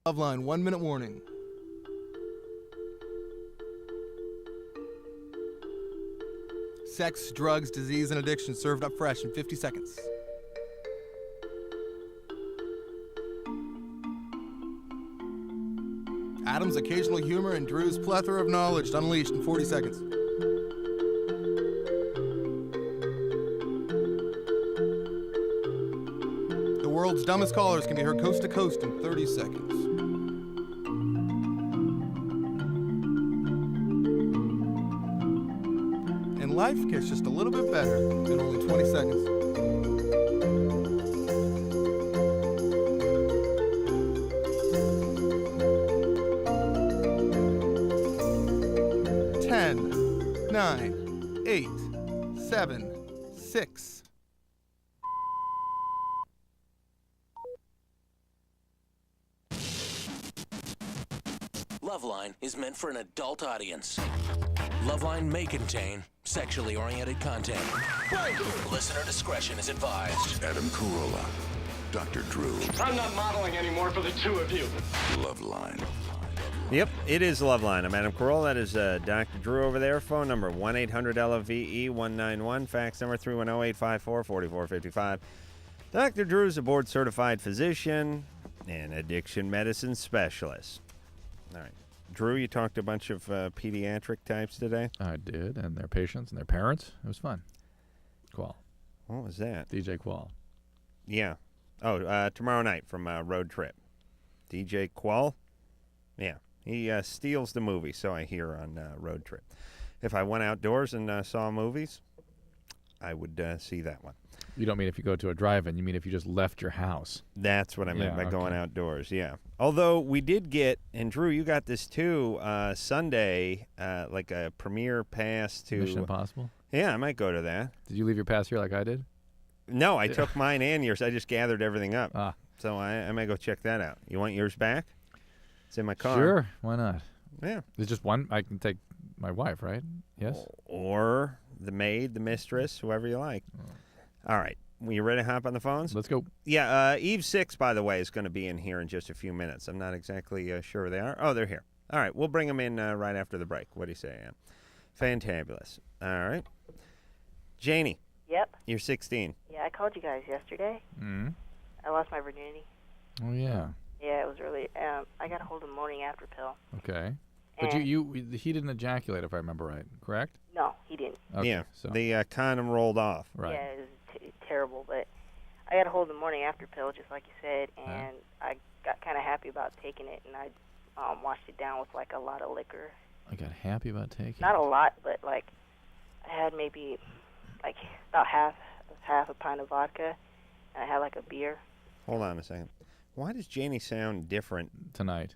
LoveLine, 1 minute warning. Sex, drugs, disease, and addiction served up fresh in 50 seconds. Adam's occasional humor and Drew's plethora of knowledge unleashed in 40 seconds. The world's dumbest callers can be heard coast to coast in 30 seconds. And life gets just a little bit better in only 20 seconds. Ten, 9, 8, 7, 6. LoveLine is meant for an adult audience. LoveLine may contain sexually oriented content. Listener discretion is advised. Adam Carolla, Dr. Drew. I'm not modeling anymore for the two of you. LoveLine. Yep, it is LoveLine. I'm Adam Carolla. That is Dr. Drew over there. Phone number 1-800-LOVE-191. Fax number 310-854-4455. Dr. Drew is a board-certified physician and addiction medicine specialist. All right. Drew, you talked to a bunch of pediatric types today? I did, and their patients and their parents. It was fun. Qual. What was that? DJ Qual. Yeah. Oh, tomorrow night from Road Trip. DJ Qual? Yeah. He steals the movie, so I hear on Road Trip. If I went outdoors and saw movies, I would see that one. You don't mean if you go to a drive-in. You mean if you just left your house. That's what I meant by okay. going outdoors, yeah. Although we did get, and Drew, you got this too, Sunday, like a premiere pass to... Mission Impossible? Yeah, I might go to that. Did you leave your pass here like I did? No, I took mine and yours. I just gathered everything up. Ah. So I might go check that out. You want yours back? It's in my car. Sure, why not? Yeah. There's just one. I can take my wife, right? Yes? Or the maid, the mistress, whoever you like. All right. You ready to hop on the phones? Let's go. Yeah, Eve 6, by the way, is going to be in here in just a few minutes. I'm not exactly sure they are. Oh, they're here. All right, we'll bring them in right after the break. What do you say, Ann? Fantabulous. All right. Janie. Yep. You're 16. Yeah, I called you guys yesterday. Mm-hmm. I lost my virginity. Oh, yeah. Yeah, it was really, I got a hold of the morning after pill. Okay. But And he didn't ejaculate, if I remember right, correct? No, he didn't. Okay, Yeah, so. the condom rolled off. Right. Yeah, it was terrible, but I got a hold of the morning after pill, just like you said, and I got kind of happy about taking it, and I washed it down with, like, a lot of liquor. I got happy about taking Not a lot, but, like, I had maybe, like, about half a pint of vodka, and I had, like, a beer. Hold on a second. Why does Janie sound different? tonight.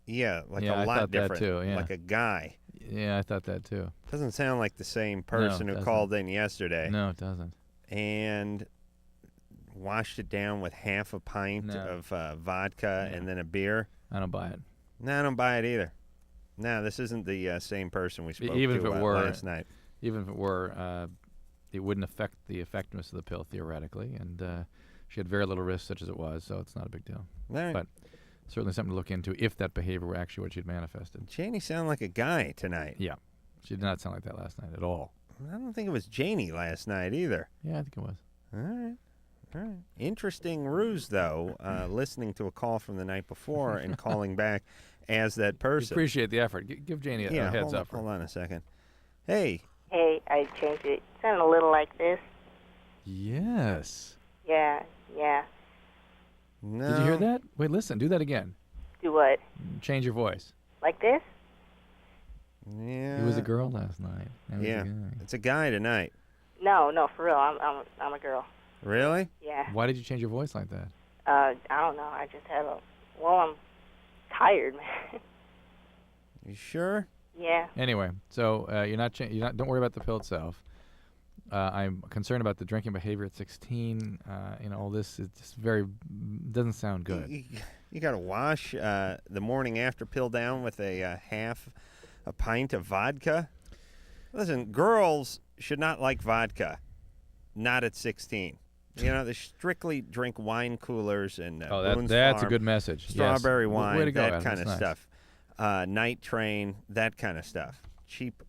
Yeah, like Yeah, a I lot thought that different. too, yeah. Like a guy. Yeah, I thought that too. Doesn't sound like the same person No, it who called in yesterday. No, it doesn't. And washed it down with half a pint of vodka and then a beer. I don't buy it. No, I don't buy it either. No, this isn't the same person we spoke Even to if it were, last night. Even if it were, it wouldn't affect the effectiveness of the pill theoretically, and she had very little risk, such as it was, so it's not a big deal. All right. But certainly something to look into if that behavior were actually what she'd manifested. Janie sounded like a guy tonight. Yeah, she did not sound like that last night at all. I don't think it was Janie last night either. Yeah, I think it was. All right. All right. Interesting ruse, though, listening to a call from the night before and calling back as that person. Appreciate the effort. Give Janie a heads up. Hold on a second. Hey. Hey, I changed it. It sounded a little like this. Yes. Yeah. No. Did you hear that? Wait, listen. Do that again. Do what? Change your voice. Like this? Yeah. It was a girl last night. Now he's a guy. It's a guy tonight. No, for real. I'm a girl. Really? Yeah. Why did you change your voice like that? I don't know. I just had I'm tired, man. You sure? Yeah. Anyway, so you're not. Don't worry about the pill itself. I'm concerned about the drinking behavior at 16. All this is just doesn't sound good. You got to wash the morning after pill down with a half a pint of vodka. Listen, girls should not like vodka. Not at 16. You know, they strictly drink wine coolers and Boone's that's a Farm, good message. Strawberry Yes. wine, Way to go, that Adam. kind of That's nice. stuff. Night Train, that kind of stuff. Cheap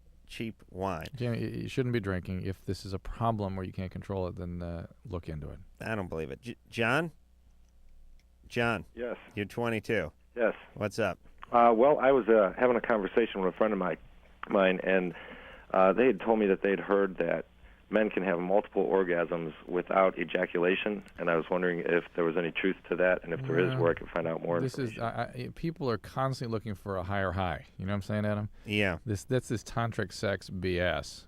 wine. Jamie, you shouldn't be drinking. If this is a problem where you can't control it, then look into it. I don't believe it. John? John, Yes. you're 22. Yes. What's up? Well, I was having a conversation with a friend of mine, and they had told me that they'd heard that men can have multiple orgasms without ejaculation, and I was wondering if there was any truth to that, and if there is, where I could find out more information. People are constantly looking for a higher high. You know what I'm saying, Adam? Yeah. That's this tantric sex BS.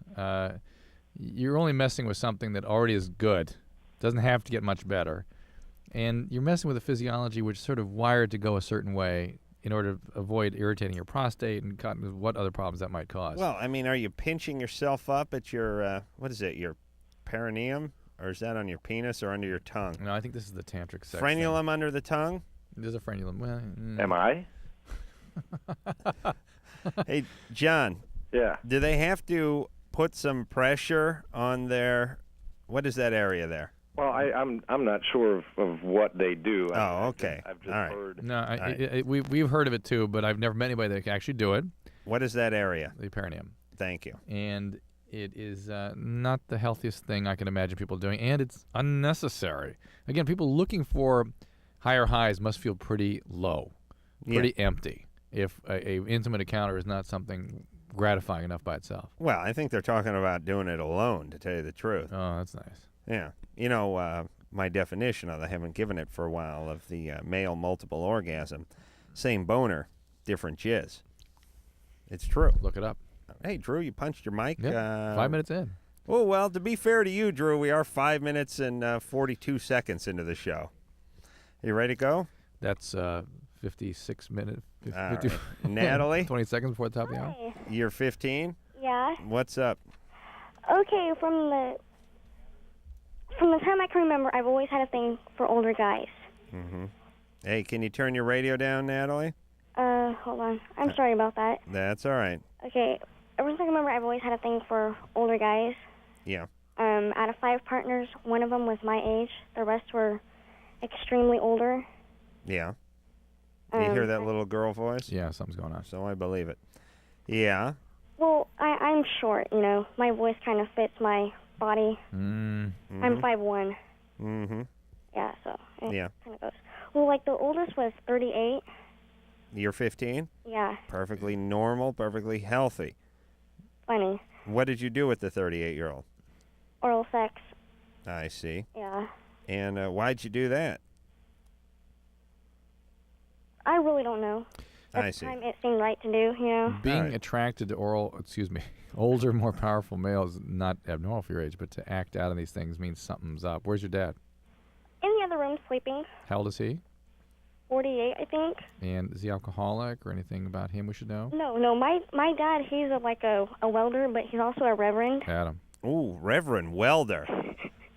You're only messing with something that already is good. Doesn't have to get much better. And you're messing with a physiology which is sort of wired to go a certain way in order to avoid irritating your prostate and what other problems that might cause. Well, I mean, are you pinching yourself up at your, what is it, your perineum? Or is that on your penis or under your tongue? No, I think this is the tantric sex Frenulum under the tongue? There's a frenulum. Well, Am I? Hey, John. Yeah. Do they have to put some pressure on their, what is that area there? Well, I'm not sure of what they do. Oh, okay. I've just All right. heard. No, we've heard of it too, but I've never met anybody that can actually do it. What is that area? The perineum. Thank you. And it is not the healthiest thing I can imagine people doing, and it's unnecessary. Again, people looking for higher highs must feel pretty low, pretty empty, if a intimate encounter is not something gratifying enough by itself. Well, I think they're talking about doing it alone, to tell you the truth. Oh, that's nice. Yeah. You know, my definition of, I haven't given it for a while, of the male multiple orgasm. Same boner, different jizz. It's true. Look it up. Hey, Drew, you punched your mic. Yeah, 5 minutes in. Oh, well, to be fair to you, Drew, we are 5 minutes and 42 seconds into the show. You ready to go? That's 56 minutes. All right. Natalie? 20 seconds before the top of the hour. Hi. You're 15? Yeah. What's up? Okay, from the time I can remember, I've always had a thing for older guys. Mm-hmm. Hey, can you turn your radio down, Natalie? Hold on. I'm sorry about that. That's all right. Okay, ever since I can remember, I've always had a thing for older guys. Yeah. Out of 5 partners, one of them was my age. The rest were extremely older. Yeah. You hear that little girl voice? Yeah, something's going on. So I believe it. Yeah. Well, I'm short, you know. My voice kind of fits my body. Mm-hmm. I'm 5'1". Mm-hmm. Yeah, so it Yeah. kind of goes. Well, like the oldest was 38. You're 15? Yeah, Perfectly normal, perfectly healthy. funny. What did you do with the 38-year-old? Oral sex. I see. Yeah. And why'd you do that? I really don't know. At I the see. time, it seemed right to do, you know. Being right. attracted to older, more powerful males is not abnormal for your age, but to act out on these things means something's up. Where's your dad? In the other room, sleeping. How old is he? 48, I think. And is he alcoholic or anything about him we should know? No. My dad, he's a welder, but he's also a reverend. Adam. Ooh, Reverend Welder.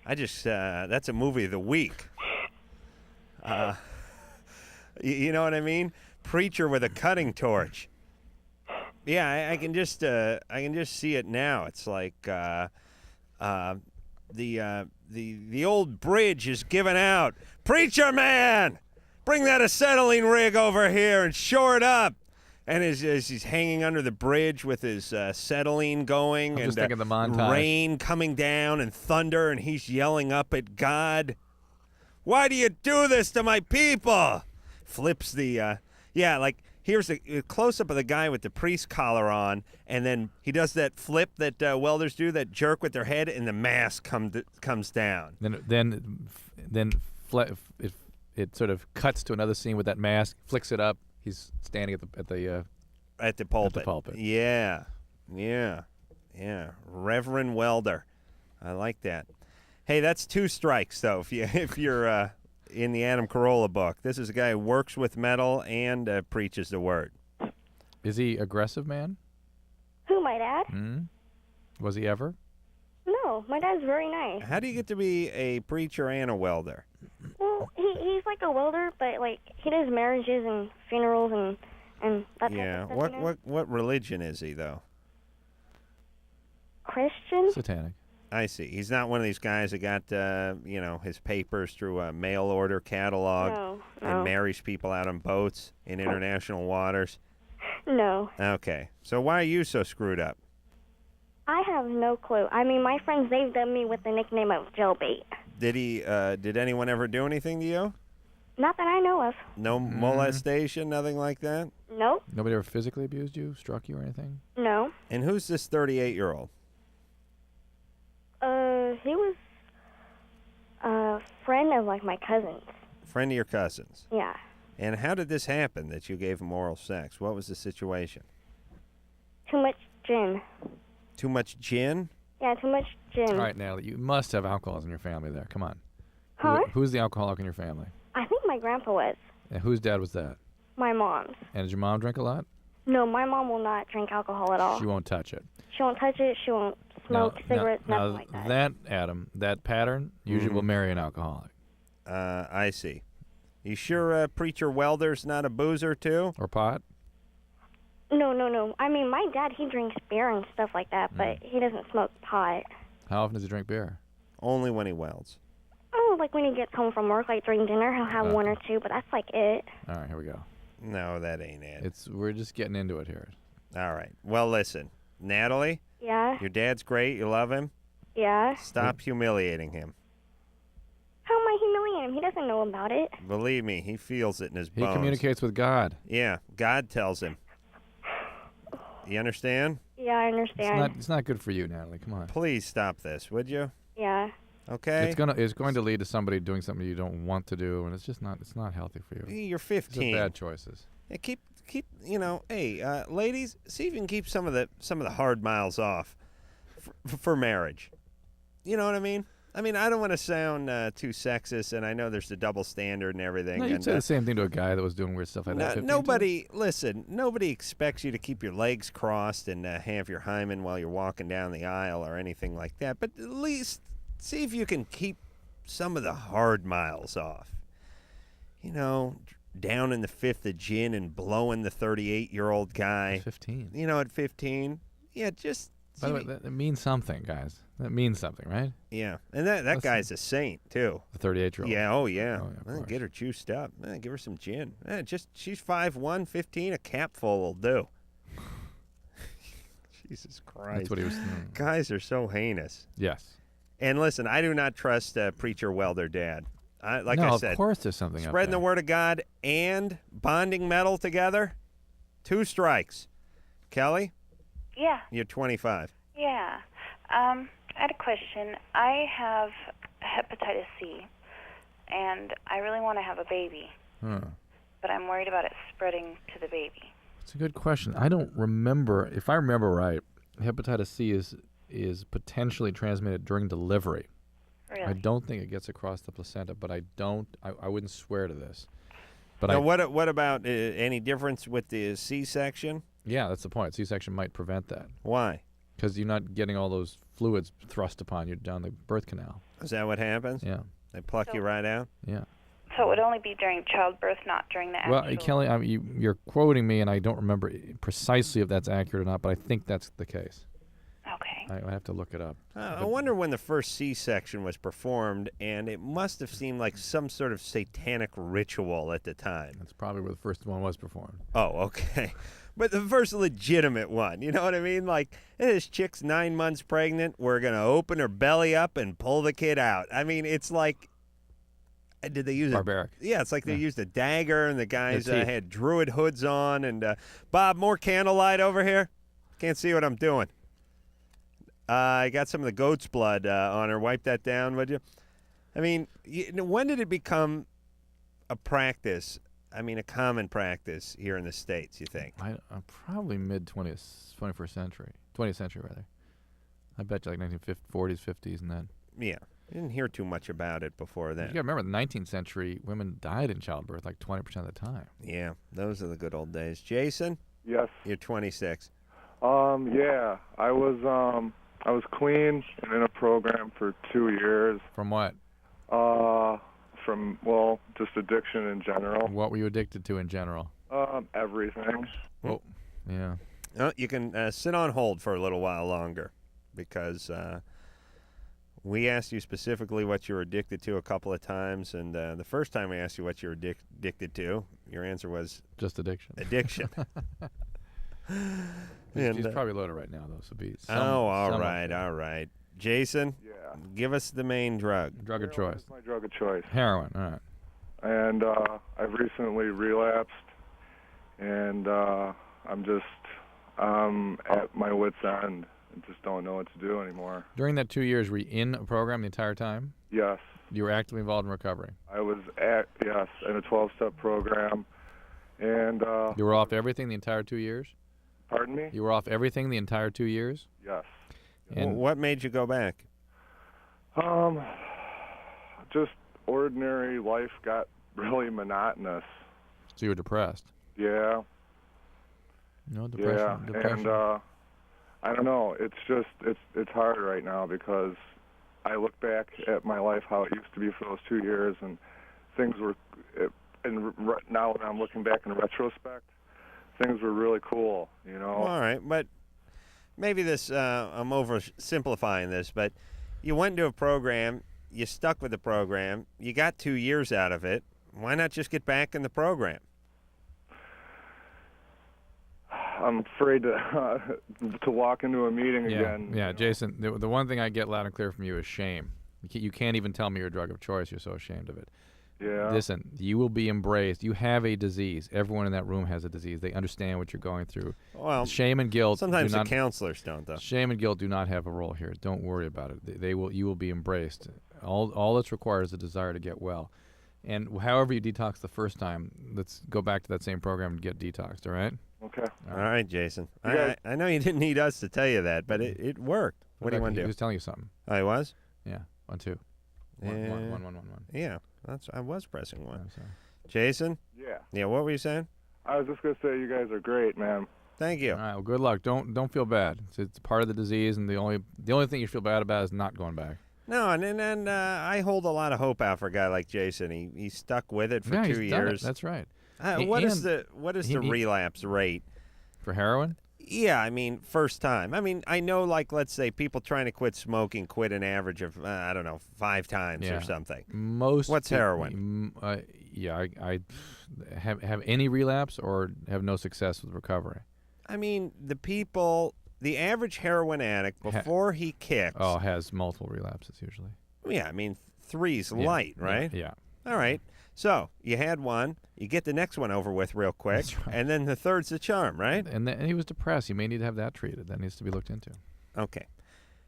I just, that's a movie of the week. You know what I mean? Preacher with a cutting torch. Yeah, I can just see it now. It's like the old bridge is giving out. Preacher man, bring that acetylene rig over here and shore it up. And as he's hanging under the bridge with his acetylene going, I'm and just thinking the montage. rain coming down and thunder, and he's yelling up at God, "Why do you do this to my people?" Flips the like here's a close-up of the guy with the priest collar on, and then he does that flip that welders do, that jerk with their head, and the mask comes down. Then it sort of cuts to another scene with that mask, flicks it up. He's standing at the pulpit. Yeah. Reverend Welder. I like that. Hey, that's 2 strikes though. If you're in the Adam Carolla book, this is a guy who works with metal and preaches the word. Is he aggressive, man? Who, my dad? Was he ever? No, my dad's very nice. How do you get to be a preacher and a welder? Well, he's like a welder, but like he does marriages and funerals and that type Yeah. of stuff. You know? What religion is he though? Christian? Satanic. I see. He's not one of these guys that got, his papers through a mail order catalog and marries people out on boats in international waters. No. Okay. So why are you so screwed up? I have no clue. I mean, my friends, they've done me with the nickname of Jailbait. Did anyone ever do anything to you? Not that I know of. No molestation, nothing like that? Nope. Nobody ever physically abused you, struck you, or anything? No. And who's this 38-year-old? He was a friend of, like, my cousin's. Friend of your cousin's? Yeah. And how did this happen that you gave him oral sex? What was the situation? Too much gin. Too much gin? Yeah, too much gin. All right, Natalie, you must have alcohols in your family there. Come on. Huh? Who's the alcoholic in your family? I think my grandpa was. And whose dad was that? My mom's. And did your mom drink a lot? No, my mom will not drink alcohol at all. She won't touch it. She won't touch it. She won't smoke cigarettes, nothing like that. That, Adam, that pattern usually will marry an alcoholic. I see. You sure Preacher Welder's not a boozer, too? Or pot? No. I mean, my dad, he drinks beer and stuff like that, but he doesn't smoke pot. How often does he drink beer? Only when he welds. Oh, like when he gets home from work, like during dinner, he'll have one or two, but that's like it. All right, here we go. No, that ain't it. We're just getting into it here. All right. Well, listen. Natalie? Yeah? Your dad's great. You love him? Yeah? Stop humiliating him. How am I humiliating him? He doesn't know about it. Believe me, he feels it in his bones. He communicates with God. Yeah, God tells him. You understand? Yeah, I understand. It's not good for you, Natalie. Come on. Please stop this, would you? Yeah. Okay. It's going to lead to somebody doing something you don't want to do, and it's not healthy for you. You're 15. These are bad choices. Yeah, keep hey, ladies, see if you can keep some of the hard miles off for marriage. You know what I mean? I mean, I don't want to sound too sexist, and I know there's the double standard and everything. No, you'd say the same thing to a guy that was doing weird stuff like that. Nobody expects you to keep your legs crossed and have your hymen while you're walking down the aisle or anything like that. But at least see if you can keep some of the hard miles off. You know, down in the fifth of gin and blowing the 38-year-old guy. 15. You know, at 15. Yeah, just... By the way, that means something, guys. That means something, right? Yeah, and that guy's a saint, too. The 38-year-old. Yeah, oh, yeah. Well, Get her juiced up. Give her some gin. She's 5'1", 15, a capful will do. Jesus Christ. That's what he was... Guys are so heinous. Yes. And listen, I do not trust Preacher Welder Dad. I said, of course there's something spreading the up there. word of God and bonding metal together, 2 strikes. Kelly, Yeah. you're 25. Yeah. I had a question. I have hepatitis C, and I really want to have a baby, but I'm worried about it spreading to the baby. It's a good question. I don't remember. If I remember right, hepatitis C is potentially transmitted during delivery. Really? I don't think it gets across the placenta, but I wouldn't swear to this. But Now, what about any difference with the C-section? Yeah, that's the point. C-section might prevent that. Why? Because you're not getting all those fluids thrust upon you down the birth canal. Is that what happens? Yeah. They pluck you right out? Yeah. So it would only be during childbirth, not during the actual... Well, Kelly, you're quoting me, and I don't remember precisely if that's accurate or not, but I think that's the case. Okay. I have to look it up. I wonder when the first C-section was performed, and it must have seemed like some sort of satanic ritual at the time. That's probably where the first one was performed. Oh, okay. But the first legitimate one, you know what I mean? Like, this chick's 9 months pregnant, we're going to open her belly up and pull the kid out. I mean, it's like, did they use barbaric? Yeah, it's like they used a dagger, and the guys had druid hoods on. And, Bob, more candlelight over here? Can't see what I'm doing. I got some of the goat's blood on her. Wipe that down, would you? I mean, when did it become a practice? I mean, a common practice here in the States, you think? Probably mid-21st century. 20th century, rather. I bet you like 1940s, 50s, and then. Yeah. I didn't hear too much about it before then. You got to remember, the 19th century, women died in childbirth like 20% of the time. Yeah, those are the good old days. Jason? Yes. You're 26. Yeah. I was clean and in a program for 2 years. From what? Just addiction in general. What were you addicted to in general? Everything. Well, yeah. You can sit on hold for a little while longer because We asked you specifically what you were addicted to a couple of times, and the first time we asked you what you were addicted to, your answer was just addiction. Addiction. He's probably loaded right now, though. So all right. Jason, give us the main drug. Drug of choice. My drug of choice. Heroin. All right. And I've recently relapsed, and I'm just at my wit's end. I just don't know what to do anymore. During that 2 years, were you in a program the entire time? Yes. You were actively involved in recovery? I was in a 12-step program, and you were off everything the entire 2 years? Pardon me? You were off everything the entire 2 years? Yes. And what made you go back? Just ordinary life got really monotonous. So you were depressed? Yeah. No, depression. And I don't know. It's just it's hard right now because I look back at my life how it used to be for those 2 years, and things were. And now when I'm looking back in retrospect, things were really cool. You know. All right, but maybe this I'm oversimplifying this, but you went into a program, you stuck with the program, you got 2 years out of it. Why not just get back in the program? I'm afraid to walk into a meeting again. Yeah, Jason, the one thing I get loud and clear from you is shame. You can't even tell me your drug of choice. You're so ashamed of it. Yeah. Listen, you will be embraced. You have a disease. Everyone in that room has a disease. They understand what you're going through. Well, shame and guilt. Sometimes the counselors don't, though. Shame and guilt do not have a role here. Don't worry about it. You will be embraced. All that's required is a desire to get well. And however you detox the first time, let's go back to that same program and get detoxed, all right? Okay. All right, Jason. I know you didn't need us to tell you that, but it worked. What do you want to do? He was telling you something. Oh, he was? Yeah, 1, 2. 1. Yeah, I was pressing 1. I'm sorry. Jason? Yeah. Yeah, what were you saying? I was just going to say you guys are great, man. Thank you. All right, well, good luck. Don't feel bad. It's part of the disease, and the only thing you feel bad about is not going back. No, and I hold a lot of hope out for a guy like Jason. He stuck with it for 2 years. Done it. That's right. What is the relapse rate for heroin? Yeah, I mean, first time. I mean, I know, like, let's say people trying to quit smoking quit an average of, 5 times or something. What's heroin? I have any relapse or have no success with recovery. I mean, the average heroin addict, before he kicks. Oh, has multiple relapses usually. Yeah, I mean, 3's light, right? Yeah. All right. So you had one, you get the next one over with real quick, and then the third's the charm, right? And he was depressed. You may need to have that treated. That needs to be looked into. Okay.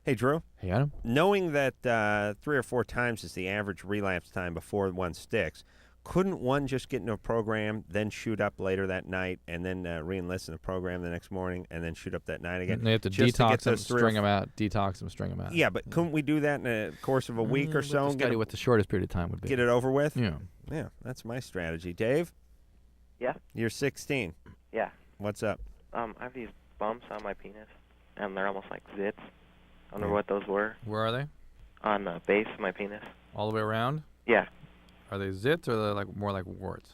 Hey, Drew. Hey, Adam. Knowing that 3 or 4 times is the average relapse time before one sticks, couldn't one just get into a program, then shoot up later that night, and then re-enlist in the program the next morning, and then shoot up that night again? They have to detox them, string them out. Detox them, string them out. Yeah, but couldn't we do that in a course of a week or so? Study what the shortest period of time would be. Get it over with? Yeah. Yeah, that's my strategy. Dave? Yeah? You're 16. Yeah. What's up? I have these bumps on my penis, and they're almost like zits. I wonder what those were. Where are they? On the base of my penis. All the way around? Yeah. Are they zits or are they more like warts?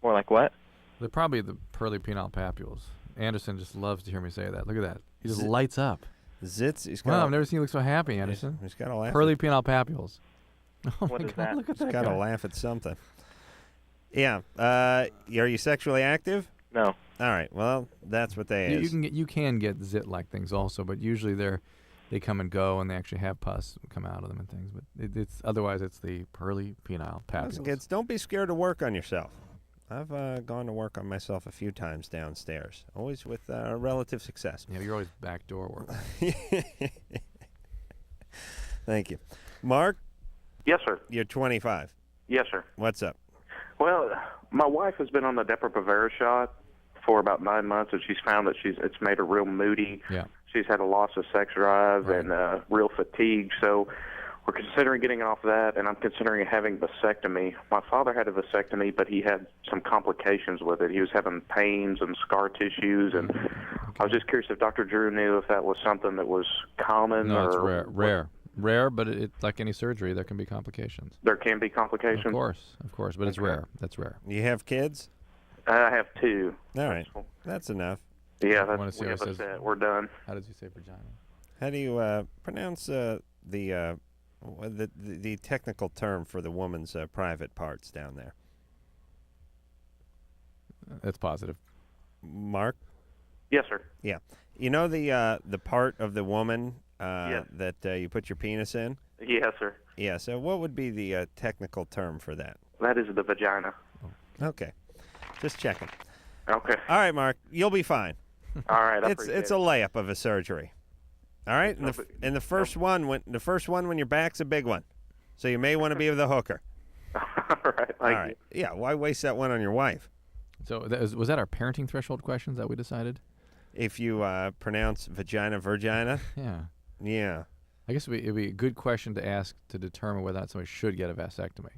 More like what? They're probably the pearly penile papules. Anderson just loves to hear me say that. Look at that. He just lights up. Zits? Wow, I've never seen you look so happy, Anderson. He's got to laugh. Pearly penile papules. Oh what my is God, that? look at He's that got to guy. laugh at something. Yeah. Are you sexually active? No. All right. Well, that's what they is. You can get zit-like things also, but usually they come and go, and they actually have pus come out of them and things. But it's otherwise it's the pearly penile papules. Listen, kids, don't be scared to work on yourself. I've gone to work on myself a few times downstairs, always with relative success. Yeah, you're always backdoor work. Thank you. Mark? Yes, sir. You're 25. Yes, sir. What's up? Well, my wife has been on the Depo-Provera shot for about 9 months, and she's found that it's made her real moody. Yeah. She's had a loss of sex drive and real fatigue. So we're considering getting off that, and I'm considering having vasectomy. My father had a vasectomy, but he had some complications with it. He was having pains and scar tissues, and I was just curious if Dr. Drew knew if that was something that was common. No, it's rare. Rare, but it's like any surgery. There can be complications. There can be complications? Of course, but it's rare. That's rare. You have kids? I have 2. All right. That's enough. Yeah, that's it. We're done. How did you say vagina? How do you pronounce the technical term for the woman's private parts down there? That's positive. Mark? Yes, sir. Yeah. You know the part of the woman Yes. that you put your penis in? Yes, sir. Yeah, so what would be the technical term for that? That is the vagina. Okay. Just checking. Okay. All right, Mark. You'll be fine. All right. It's a layup of a surgery. All right? And the first one when your back's a big one. So you may want to be with a hooker. All right. All right. Yeah, why waste that one on your wife? So was that our parenting threshold questions that we decided? If you pronounce vagina, Yeah. Yeah. I guess it'd be a good question to ask to determine whether or not somebody should get a vasectomy.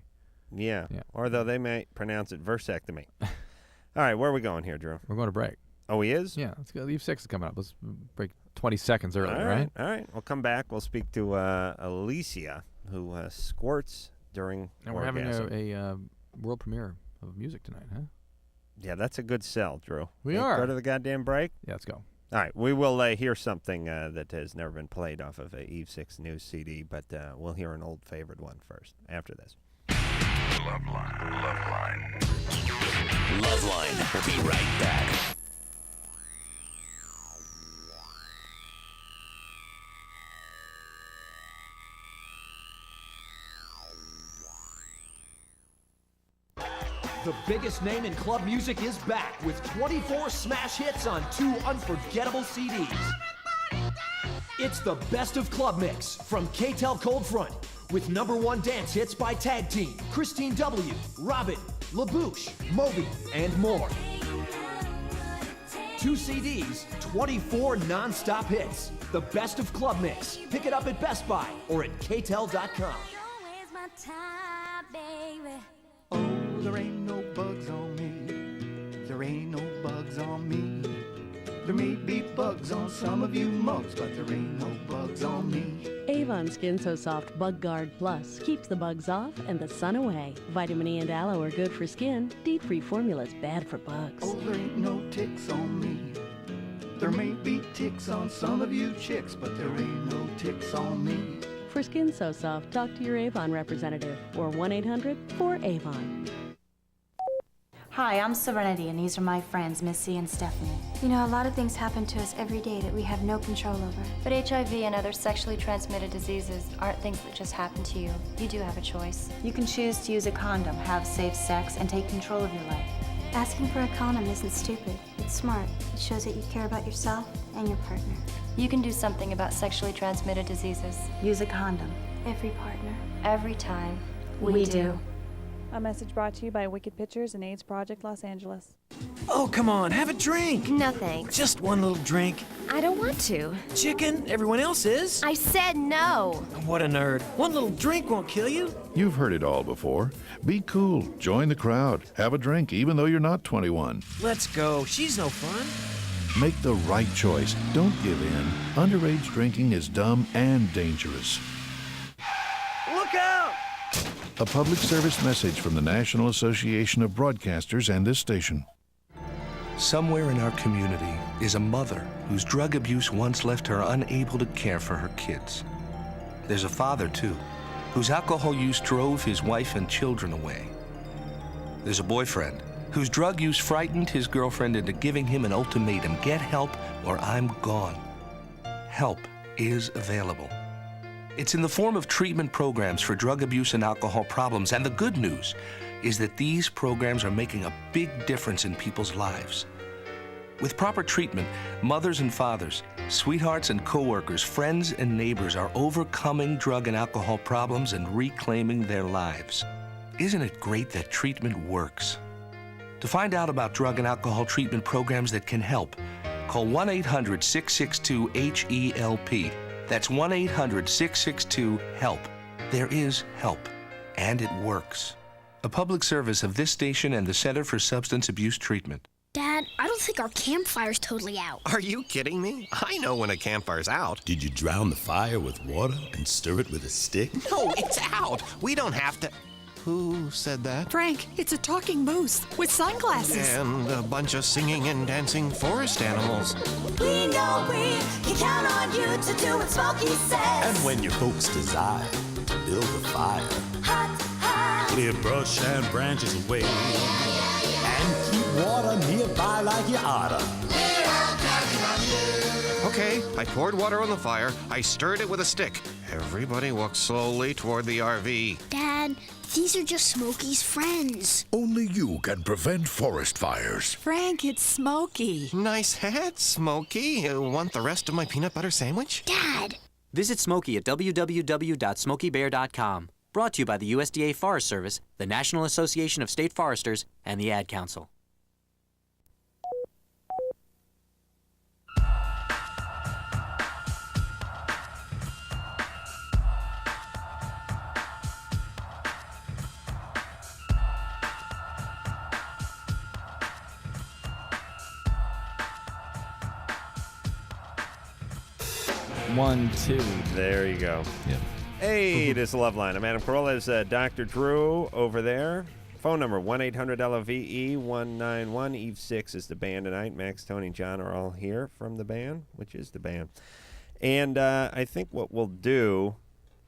Yeah. Or though they may pronounce it versectomy. All right, where are we going here, Drew? We're going to break. Oh, he is? Yeah. Let's go. Eve 6 is coming up. Let's break 20 seconds early, right? All right. We'll come back. We'll speak to Alicia, who squirts during And we're orgasm. having a world premiere of music tonight, huh? Yeah, that's a good sell, Drew. We are. Go to the goddamn break? Yeah, let's go. All right, we will hear something that has never been played off of a Eve 6 News CD, but we'll hear an old favorite one first, after this. LoveLine. LoveLine. We'll be right back. The biggest name in club music is back with 24 smash hits on 2 unforgettable CDs. It's the Best of Club Mix from K-Tel Coldfront with #1 dance hits by Tag Team, Christine W., Robin, LaBouche, Moby, and more. 2 CDs, 24 non-stop hits. The Best of Club Mix. Pick it up at Best Buy or at KTEL.com. Oh, there ain't no bugs on me. There ain't no bugs on me. There may be bugs on some of you mugs, but there ain't no bugs on me. Avon Skin So Soft Bug Guard Plus keeps the bugs off and the sun away. Vitamin E and aloe are good for skin. DEET-free formula's bad for bugs. Oh, there ain't no ticks on me. There may be ticks on some of you chicks, but there ain't no ticks on me. For Skin So Soft, talk to your Avon representative or 1-800-4AVON. Hi, I'm Serenity, and these are my friends, Missy and Stephanie. You know, a lot of things happen to us every day that we have no control over. But HIV and other sexually transmitted diseases aren't things that just happen to you. You do have a choice. You can choose to use a condom, have safe sex, and take control of your life. Asking for a condom isn't stupid. It's smart. It shows that you care about yourself and your partner. You can do something about sexually transmitted diseases. Use a condom. Every partner. Every time. We do. A message brought to you by Wicked Pictures and AIDS Project Los Angeles. Oh, come on, have a drink. No thanks. Just one little drink. I don't want to. Chicken, everyone else is. I said no. What a nerd. One little drink won't kill you. You've heard it all before. Be cool, join the crowd, have a drink even though you're not 21. Let's go, she's no fun. Make the right choice. Don't give in. Underage drinking is dumb and dangerous. Look out! A public service message from the National Association of Broadcasters and this station. Somewhere in our community is a mother whose drug abuse once left her unable to care for her kids. There's a father, too, whose alcohol use drove his wife and children away. There's a boyfriend whose drug use frightened his girlfriend into giving him an ultimatum: get help or I'm gone. Help is available. It's in the form of treatment programs for drug abuse and alcohol problems, and the good news is that these programs are making a big difference in people's lives. With proper treatment, mothers and fathers, sweethearts and coworkers, friends and neighbors are overcoming drug and alcohol problems and reclaiming their lives. Isn't it great that treatment works? To find out about drug and alcohol treatment programs that can help, call 1-800-662-HELP. That's 1-800-662-HELP. There is help, and it works. A public service of this station and the Center for Substance Abuse Treatment. Dad, I don't think our campfire's totally out. Are you kidding me? I know when a campfire's out. Did you drown the fire with water and stir it with a stick? No, it's out. We don't have to... Who said that? Frank, it's a talking moose with sunglasses. And a bunch of singing and dancing forest animals. We know we can count on you to do what Smokey says. And when your folks desire to build a fire, Hot, hot. clear brush and branches away, and keep water nearby like you oughta. Okay, I poured water on the fire. I stirred it with a stick. Everybody walked slowly toward the RV. Dad, these are just Smokey's friends. Only you can prevent forest fires. Frank, it's Smokey. Nice hat, Smokey. Want the rest of my peanut butter sandwich? Dad! Visit Smokey at www.smokeybear.com. Brought to you by the USDA Forest Service, the National Association of State Foresters, and the Ad Council. One, two. There you go. Yep. Hey, it is LoveLine. I'm Adam Carolla. There's Dr. Drew over there. Phone number 1-800-LOVE-191. Eve 6 is the band tonight. Max, Tony, and John are all here from the band, which is the band. And I think what we'll do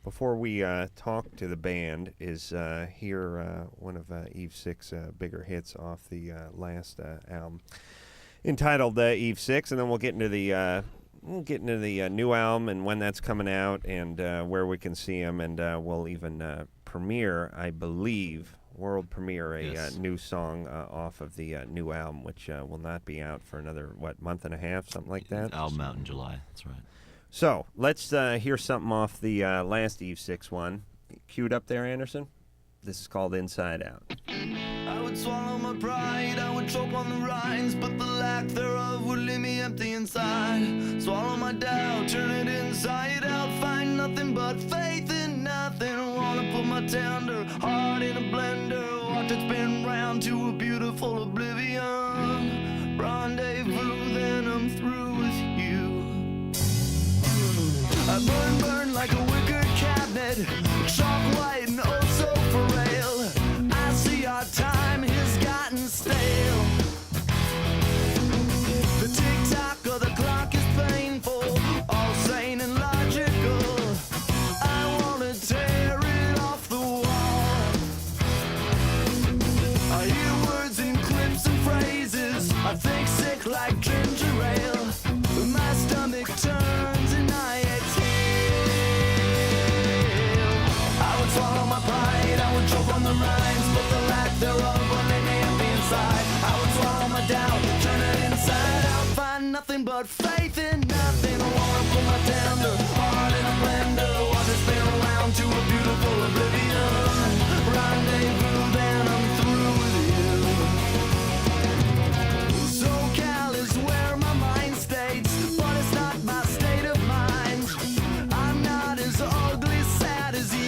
before we talk to the band is hear one of Eve 6 bigger hits off the last album entitled Eve 6, and then we'll get into the new album and when that's coming out and where we can see them, and we'll even premiere, I believe, world premiere a new song off of the new album, which will not be out for another, month and a half, something like that? Album out in July, that's right. So, let's hear something off the last Eve 6 one. Queued up there, Anderson? This is called Inside Out. I would swallow my pride, I would choke on the rinds, but the lack thereof would leave me empty inside. Swallow my doubt, turn it inside out, find nothing but faith in nothing. Wanna put my tender heart in a blender, watch it spin round to a beautiful oblivion. Rendezvous, then I'm through with you. I burn like a wicker cabinet, chalk white and oh so frail. I see our time has gotten stale. The tick-tock of the clock is painful, all sane and logical. I wanna tear it off the wall. I hear words and clips and phrases, I think sick like ginger ale. My stomach turns and I swallow my pride, I would choke on the rhymes, but the lack thereof will leave me empty inside. I would swallow my doubt, turn it inside out, find nothing but faith in nothing. I wanna put my tender heart in a blender, watch it spin around to a beautiful oblivion. Rendezvous, then I'm through with you. SoCal is where my mind states, but it's not my state of mind. I'm not as ugly, sad as you.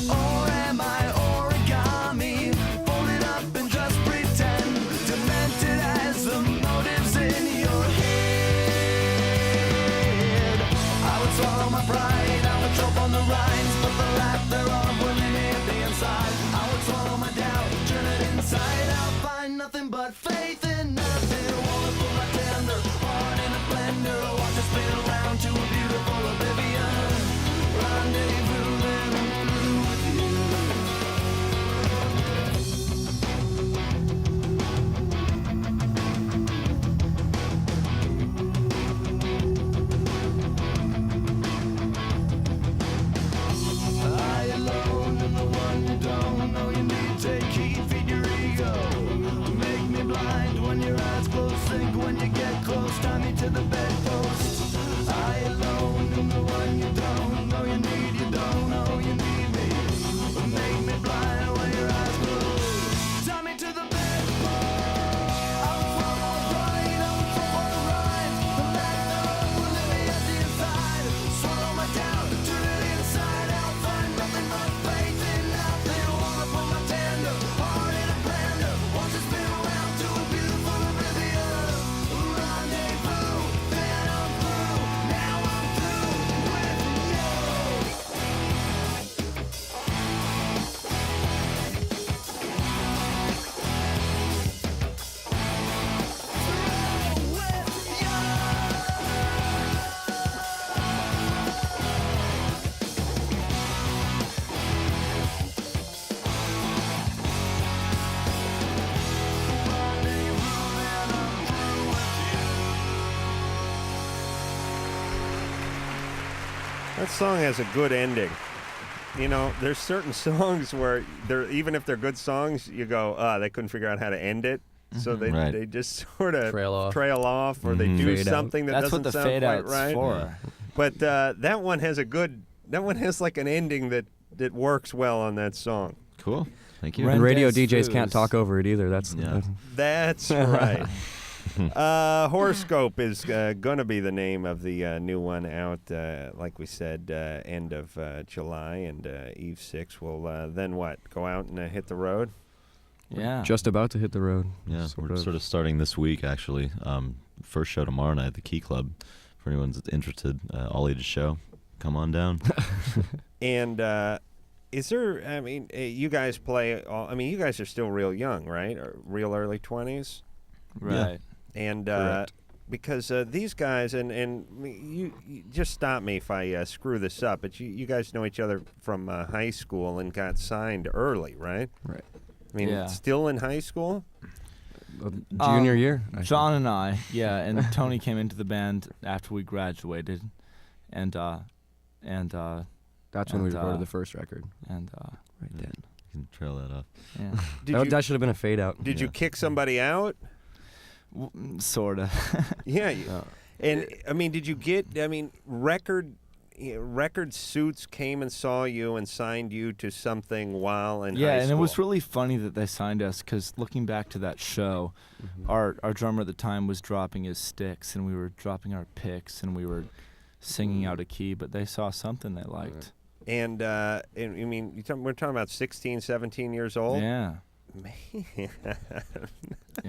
Or am I origami, folded up and just pretend, demented as the motives in your head? I would swallow my pride, I would choke on the rhymes, but the lack thereof will leave me empty inside. I would swallow my doubt, turn it inside out, find nothing but faith in nothing. Wanna put my tender heart in a blender, watch it spin around to a beautiful oblivion. Rendezvous, then I'm through with you. That song has a good ending. You know, there's certain songs where even if they're good songs, you go, they couldn't figure out how to end it. So they just sort of trail off or they do something that doesn't sound quite right. For. But that one has like an ending that works well on that song. Cool. Thank you. And radio DJs can't talk over it either. That's right. Horoscope is going to be the name of the new one out, like we said, end of July, and Eve 6 will then what? Go out and hit the road? Yeah. Just about to hit the road. Yeah, sort of starting this week, actually. First show tomorrow night at the Key Club. For anyone that's interested, all-ages show. Come on down. And is there, I mean, you guys play, you guys are still real young, right? Or real early 20s? Right. And because these guys, and you just stop me if I screw this up, but you guys know each other from high school and got signed early, right? Right. I mean, still in high school? Junior year. John and I, and Tony came into the band after we graduated, and that's when we recorded the first record. And right then, you can trail that off. Yeah, that should have been a fade out. Did you kick somebody out? Sorta. Yeah, and I mean, did you get? I mean, record suits came and saw you and signed you to something while in high school. Yeah, and it was really funny that they signed us because looking back to that show, our drummer at the time was dropping his sticks and we were dropping our picks and we were singing out of key, but they saw something they liked. And I mean, we're talking about 16, 17 years old? Yeah. Man.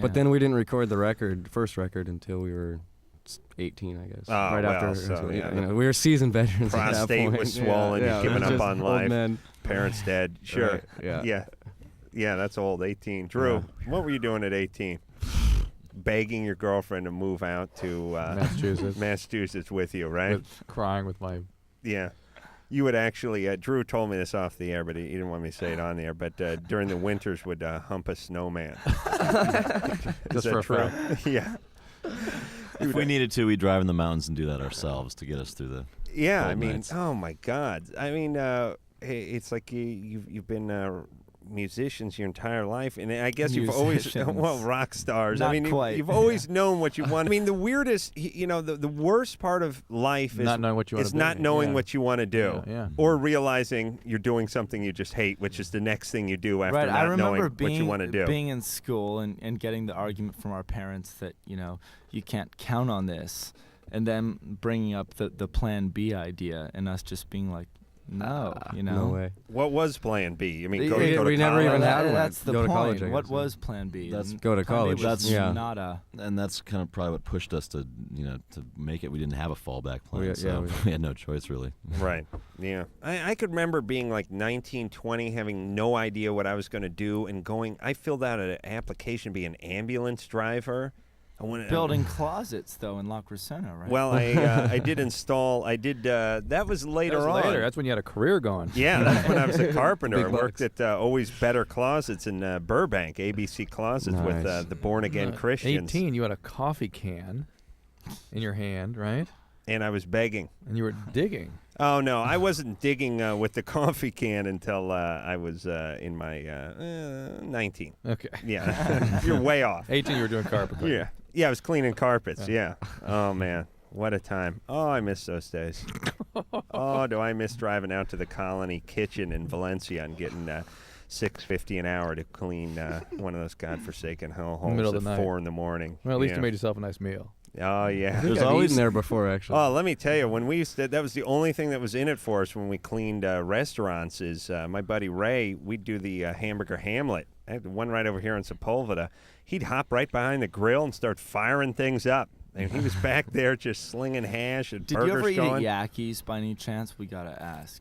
But then we didn't record the first record until we were 18, I guess. Oh, right after. So, we were seasoned veterans at that prostate point. was swollen. You've given up on life. Men. Parents dead. Sure. Right. Yeah, that's old. 18. Drew, what were you doing at 18? Begging your girlfriend to move out to Massachusetts with you, right? Crying with my... Yeah. You would actually, Drew told me this off the air, but he didn't want me to say it on the air, but during the winters would hump a snowman. Just for true? Yeah. If we needed to, we'd drive in the mountains and do that ourselves to get us through the cold nights. Oh my God. I mean, it's like you've been musicians your entire life, and I guess you've always rock stars. Not I mean, quite. you've always known what you want. I mean, the weirdest, the worst part of life is not knowing what you want to do. not knowing what you want to do, Yeah. or realizing you're doing something you just hate, which is the next thing you do after not knowing what you want to do. Being in school and getting the argument from our parents that you can't count on this, and then bringing up the Plan B idea, and us just being like, no, No way. What was Plan B? I mean, we go to never college? even had one. That's the Go to point. college, I What guess. was Plan B? That's And go to Plan B college. was That's not a. And that's kind of probably what pushed us to to make it. We didn't have a fallback plan, We had no choice really. Right. Yeah. I could remember being like 19, 20, having no idea what I was going to do, and going. I filled out an application to be an ambulance driver. Building closets though in La Crescenta, right? Well, I did install. That was later on. That's when you had a career going. Yeah, that's when I was a carpenter. Big I worked at Always Better Closets in Burbank, ABC Closets, with the Born Again Christians. 18, you had a coffee can in your hand, right? And I was begging. And you were digging. Oh, no, I wasn't digging with the coffee can until I was in my 19. Okay. Yeah, you're way off. 18, you were doing carpet cleaning. Yeah, I was cleaning carpets, yeah. Oh, man, what a time. Oh, I miss those days. Oh, do I miss driving out to the Colony Kitchen in Valencia and getting $6.50 an hour to clean one of those godforsaken hellholes Middle of at the night. 4 in the morning. Well, at least you made yourself a nice meal. Oh, yeah. There's always eaten there before, actually. Oh, let me tell you, when we used to, that was the only thing that was in it for us when we cleaned restaurants is my buddy Ray, we'd do the hamburger Hamlet. I had one right over here in Sepulveda. He'd hop right behind the grill and start firing things up. And he was back there just slinging hash and Did burgers you ever eat going. at Yakky's by any chance? We gotta ask.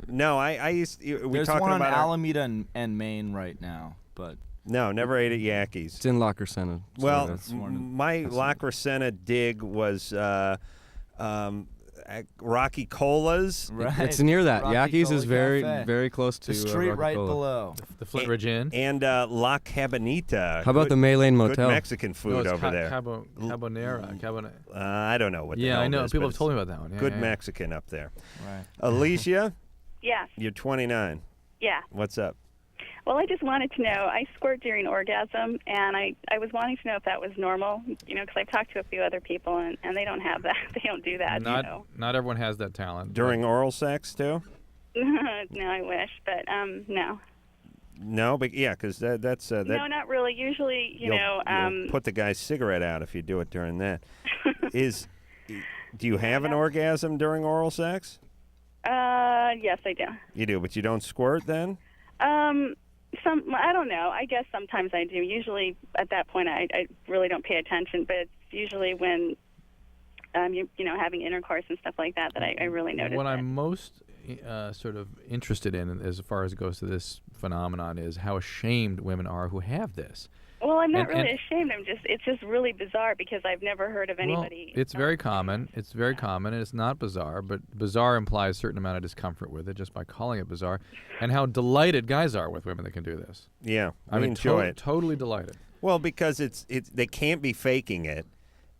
No, I used. There's talking one on about Alameda and Maine right now, but no, never ate at Yakky's. it's in La Crescenta. Well, my La Crescenta dig was Rocky Colas. Right. It's near that. Rocky Yaki's Cola is very, Cafe. very close to The street Rocky right Cola. below. The Flint Ridge Inn. And La Cabanita. How about the May Lane Motel? Good Mexican food over there. Carbonara. I don't know what the hell I know. it is, People but have told me about that one. Yeah, good yeah. Mexican up there. Right. Alicia, Yeah. you're 29. Yeah. What's up? Well, I just wanted to know, I squirt during orgasm, and I was wanting to know if that was normal, because I've talked to a few other people, and they don't have that. They don't do that, Not everyone has that talent. During oral sex, too? No, I wish, but no. No, but yeah, because that's... that, No, not really. Usually, you'll put the guy's cigarette out if you do it during that. Do you have an orgasm during oral sex? Yes, I do. You do, but you don't squirt then? I don't know. I guess sometimes I do. Usually at that point I really don't pay attention, but it's usually when you're having intercourse and stuff like that I really notice What it. I'm most sort of interested in, as far as it goes to this phenomenon, is how ashamed women are who have this. Well, I'm not really ashamed. It's just really bizarre because I've never heard of anybody. Well, it's very common. It's very common, and it's not bizarre. But bizarre implies a certain amount of discomfort with it, just by calling it bizarre. And how delighted guys are with women that can do this. Yeah, I mean, enjoy it. Totally delighted. Well, because they can't be faking it,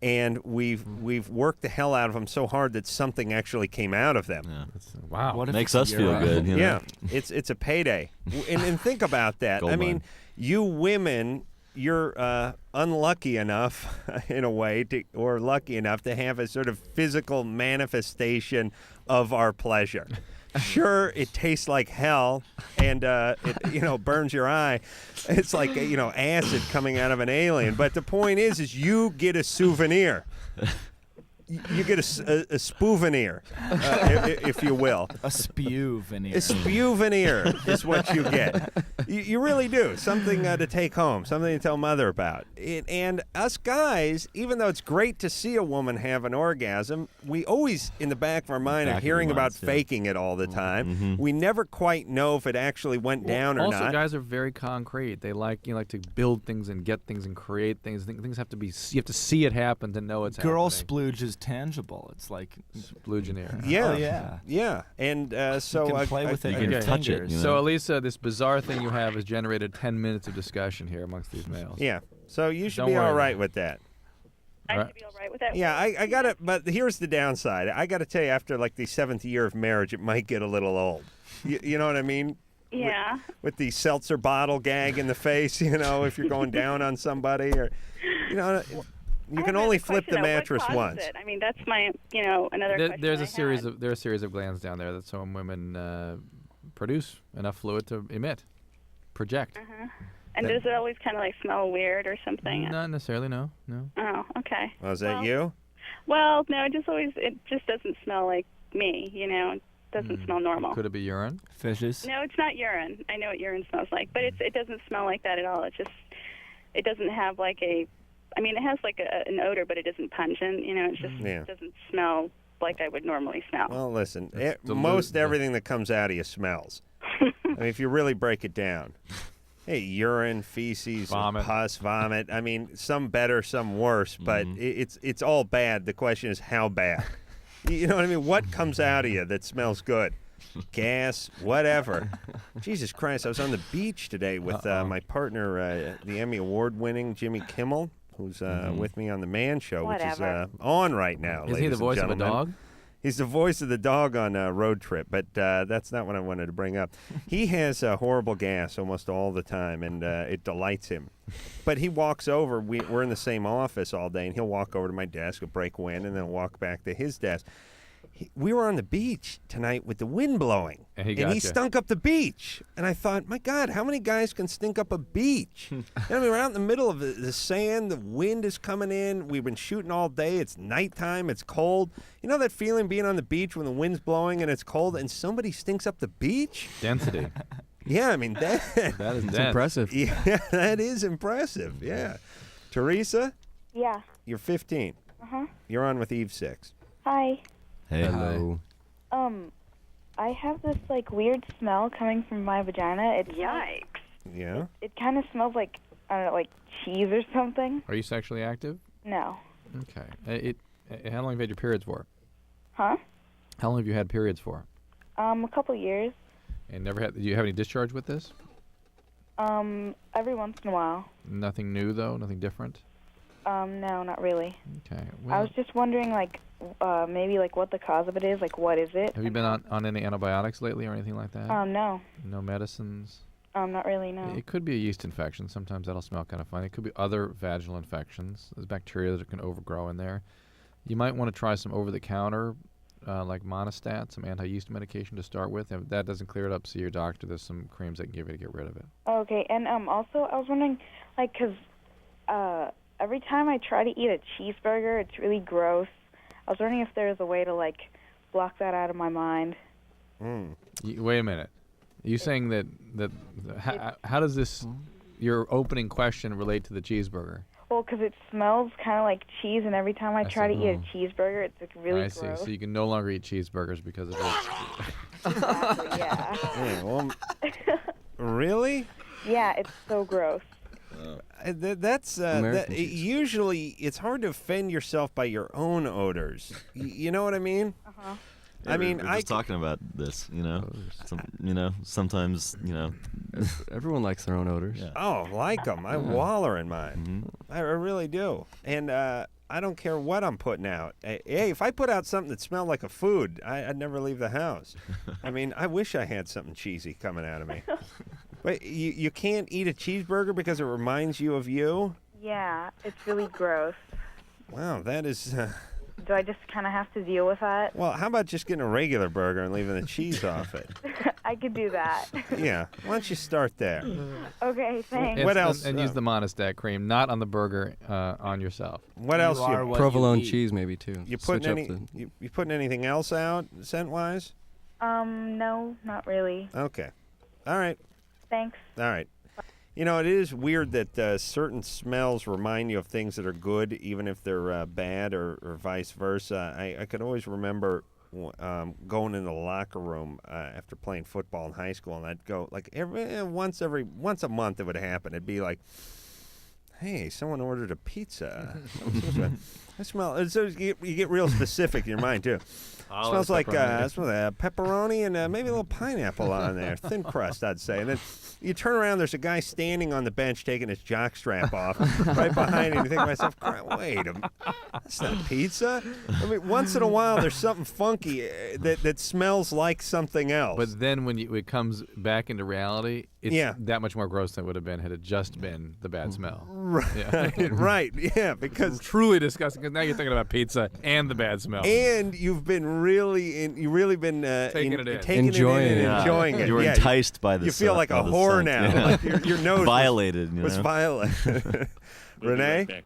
and we've worked the hell out of them so hard that something actually came out of them. Yeah. Wow, what makes us feel good? You know? Yeah, it's a payday, and think about that. Gold I mean, mine. you women. You're unlucky enough, in a way, or lucky enough to have a sort of physical manifestation of our pleasure. Sure, it tastes like hell, and it burns your eye. It's like acid coming out of an alien. But the point is you get a souvenir. You get a spouvenir, if you will. A spouvenir. A spouvenir is what you get. You really do. Something to take home, something to tell mother about. And us guys, even though it's great to see a woman have an orgasm, we always, in the back of our mind, are hearing about faking it all the time. Mm-hmm. We never quite know if it actually went down or not. Also, guys are very concrete. They like to build things and get things and create things. Things have to be. You have to see it happen to know it's Girl happening. splooge is tangible. It's like sploogeneer. Yeah, yeah. And so you can play with it. You can touch it. You know? So, Elisa, this bizarre thing you have has generated 10 minutes of discussion here amongst these males. Yeah. So you should Don't be worry. all right with that. I should be all right with that. Yeah, I got to, but here's the downside. I got to tell you, after like the 7th year of marriage, it might get a little old. You know what I mean? Yeah. With the seltzer bottle gag in the face, if you're going down on somebody, or, you can only flip the mattress once. I mean, that's my, another question. There are a series of glands down there that some women produce enough fluid to project. Uh-huh. And does it always kind of like smell weird or something? Not necessarily, no. Oh, okay. Oh, is that you? Well, no, it just doesn't smell like me, It doesn't smell normal. Could it be urine? Fishes? No, it's not urine. I know what urine smells like, but it doesn't smell like that at all. It doesn't have like it has like an odor, but it isn't pungent, It just doesn't smell like I would normally smell. Well, listen, most everything that comes out of you smells. I mean, if you really break it down. Hey, urine, feces, pus, vomit. I mean, some better, some worse, but it's all bad. The question is how bad. You know what I mean? What comes out of you that smells good? Gas, whatever. Jesus Christ, I was on the beach today with my partner, the Emmy Award-winning Jimmy Kimmel, who's with me on The Man Show, which is on right now, Is he the voice of a dog? He's the voice of the dog on Road Trip, but that's not what I wanted to bring up. He has horrible gas almost all the time, and it delights him. But he walks over. We're in the same office all day, and he'll walk over to my desk, he'll break wind, and then walk back to his desk. We were on the beach tonight with the wind blowing, and he stunk up the beach. And I thought, my God, how many guys can stink up a beach? We're out in the middle of the sand. The wind is coming in. We've been shooting all day. It's nighttime. It's cold. You know that feeling being on the beach when the wind's blowing and it's cold and somebody stinks up the beach? Density. Yeah, I mean, that is impressive. Yeah, that is impressive. Yeah. Teresa? Yeah. You're 15. Uh-huh. You're on with Eve 6. Hi. Hey. Hello. I have this weird smell coming from my vagina. Yikes. Yeah. It kind of smells like, I don't know, like cheese or something. Are you sexually active? No. Okay. How long have you had your periods for? Huh? How long have you had periods for? A couple years. And never had? Do you have any discharge with this? Every once in a while. Nothing new though. Nothing different. No, not really. Okay. I was just wondering, like, maybe like what the cause of it is. Like, what is it? Have you been on any antibiotics lately or anything like that? No. No medicines. Not really. No. It could be a yeast infection. Sometimes that'll smell kind of funny. It could be other vaginal infections. There's bacteria that can overgrow in there. You might want to try some over-the-counter, like Monistat, some anti-yeast medication to start with. If that doesn't clear it up, see your doctor. There's some creams they can give you to get rid of it. Okay, and also I was wondering, like, 'cause every time I try to eat a cheeseburger, it's really gross. I was wondering if there's a way to, like, block that out of my mind. Wait a minute. Are you saying that how does this, your opening question, relate to the cheeseburger? Well, 'cause it smells kind of like cheese, and every time I try to eat a cheeseburger, it's like really gross. I see. So you can no longer eat cheeseburgers because of it. Exactly, yeah. Yeah, well, really? Yeah, it's so gross. Usually it's hard to offend yourself by your own odors. You know what I mean? Uh-huh. I mean, we're just talking about this, you know. Sometimes, you know, everyone likes their own odors. Yeah. Oh, like them. I waller in mine. I really do. And I don't care what I'm putting out. Hey, if I put out something that smelled like a food, I'd never leave the house. I mean, I wish I had something cheesy coming out of me. Wait, you can't eat a cheeseburger because it reminds you of you? Yeah, it's really gross. Wow, that is... Do I just kind of have to deal with that? Well, how about just getting a regular burger and leaving the cheese off it? I could do that. Yeah, why don't you start there? Okay, thanks. What else? And use the Monistat cream, not on the burger, on yourself. What else? Provolone cheese, maybe too. You putting you putting anything else out scent-wise? No, not really. Okay. All right. Thanks. All right. You know, it is weird that certain smells remind you of things that are good, even if they're bad, or vice versa. I could always remember going in the locker room after playing football in high school, and I'd go like once a month. It would happen. It'd be like, hey, someone ordered a pizza. I smell. So you get real specific in your mind too. Smells like pepperoni and maybe a little pineapple on there. Thin crust, I'd say. And then you turn around, there's a guy standing on the bench taking his jockstrap off right behind him. You think to myself, wait a minute, that's not pizza? I mean, once in a while, there's something funky that smells like something else. But then when it comes back into reality, it's that much more gross than it would have been had it just been the bad smell. Right, right, yeah, because... Truly disgusting, because now you're thinking about pizza and the bad smell. And you've been enjoying it. You were enticed by this. You feel like a whore now. Yeah. Like your nose violated. was violated. Renee?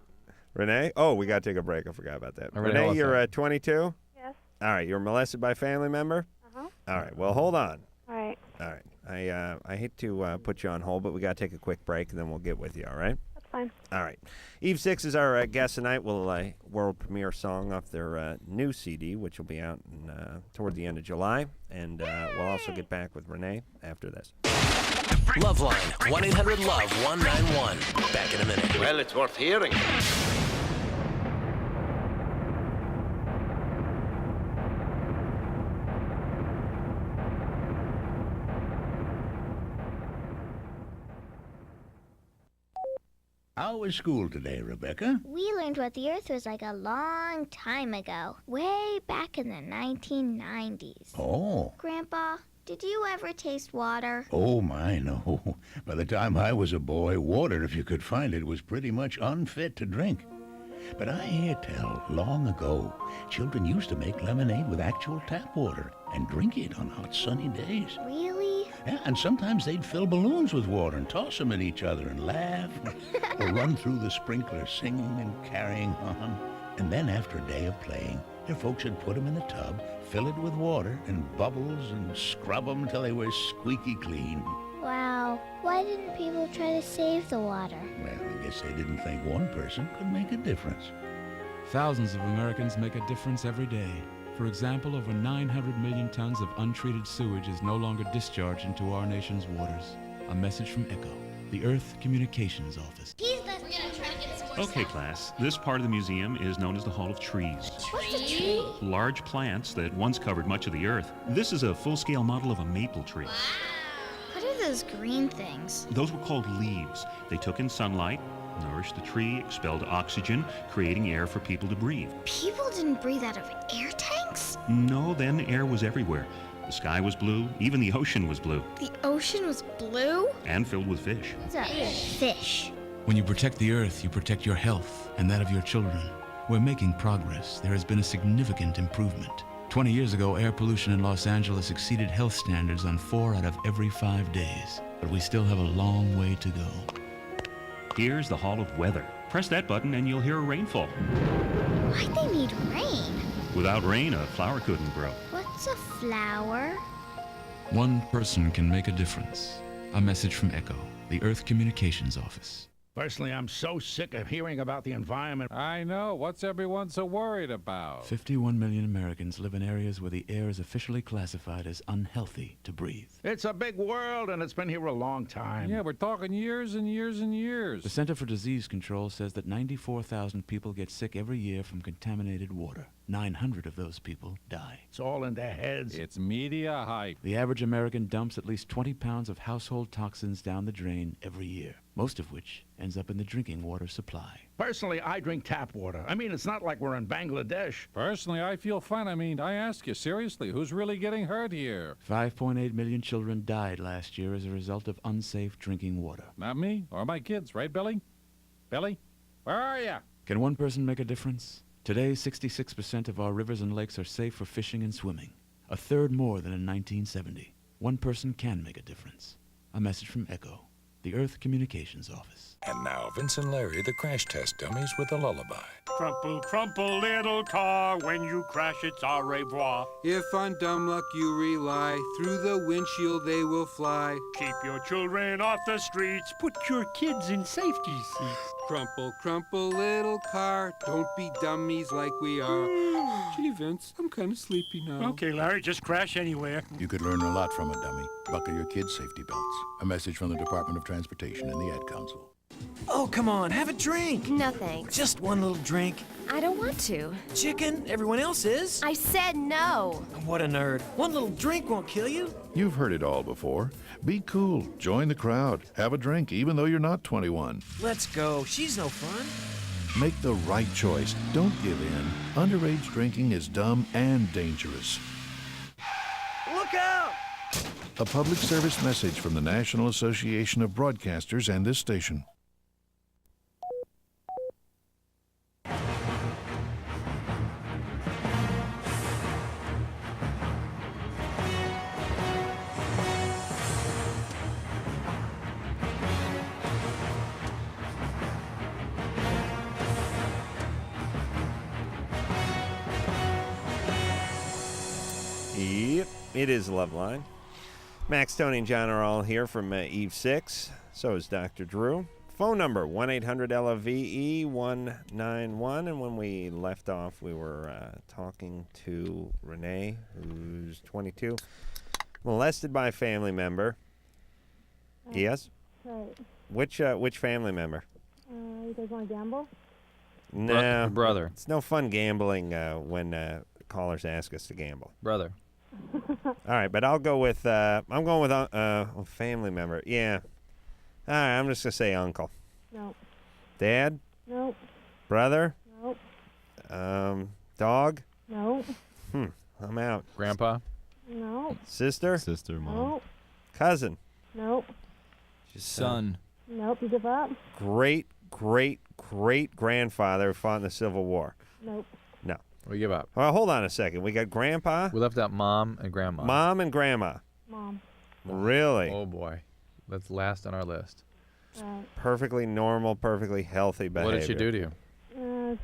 Oh, we got to take a break. I forgot about that. Renee, you're 22? Yes. All right. You were molested by a family member? Uh-huh. All right. Well, hold on. All right. All right. I hate to put you on hold, but we got to take a quick break, and then we'll get with you, all right? That's fine. All right. Eve 6 is our guest tonight. We'll world premiere song off their new CD, which will be out toward the end of July. And we'll also get back with Renee after this. LoveLine, 1-800-LOVE-191. Back in a minute. Well, it's worth hearing. How was school today, Rebecca? We learned what the Earth was like a long time ago, way back in the 1990s. Oh. Grandpa, did you ever taste water? Oh, my, no. By the time I was a boy, water, if you could find it, was pretty much unfit to drink. But I hear tell, long ago, children used to make lemonade with actual tap water and drink it on hot, sunny days. Really? Yeah, and sometimes they'd fill balloons with water and toss them at each other and laugh, or run through the sprinkler singing and carrying on. And then after a day of playing, their folks would put them in the tub, fill it with water and bubbles, and scrub them till they were squeaky clean. Wow. Why didn't people try to save the water? Well, I guess they didn't think one person could make a difference. Thousands of Americans make a difference every day. For example, over 900 million tons of untreated sewage is no longer discharged into our nation's waters. A message from ECHO, the Earth Communications Office. We're gonna try to get some more Okay, class. This part of the museum is known as the Hall of Trees. What's a tree? Large plants that once covered much of the earth. This is a full-scale model of a maple tree. What are those green things? Those were called leaves. They took in sunlight, nourished the tree, expelled oxygen, creating air for people to breathe. People didn't breathe out of air tanks? No, then air was everywhere. The sky was blue, even the ocean was blue. The ocean was blue? And filled with fish. What's a fish? When you protect the earth, you protect your health and that of your children. We're making progress. There has been a significant improvement. 20 years ago, air pollution in Los Angeles exceeded health standards on 4 out of every 5 days. But we still have a long way to go. Here's the Hall of Weather. Press that button and you'll hear a rainfall. Why'd they need rain? Without rain, a flower couldn't grow. What's a flower? One person can make a difference. A message from ECHO, the Earth Communications Office. Personally, I'm so sick of hearing about the environment. I know. What's everyone so worried about? 51 million Americans live in areas where the air is officially classified as unhealthy to breathe. It's a big world, and it's been here a long time. Yeah, we're talking years and years and years. The Center for Disease Control says that 94,000 people get sick every year from contaminated water. 900 of those people die. It's all in their heads. It's media hype. The average American dumps at least 20 pounds of household toxins down the drain every year, most of which ends up in the drinking water supply. Personally, I drink tap water. I mean, it's not like we're in Bangladesh. Personally, I feel fine. I mean, I ask you, seriously, who's really getting hurt here? 5.8 million children died last year as a result of unsafe drinking water. Not me or my kids, right, Billy? Billy, where are you? Can one person make a difference? Today, 66% of our rivers and lakes are safe for fishing and swimming, a third more than in 1970. One person can make a difference. A message from ECHO, the Earth Communications Office. And now, Vince and Larry, the crash test dummies, with a lullaby. Crumple, crumple, little car, when you crash it's au revoir. If on dumb luck you rely, through the windshield they will fly. Keep your children off the streets, put your kids in safety seats. Crumple, crumple, little car, don't be dummies like we are. Gee, Vince, I'm kind of sleepy now. Okay, Larry, just crash anywhere. You could learn a lot from a dummy. Buckle your kids' safety belts. A message from the Department of Transportation and the Ad Council. Oh, come on, have a drink. No thanks. Just one little drink. I don't want to. Chicken, everyone else is. I said no. What a nerd. One little drink won't kill you. You've heard it all before. Be cool. Join the crowd. Have a drink, even though you're not 21. Let's go. She's no fun. Make the right choice. Don't give in. Underage drinking is dumb and dangerous. Look out! A public service message from the National Association of Broadcasters and this station. Yep, it is LoveLine. Max, Tony, and John are all here from Eve 6. So is Dr. Drew. Phone number, 1-800-LOVE-191. And when we left off, we were talking to Renee, who's 22, molested by a family member. Yes? Right. Which family member? You guys want to gamble? No. Brother. It's no fun gambling when callers ask us to gamble. Brother. All right, but I'll go with I'm going with a family member. Yeah. All right, I'm just gonna say uncle. No. Dad? Nope. Brother? Nope. Dog? Nope. I'm out. Grandpa? Nope. Sister? Sister, mom. Nope. Cousin? Nope. Son. Nope. You give up? Great grandfather who fought in the Civil War. Nope. No. We give up. Well, hold on a second. We got grandpa? We left out mom and grandma. Mom and grandma. Mom. Really? Oh, boy. That's last on our list. Right. Perfectly normal, perfectly healthy behavior. What did she do to you?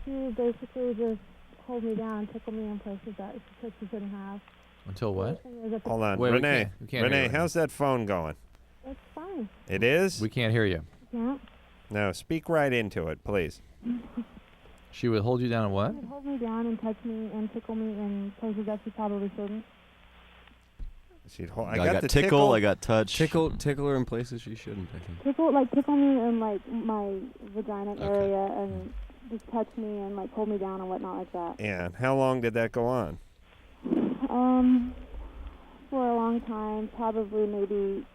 She basically just hold me down and tickle me in places that she said she couldn't have. Until what? Hold on. Wait, Renee. we can't Renee, hear you. how's that phone going? It's fine. It is? We can't hear you. Yeah. No, speak right into it, please. She would hold you down and what? She would hold me down and touch me and tickle me in places that she probably shouldn't. She'd hold. I got the tickle. I got touch. Tickle her in places she shouldn't, I think. Tickle me in like my vagina area and just touch me and like hold me down and whatnot like that. Yeah. How long did that go on? For a long time, probably maybe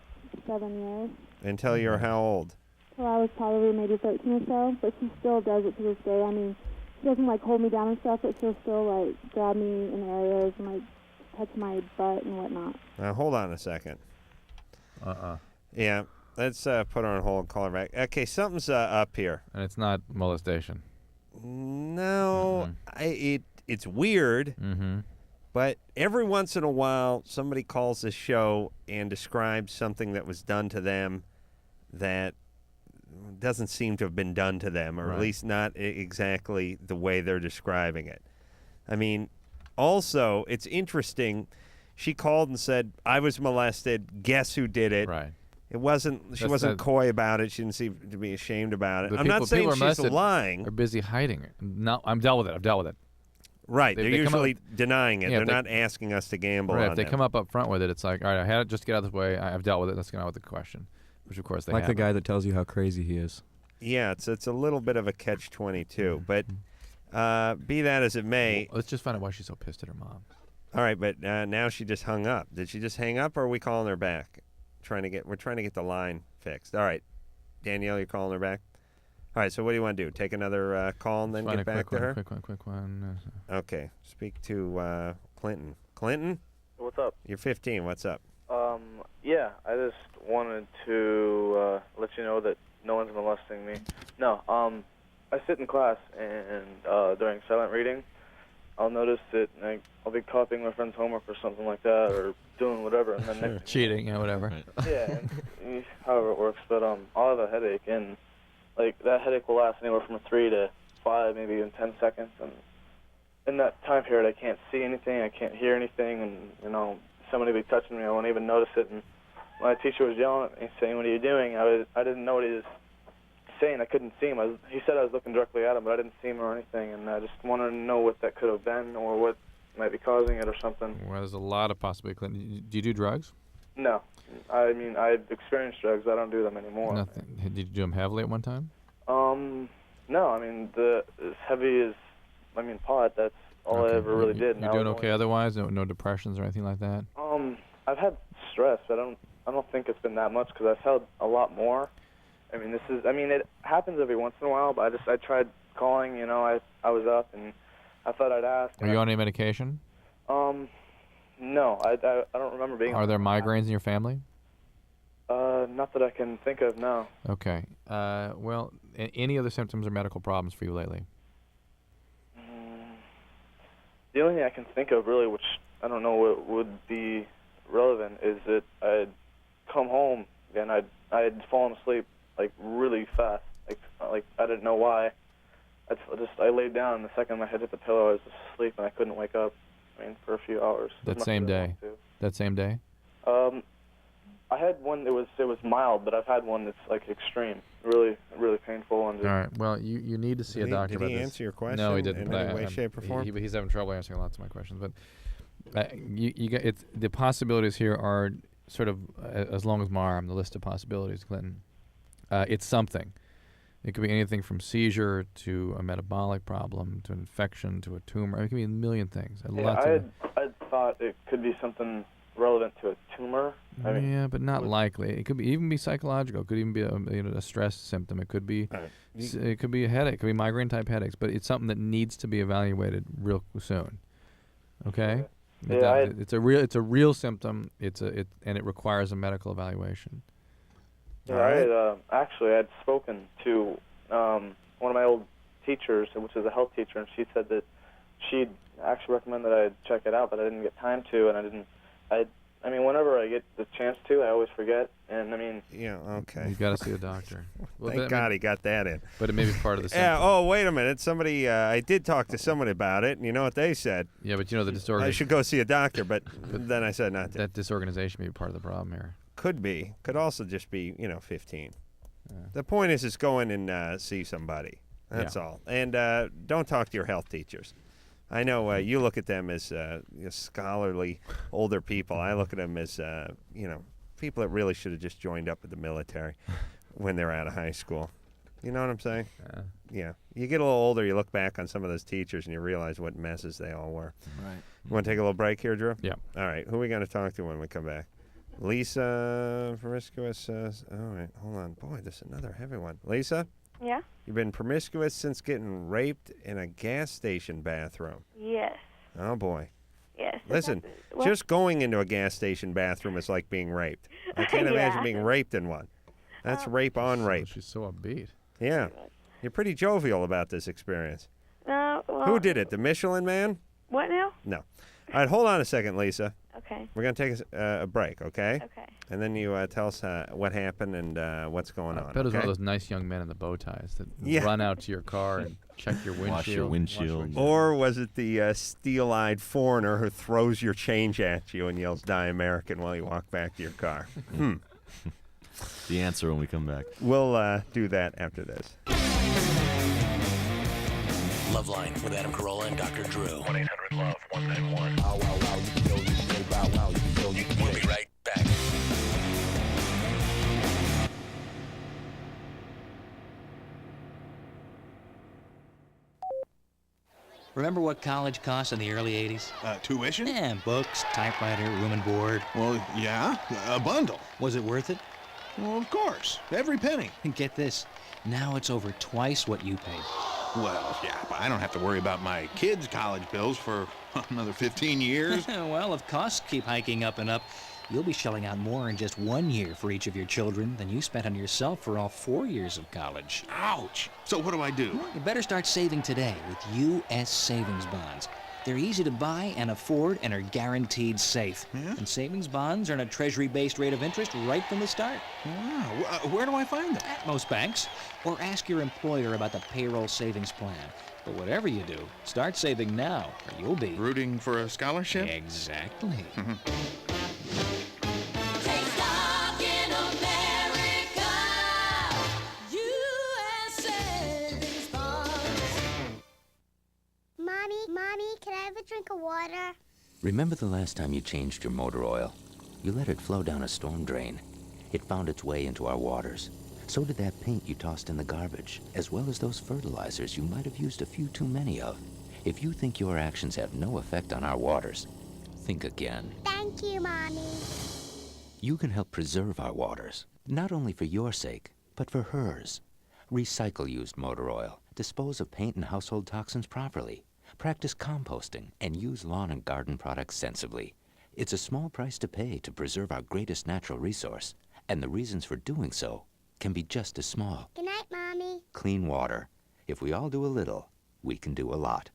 7 years. Until you're how old? Till I was probably maybe 13 or so, but she still does it to this day. I mean, she doesn't like hold me down and stuff, but she'll still like grab me in areas and like touch my butt and whatnot. Now hold on a second. Yeah, let's put her on hold and call her back. Okay, something's up here. And it's not molestation. No, it's weird. But every once in a while, somebody calls this show and describes something that was done to them that doesn't seem to have been done to them, or at least not exactly the way they're describing it. I mean, also, it's interesting. She called and said, I was molested. Guess who did it? Right. It wasn't. She wasn't coy about it. She didn't seem to be ashamed about it. I'm not saying she's lying. They're busy hiding it. No, I've dealt with it. I've dealt with it. Right. They're usually denying it. They're not asking us to gamble on it. If they come up front with it, it's like, all right, I had it. Just get out of this way. I've dealt with it. Let's get on with the question, which, of course, they like the guy that tells you how crazy he is. Yeah, it's a little bit of a catch-22. But be that as it may. Well, let's just find out why she's so pissed at her mom. All right, but now she just hung up. Did she just hang up, or are we calling her back? We're trying to get the line fixed. All right, Danielle, you're calling her back? All right, so what do you want to do? Take another call and then get back to her? Quick one. Okay, speak to Clinton. Clinton? What's up? You're 15. What's up? Yeah, I just wanted to let you know that no one's molesting me. No, I sit in class, and during silent reading, I'll notice that I'll be copying my friend's homework or something like that, or doing whatever, and then next cheating, whatever. Yeah, and, however it works. But I'll have a headache, and that headache will last anywhere from 3 to 5, maybe even 10 seconds. And in that time period, I can't see anything, I can't hear anything, and somebody will be touching me, I won't even notice it. And my teacher was yelling at me, saying, "What are you doing?" I didn't know what he was saying. I couldn't see him. He said I was looking directly at him, but I didn't see him or anything. And I just wanted to know what that could have been, or what might be causing it, or something. Well, there's a lot of possibilities. Do you do drugs? No. I mean, I've experienced drugs. I don't do them anymore. Nothing. Did you do them heavily at one time? No. I mean, as heavy as, pot. That's all I ever really did. You're doing okay otherwise? No depressions or anything like that? I've had stress, but I don't think it's been that much, because I've had a lot more. It happens every once in a while, but I tried calling. I was up and I thought I'd ask. Are you on any medication? No, I don't remember being. Are there migraines in your family? Not that I can think of, no. Okay. Well, any other symptoms or medical problems for you lately? The only thing I can think of, really, which I don't know what would be relevant, is that I'd come home and I'd fallen asleep really fast. Like I didn't know why. I laid down, and the second my head hit the pillow, I was just asleep and I couldn't wake up. For a few hours. That same day. That same day. I had one. It was mild, but I've had one that's extreme, really, really painful. And all right. Well, you need to see a doctor. Did he answer your question? No, he didn't. In any way, shape, or form? He's having trouble answering lots of my questions. But the possibilities here are sort of as long as my arm. The list of possibilities, Clinton. It's something. It could be anything from seizure to a metabolic problem to an infection to a tumor. It could be a million things. I thought it could be something relevant to a tumor. Yeah, but not likely. It could even be psychological. It could even be a stress symptom. It could be it could be a headache. It could be migraine type headaches. But it's something that needs to be evaluated real soon. Okay. Yeah, it's a real symptom. And it requires a medical evaluation. Yeah, I had spoken to one of my old teachers, which is a health teacher, and she said that she'd actually recommend that I check it out, but I didn't get time to, and whenever I get the chance to, I always forget, and Yeah, okay. You got to see a doctor. Well, Thank God he got that in. But it may be part of the symptom. Yeah, oh, wait a minute. Somebody, I did talk to someone about it, and you know what they said? Yeah, but the disorganization. I should go see a doctor, but then I said not to. That disorganization may be part of the problem here. Could be. Could also just be, 15. Yeah. The point is go in and see somebody. That's all. And don't talk to your health teachers. I know you look at them as scholarly older people. I look at them as, people that really should have just joined up with the military when they're out of high school. You know what I'm saying? Yeah. You get a little older, you look back on some of those teachers, and you realize what messes they all were. Right. You want to take a little break here, Drew? Yeah. All right. Who are we going to talk to when we come back? Lisa, promiscuous. All right. Hold on. Boy, this is another heavy one. Lisa? Yeah? You've been promiscuous since getting raped in a gas station bathroom. Yes. Oh, boy. Yes. Listen, just going into a gas station bathroom is like being raped. I can't imagine being raped in one. That's rape on rape. She's so upbeat. Yeah. You're pretty jovial about this experience. No, well, Who did it? The Michelin Man? What now? No. All right, hold on a second, Lisa. Okay. We're going to take a break, okay? Okay. And then you tell us what happened and what's going on. I bet it was one okay? of those nice young men in the bow ties that Yeah. run out to your car and check your windshield. Wash your windshield. Or was it the steel-eyed foreigner who throws your change at you and yells, "Die American," while you walk back to your car? The answer when we come back. We'll do that after this. LoveLine with Adam Carolla and Dr. Drew. 1-800-LOVE-191. We'll be right back. Remember what college cost in the early 80s? Tuition? Yeah, books, typewriter, room and board. Well, yeah, a bundle. Was it worth it? Well, of course. Every penny. And get this, now it's over twice what you paid. Well, yeah, but I don't have to worry about my kids' college bills for another 15 years. Well, if costs keep hiking up and up, you'll be shelling out more in just 1 year for each of your children than you spent on yourself for all 4 years of college. Ouch. So what do I do? Well, you better start saving today with U.S. savings bonds. They're easy to buy and afford and are guaranteed safe. Yeah? And savings bonds earn a treasury-based rate of interest right from the start. Wow. Where do I find them? At most banks. Or ask your employer about the payroll savings plan. But whatever you do, start saving now, or you'll be... Rooting for a scholarship? Exactly. Mommy, can I have a drink of water? Remember the last time you changed your motor oil? You let it flow down a storm drain. It found its way into our waters. So did that paint you tossed in the garbage, as well as those fertilizers you might have used a few too many of. If you think your actions have no effect on our waters, think again. Thank you, Mommy. You can help preserve our waters, not only for your sake, but for hers. Recycle used motor oil, dispose of paint and household toxins properly, practice composting, and use lawn and garden products sensibly. It's a small price to pay to preserve our greatest natural resource, and the reasons for doing so can be just as small. Good night, Mommy. Clean water. If we all do a little, we can do a lot.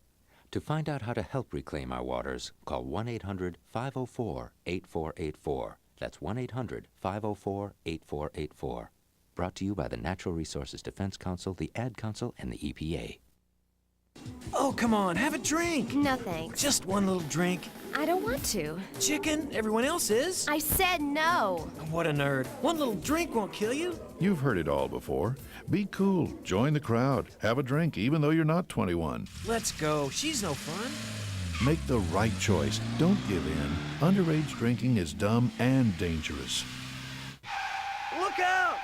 To find out how to help reclaim our waters, call 1-800-504-8484. That's 1-800-504-8484. Brought to you by the Natural Resources Defense Council, the Ad Council, and the EPA. Oh, come on, have a drink. No thanks. Just one little drink. I don't want to. Chicken, everyone else is. I said no. What a nerd. One little drink won't kill you. You've heard it all before. Be cool. Join the crowd. Have a drink, even though you're not 21. Let's go. She's no fun. Make the right choice. Don't give in. Underage drinking is dumb and dangerous. Look out!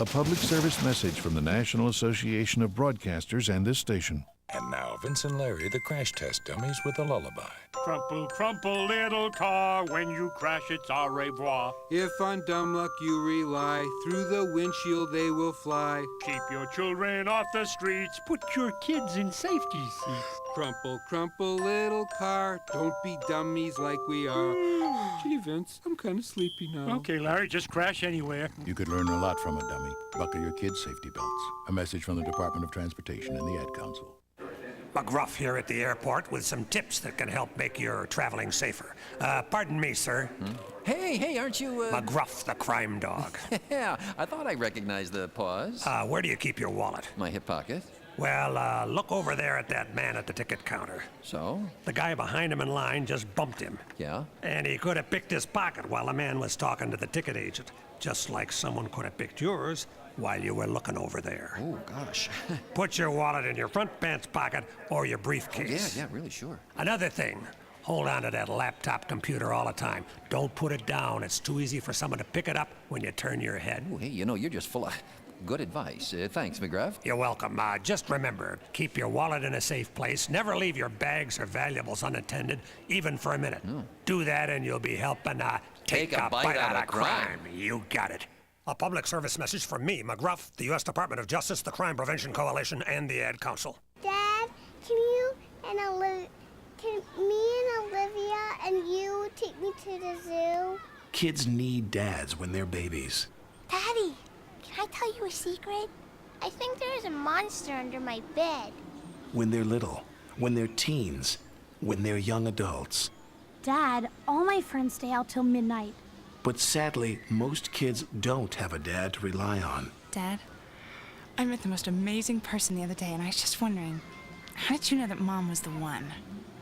A public service message from the National Association of Broadcasters and this station. And now, Vince and Larry, the crash test dummies with a lullaby. Crumple, crumple, little car. When you crash, it's au revoir. If on dumb luck you rely, through the windshield they will fly. Keep your children off the streets. Put your kids in safety seats. Crumple, crumple, little car. Don't be dummies like we are. Gee, Vince, I'm kind of sleepy now. Okay, Larry, just crash anywhere. You could learn a lot from a dummy. Buckle your kids' safety belts. A message from the Department of Transportation and the Ad Council. McGruff here at the airport with some tips that can help make your traveling safer. Pardon me, sir. Hey, aren't you, McGruff, the crime dog. Yeah, I thought I recognized the paws. Where do you keep your wallet? My hip pocket. Well, look over there at that man at the ticket counter. So? The guy behind him in line just bumped him. Yeah? And he could have picked his pocket while the man was talking to the ticket agent. Just like someone could have picked yours while you were looking over there. Oh, gosh. Put your wallet in your front pants pocket or your briefcase. Yeah, really, sure. Another thing, hold on to that laptop computer all the time. Don't put it down. It's too easy for someone to pick it up when you turn your head. Oh, hey, you're just full of good advice. Thanks, McGrath. You're welcome. Just remember, keep your wallet in a safe place. Never leave your bags or valuables unattended, even for a minute. No. Do that and you'll be helping take a bite out of crime. You got it. A public service message from me, McGruff, the U.S. Department of Justice, the Crime Prevention Coalition, and the Ad Council. Dad, can me and Olivia and you take me to the zoo? Kids need dads when they're babies. Daddy, can I tell you a secret? I think there's a monster under my bed. When they're little, when they're teens, when they're young adults. Dad, all my friends stay out till midnight. But sadly, most kids don't have a dad to rely on. Dad, I met the most amazing person the other day, and I was just wondering, how did you know that Mom was the one?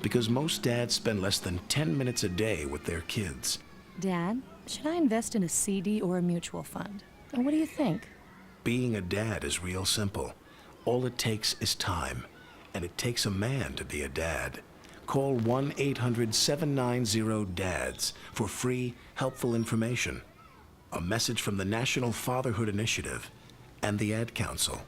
Because most dads spend less than 10 minutes a day with their kids. Dad, should I invest in a CD or a mutual fund? And what do you think? Being a dad is real simple. All it takes is time, and it takes a man to be a dad. Call 1-800-790-DADS for free, helpful information. A message from the National Fatherhood Initiative and the Ad Council.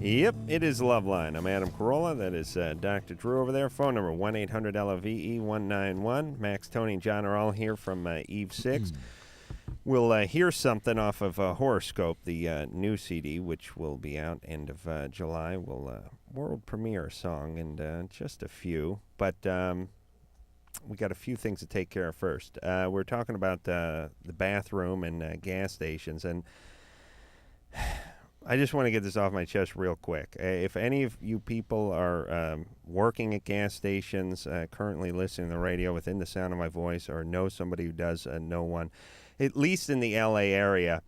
Yep, it is LoveLine. I'm Adam Carolla. That is Dr. Drew over there. Phone number 1-800-LOVE-191. Max, Tony, and John are all here from Eve 6. We'll hear something off of Horoscope, the new CD, which will be out end of July. We'll world premiere song and just a few. But we got a few things to take care of first. We're talking about the bathroom and gas stations, and I just want to get this off my chest real quick. If any of you people are working at gas stations, currently listening to the radio within the sound of my voice, or know somebody who does know one, at least in the L.A. area,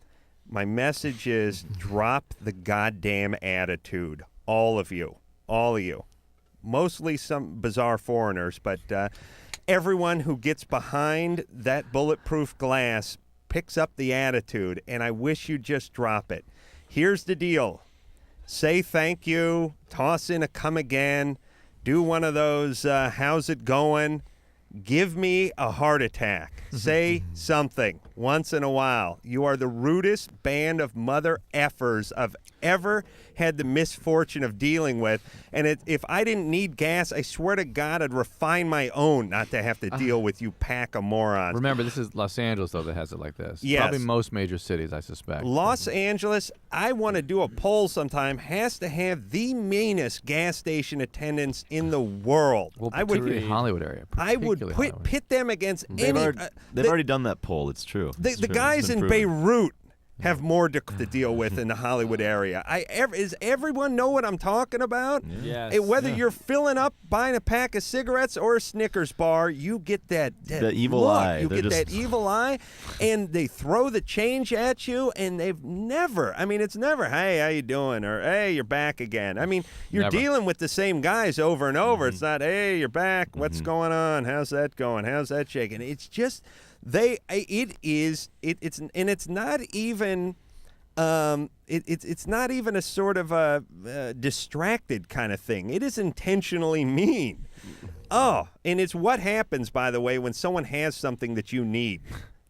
my message is drop the goddamn attitude. All of you. Mostly some bizarre foreigners, but everyone who gets behind that bulletproof glass picks up the attitude, and I wish you'd just drop it. Here's the deal. Say thank you, toss in a come again, do one of those how's it going, give me a heart attack. Say something once in a while. You are the rudest band of mother effers I've ever had the misfortune of dealing with. And if I didn't need gas, I swear to God I'd refine my own not to have to deal with you pack of morons. Remember, this is Los Angeles, though, that has it like this. Yes. Probably most major cities, I suspect. Los Angeles, I want to do a poll sometime, has to have the meanest gas station attendants in the world. Well, I would particularly Hollywood area. I would pit them against They've already done that poll. It's true. The guys in Beirut have more to deal with in the Hollywood area. Does everyone know what I'm talking about? Yes. Whether you're filling up, buying a pack of cigarettes or a Snickers bar, you get that evil look. eye. You get that evil eye, and they throw the change at you, and it's never, hey, how you doing? Or, hey, you're back again. I mean, you're Never. dealing with the same guys over and over. It's not, hey, you're back. What's going on? How's that going? How's that shaking? It's just... It's not even it's not even a sort of a distracted kind of thing. It is intentionally mean. Oh, and it's what happens, by the way, when someone has something that you need.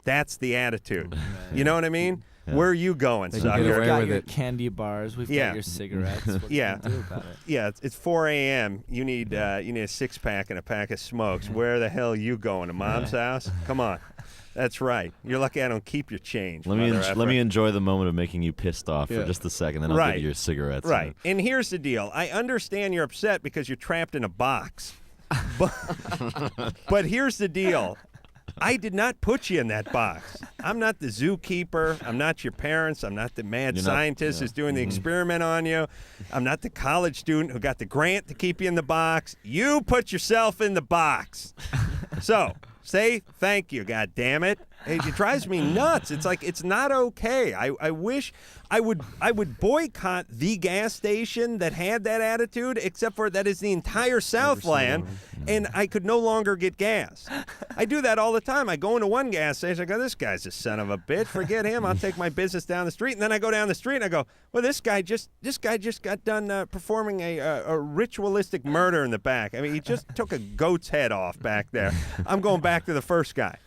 That's the attitude. You know what I mean? Where are you going, We've sucker? got your candy bars. We've got your cigarettes. What Yeah. can you do about it? Yeah, it's 4 a.m. You need a 6-pack and a pack of smokes. Where the hell are you going? To Mom's house? Come on. That's right. You're lucky I don't keep your change. Let me enjoy the moment of making you pissed off for just a second, then I'll give you your cigarettes. Right. And here's the deal. I understand you're upset because you're trapped in a box. But here's the deal. I did not put you in that box. I'm not the zookeeper. I'm not your parents. I'm not the mad scientist who's doing the experiment on you. I'm not the college student who got the grant to keep you in the box. You put yourself in the box. So say thank you, God damn it. It drives me nuts. It's like it's not okay. I wish I would boycott the gas station that had that attitude, except for that is the entire Southland, and I could no longer get gas. I do that all the time. I go into one gas station, I go, this guy's a son of a bitch. Forget him. I'll take my business down the street. And then I go down the street and I go, well, this guy just got done performing a ritualistic murder in the back. I mean, he just took a goat's head off back there. I'm going back to the first guy.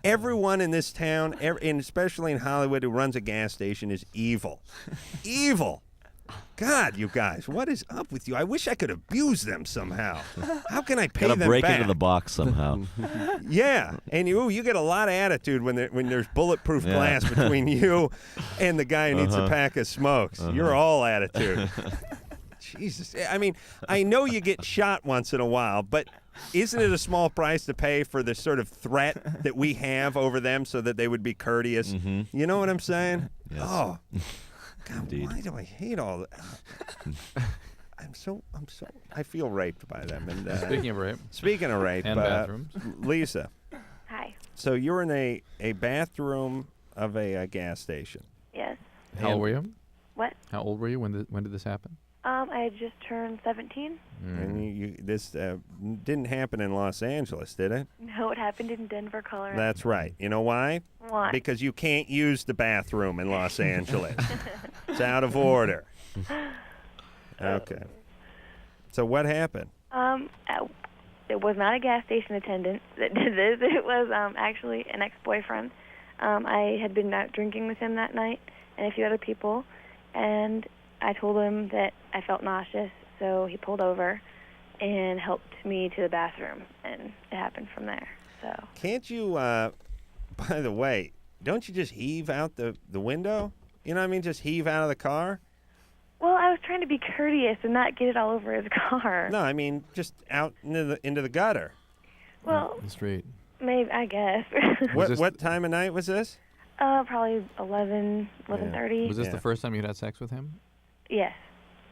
Everyone in this town, and especially in Hollywood, who runs a gas station is evil. Evil. God, you guys, what is up with you? I wish I could abuse them somehow. How can I pay them back? Gotta break into the box somehow. Yeah, and you get a lot of attitude when there's bulletproof glass between you and the guy who needs a pack of smokes. You're all attitude. Jesus. I mean, I know you get shot once in a while, but isn't it a small price to pay for the sort of threat that we have over them so that they would be courteous? You know what I'm saying? Yes. Oh, God, why do I hate all that? I feel raped by them. And Speaking of rape. And bathrooms. Lisa. Hi. So you're in a bathroom of a gas station. Yes. How old were you? What? How old were you? When did this happen? I had just turned 17. And this didn't happen in Los Angeles, did it? No, it happened in Denver, Colorado. That's right. You know why? Why? Because you can't use the bathroom in Los Angeles. It's out of order. Okay. So what happened? It was not a gas station attendant that did this. It was actually an ex-boyfriend. I had been out drinking with him that night and a few other people, and I told him that I felt nauseous, so he pulled over and helped me to the bathroom, and it happened from there. So can't you, by the way, don't you just heave out the window? You know what I mean? Just heave out of the car? Well, I was trying to be courteous and not get it all over his car. No, I mean just out into the gutter. Well, the street. Maybe, I guess. What time of night was this? Probably 11:30. Was this the first time you had sex with him? Yes.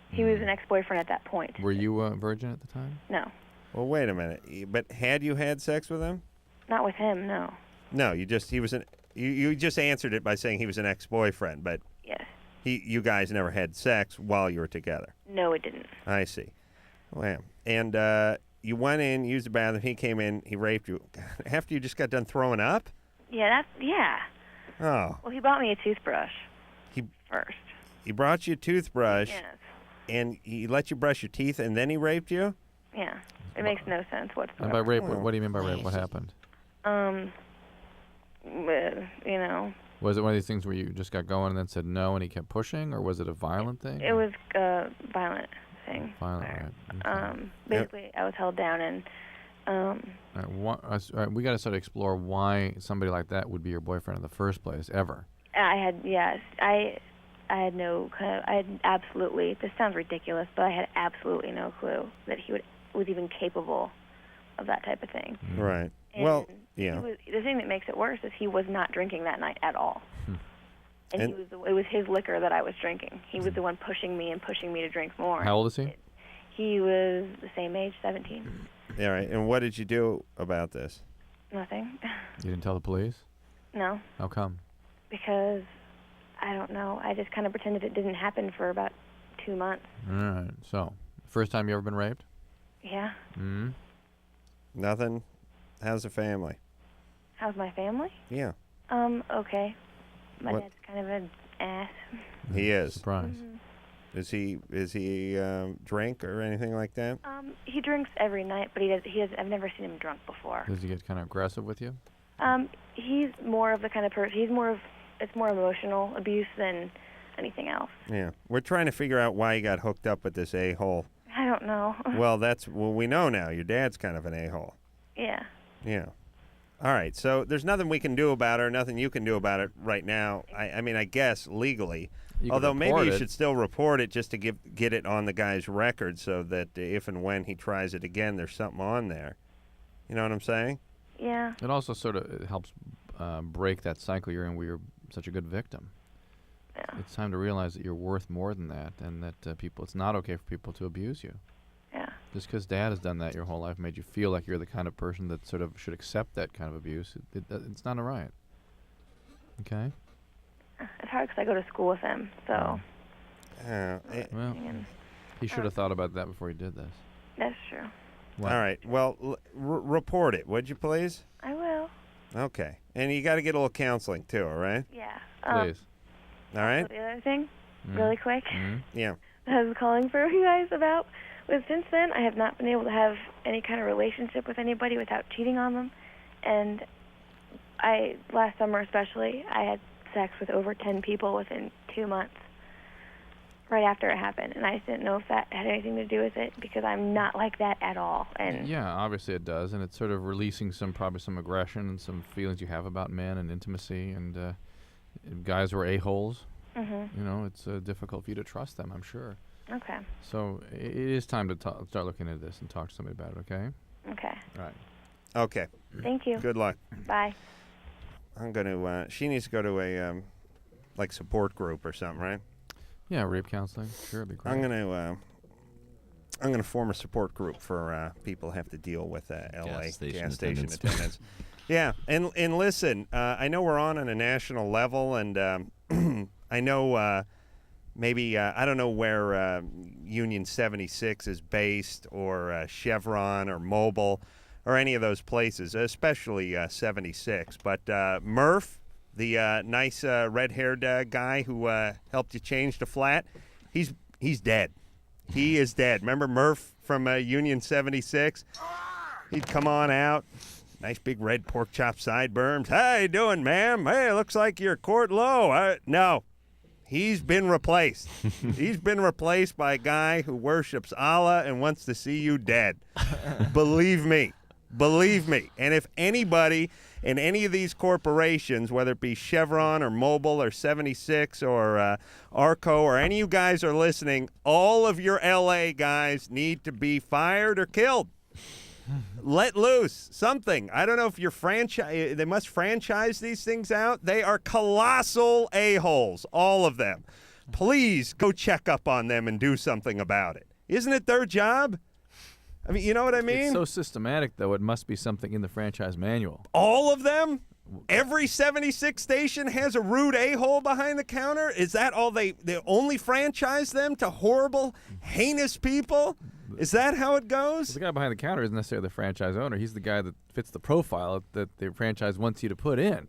He was an ex-boyfriend at that point. Were you a virgin at the time? No. Well, wait a minute. But had you had sex with him? Not with him, no. No, you just answered it by saying he was an ex-boyfriend, but yes. You guys never had sex while you were together. No, it didn't. I see. Wow. And you went in, used the bathroom, he came in, he raped you. After you just got done throwing up? Yeah, Oh. Well, he bought me a toothbrush first. He brought you a toothbrush. Yes. And he let you brush your teeth, and then he raped you? Yeah. It makes no sense whatsoever. And by rape, what do you mean by rape? What happened? You know. Was it one of these things where you just got going and then said no, and he kept pushing, or was it a violent thing? It was a violent thing. Violent, right. Okay. Basically, I was held down and. All right, we got to sort of explore why somebody like that would be your boyfriend in the first place, ever. I had no I had absolutely, this sounds ridiculous, but I had absolutely no clue that he was even capable of that type of thing. Right. And well, yeah. The thing that makes it worse is he was not drinking that night at all. And it was his liquor that I was drinking. He was the one pushing me to drink more. How old is he? He was the same age, 17. All right. And what did you do about this? Nothing. You didn't tell the police? No. How come? Because I don't know. I just kind of pretended it didn't happen for about 2 months. All right. So, first time you ever been raped? Yeah. Mm-hmm. Nothing? How's the family? How's my family? Yeah. Okay. My What? dad's kind of an ass. He is. Surprise. Mm-hmm. Is he drink or anything like that? He drinks every night, but I've never seen him drunk before. Does he get kind of aggressive with you? He's more of the kind of person. He's more of it's more emotional abuse than anything else. Yeah. We're trying to figure out why you got hooked up with this a-hole. I don't know. Well, we know now. Your dad's kind of an a-hole. Yeah. Yeah. All right. So there's nothing we can do about it, or nothing you can do about it right now. I mean, I guess legally. Although maybe you should still report it just to get it on the guy's record so that if and when he tries it again, there's something on there. You know what I'm saying? Yeah. It also sort of helps break that cycle you're in where you're such a good victim. Yeah. It's time to realize that you're worth more than that, and that it's not okay for people to abuse you. Yeah. Just because Dad has done that your whole life, made you feel like you're the kind of person that sort of should accept that kind of abuse. It's not all right. Okay? It's hard because I go to school with him, so. Well, he should have thought about that before he did this. That's true. All right. Well, report it, would you please? I will. Okay. And you got to get a little counseling, too, all right? Yeah. Please. All right? The other thing, really quick, Yeah. I was calling for you guys about was since then I have not been able to have any kind of relationship with anybody without cheating on them. And last summer especially, I had sex with over 10 people within 2 months right after it happened. And I just didn't know if that had anything to do with it because I'm not like that at all. And yeah, obviously it does. And it's sort of releasing probably some aggression and some feelings you have about men and intimacy. And guys who are a-holes. Mm-hmm. You know, it's difficult for you to trust them, I'm sure. Okay. So it is time to start looking into this and talk to somebody about it, okay? Okay. All right. Okay. Thank you. Good luck. Bye. I'm going to, she needs to go to a, support group or something, right? Yeah, rape counseling. Sure, it'd be great. I'm going to form a support group for people who have to deal with L.A. gas station attendants. Yeah, and listen, I know we're on a national level, and I know maybe, I don't know where Union 76 is based, or Chevron, or Mobil, or any of those places, especially 76. But Murph, the nice red-haired guy who helped you change the flat, he's dead. He is dead. Remember Murph from Union 76? He'd come on out. Nice big red pork chop sideburns. How you doing, ma'am? Hey, looks like you're court low. No, he's been replaced. He's been replaced by a guy who worships Allah and wants to see you dead. Believe me. Believe me. And if anybody in any of these corporations, whether it be Chevron or Mobil or 76 or Arco or any of you guys are listening, all of your L.A. guys need to be fired or killed. Let loose something. I don't know if you're they must franchise these things out. They are colossal a-holes, all of them. Please go check up on them and do something about it. Isn't it their job? I mean, you know what I mean? It's so systematic, though. It must be something in the franchise manual. All of them? Every 76 station has a rude a-hole behind the counter? Is that all they only franchise them to horrible, heinous people? Is that how it goes? Well, the guy behind the counter isn't necessarily the franchise owner. He's the guy that fits the profile that the franchise wants you to put in.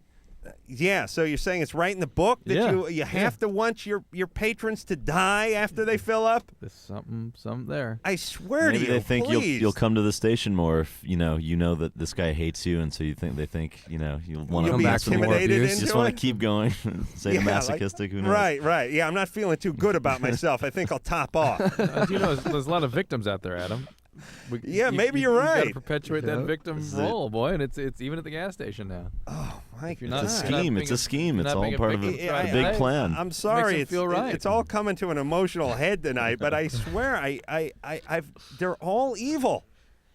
Yeah, so you're saying it's right in the book that you have to want your patrons to die after they fill up? There's something there. I swear Maybe to you, they think please. you'll come to the station more if you know that this guy hates you, and so they think you'll want to come back for more abuse. Just want to keep going, sadomasochistic. Who knows? Right. Yeah, I'm not feeling too good about myself. I think I'll top off. There's a lot of victims out there, Adam. Maybe you're right. You got to perpetuate that victim role, boy, and it's even at the gas station now. Oh my! It's a scheme. It's a scheme. It's all part of a big plan. I'm sorry. It's all coming to an emotional head tonight, but I swear, they're all evil,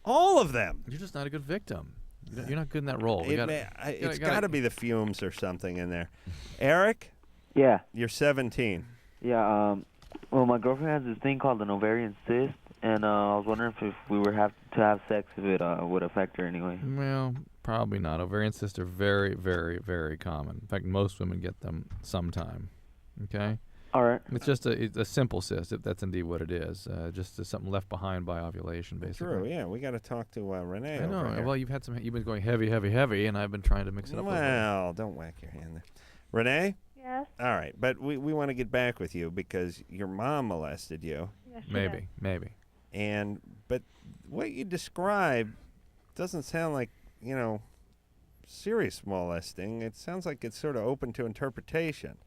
all of them. You're just not a good victim. You're not good in that role. It's got to be the fumes or something in there. Eric? Yeah. You're 17. Yeah. Well, my girlfriend has this thing called an ovarian cyst. And I was wondering if we were to have sex, if it would affect her anyway. Well, probably not. Ovarian cysts are very, very, very common. In fact, most women get them sometime. Okay? All right. It's just a simple cyst, if that's indeed what it is. Just something left behind by ovulation, basically. True, yeah. We got to talk to Renee. I know. Over here. Well, you've been going heavy, heavy, heavy, and I've been trying to mix it up. Well, don't whack your hand there. Renee? Yes? All right. But we want to get back with you because your mom molested you. Yes, maybe. But what you described doesn't sound like, serious molesting. It sounds like it's sort of open to interpretation.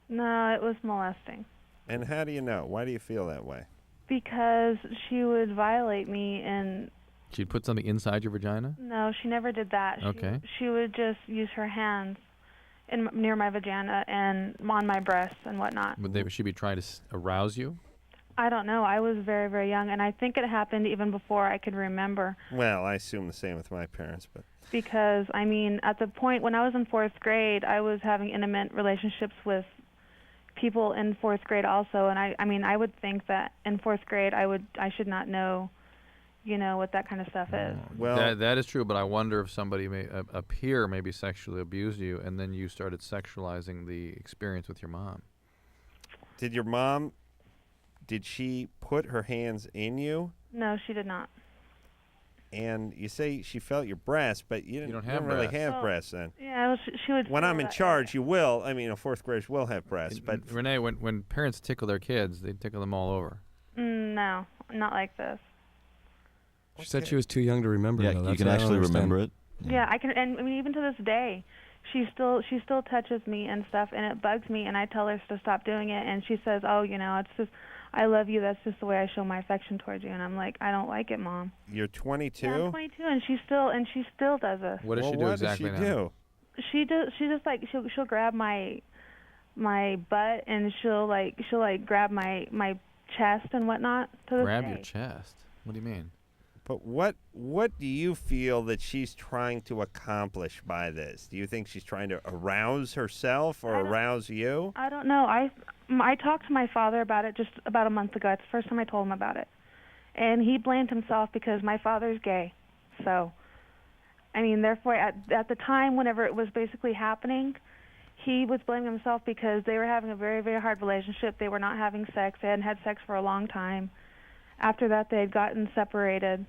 No, it was molesting. And how do you know? Why do you feel that way? Because she would violate me and... She'd put something inside your vagina? No, she never did that. Okay. She would just use her hands near my vagina and on my breasts and whatnot. Would she be trying to arouse you? I don't know. I was very, very young, and I think it happened even before I could remember. Well, I assume the same with my parents, but... Because, I mean, at the point when I was in 4th grade, I was having intimate relationships with people in 4th grade also, and I mean, I would think that in 4th grade I should not know, what that kind of stuff is. Well, that is true, but I wonder if somebody a peer maybe sexually abused you, and then you started sexualizing the experience with your mom. Did your mom... Did she put her hands in you? No, she did not. And you say she felt your breasts, but you didn't really have breasts then. Yeah, she would. When I'm in charge, you will. I mean, 4th graders will have breasts, but Renee, when parents tickle their kids, they tickle them all over. No, not like this. She said she was too young to remember. Yeah, you can actually remember it. Yeah, I can, and I mean, even to this day, she still touches me and stuff, and it bugs me, and I tell her to stop doing it, and she says, "Oh, it's just, I love you. That's just the way I show my affection towards you." And I'm like, I don't like it, Mom. You're 22. Yeah, I'm 22, and she still does this. What does she do exactly now? She just like she'll grab my butt, and she'll grab my chest and whatnot. Grab your chest? What do you mean? But what do you feel that she's trying to accomplish by this? Do you think she's trying to arouse herself or arouse you? I don't know. I talked to my father about it just about a month ago. It's the first time I told him about it. And he blamed himself because my father's gay. So, I mean, therefore, at the time, whenever it was basically happening, he was blaming himself because they were having a very, very hard relationship. They were not having sex. They hadn't had sex for a long time. After that, they had gotten separated.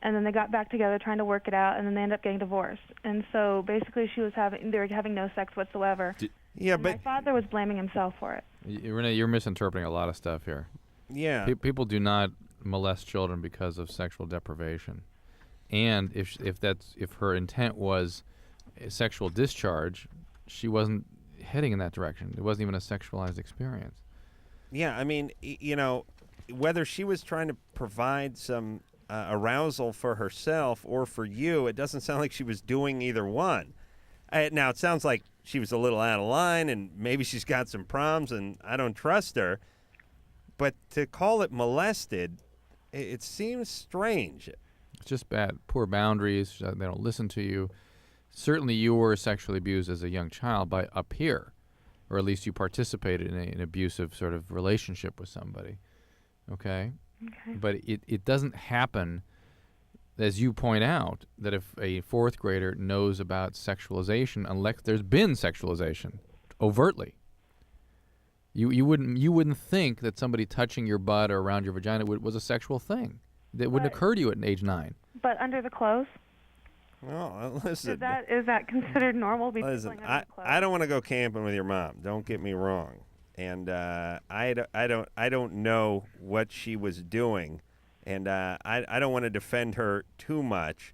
And then they got back together trying to work it out, and then they ended up getting divorced. And so basically they were having no sex whatsoever. But my father was blaming himself for it. Renee, you're misinterpreting a lot of stuff here. Yeah. People do not molest children because of sexual deprivation. And if her intent was a sexual discharge, she wasn't heading in that direction. It wasn't even a sexualized experience. Yeah, I mean, whether she was trying to provide some arousal for herself or for you, it doesn't sound like she was doing either one. Now, it sounds like she was a little out of line, and maybe she's got some problems, and I don't trust her. But to call it molested, it seems strange. It's just bad. Poor boundaries. They don't listen to you. Certainly you were sexually abused as a young child by a peer, or at least you participated in an abusive sort of relationship with somebody. Okay? Okay. But it doesn't happen, as you point out, that if a 4th grader knows about sexualization, unless there's been sexualization overtly, you wouldn't think that somebody touching your butt or around your vagina was a sexual thing. That wouldn't occur to you at age 9. But under the clothes? Well, listen. Is that considered normal? Listen, I don't want to go camping with your mom. Don't get me wrong. And I don't know what she was doing, and I don't want to defend her too much.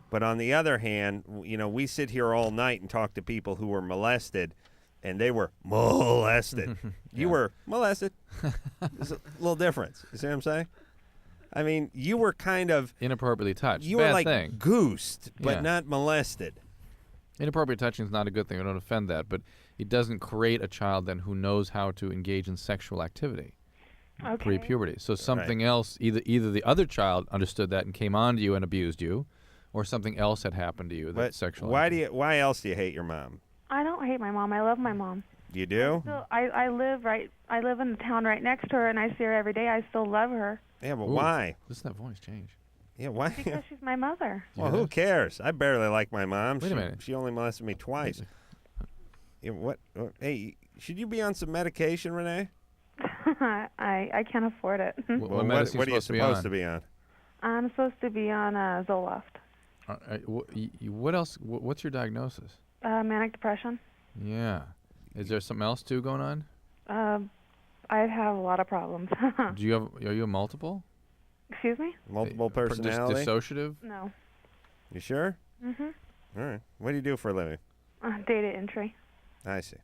But on the other hand, we sit here all night and talk to people who were molested, and they were molested. You were molested. There's a little difference. You see what I'm saying? I mean, you were kind of inappropriately touched. You Bad were like thing. goosed, but not molested. Inappropriate touching is not a good thing. I don't offend that, but it doesn't create a child then who knows how to engage in sexual activity pre-puberty. So something else, either the other child understood that and came on to you and abused you, or something else had happened to you that's sexual. Why else do you hate your mom? I don't hate my mom. I love my mom. You do? I live in the town right next to her, and I see her every day. I still love her. Yeah, but why? Listen to that voice change. Yeah, why? Because she's my mother. Well, who cares? I barely like my mom. Wait a minute. She only molested me twice. Yeah, what? Hey, should you be on some medication, Renee? I can't afford it. What are you supposed to be on? I'm supposed to be on Zoloft. What else? What's your diagnosis? Manic depression. Yeah. Is there something else too going on? I have a lot of problems. Are you a multiple? Excuse me? Multiple personality? Dissociative? No. You sure? Mm-hmm. All right. What do you do for a living? Data entry. I see.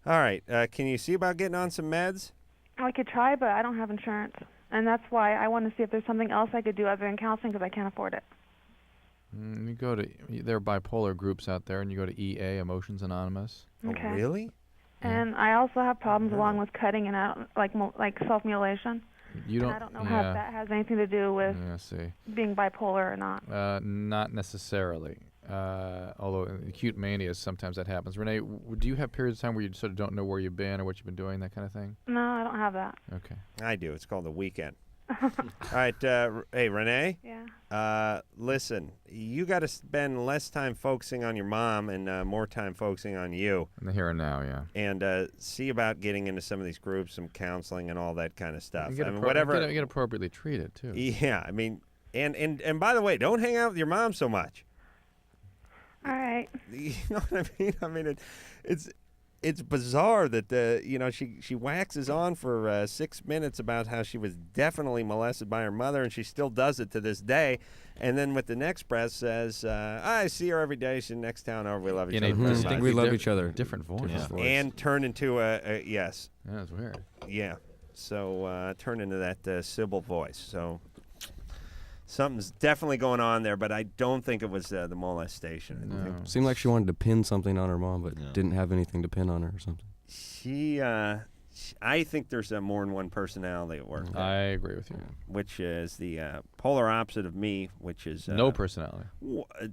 All right. Can you see about getting on some meds? I could try, but I don't have insurance. And that's why I want to see if there's something else I could do other than counseling because I can't afford it. You go to, there are bipolar groups out there, and you go to EA, Emotions Anonymous. Okay. Oh, really? And I also have problems along with cutting and out, like self-mutilation. You don't. And I don't know if that has anything to do with being bipolar or not. Not necessarily. Although in acute mania, sometimes that happens. Renee, do you have periods of time where you sort of don't know where you've been or what you've been doing, that kind of thing? No, I don't have that. Okay. I do. It's called the weekend. All right. Hey, Renee. Yeah. Listen, you got to spend less time focusing on your mom and more time focusing on you. In the here and now, yeah. And see about getting into some of these groups, some counseling and all that kind of stuff. You get, I mean, whatever. You get appropriately treated, too. Yeah. I mean, and by the way, don't hang out with your mom so much. All right. You know what I mean? I mean, it's bizarre that she waxes on for 6 minutes about how she was definitely molested by her mother, and she still does it to this day. And then with the next breath says, "I see her every day. She's next town over. We love each other. We love each other. Different voice. And turn into a yes. Yeah, that's weird. Yeah. So turn into that Sybil voice. So. Something's definitely going on there, but I don't think it was the molestation. No. Seemed like she wanted to pin something on her mom, but didn't have anything to pin on her or something. I think there's more than one personality at work. I agree with you. Which is the polar opposite of me, which is... no personality.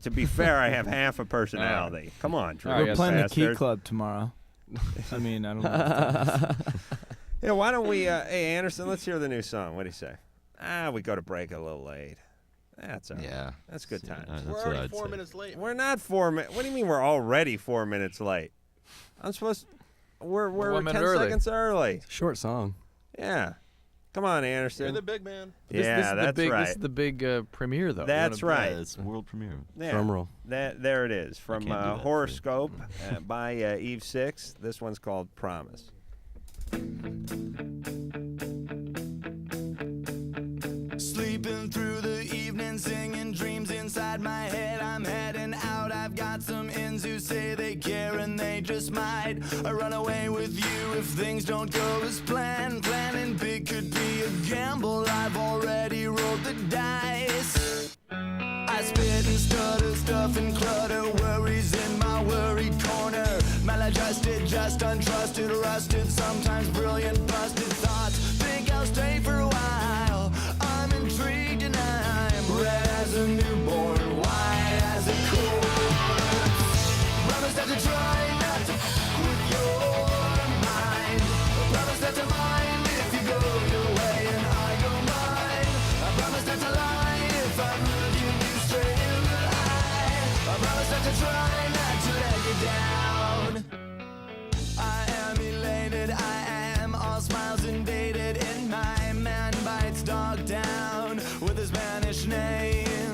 To be fair, I have half a personality. Come on, Drew. We're playing the Key Club tomorrow. I mean, I don't know. Yeah, why don't we... hey, Anderson, let's hear the new song. What do you say? We go to break a little late. That's all right. Yeah. That's good times. We're already 4 minutes late. We're not 4 minutes. What do you mean we're already 4 minutes late? I'm supposed... We're 10 seconds early. Short song. Yeah. Come on, Anderson. You're the big man. Yeah, that's right. This is the big premiere, though. That's right. It's world premiere. Yeah. Drum roll. There it is. From Horoscope by Eve 6. This one's called Promise. Sleeping through the evening, singing dreams inside my head. I'm heading out. I've got some ends who say they care and they just might. I run away with you if things don't go as planned. Planning big could be a gamble. I've already rolled the dice. I spit and stutter, stuff and clutter. Worries in my worried corner. Maladjusted, just untrusted, rusted. Sometimes brilliant, busted thoughts. Think I'll stay for a while. I'm intrigued and I'm red as a newborn, white as a corpse. Promise not to try not to with your mind. Promise not to mind if you go your way and I go mine. I promise not to lie if I'm looking you straight in the eye. I promise not to try not to let you down. I am elated, I am all smiles invaded in my man bites dog down with a Spanish name.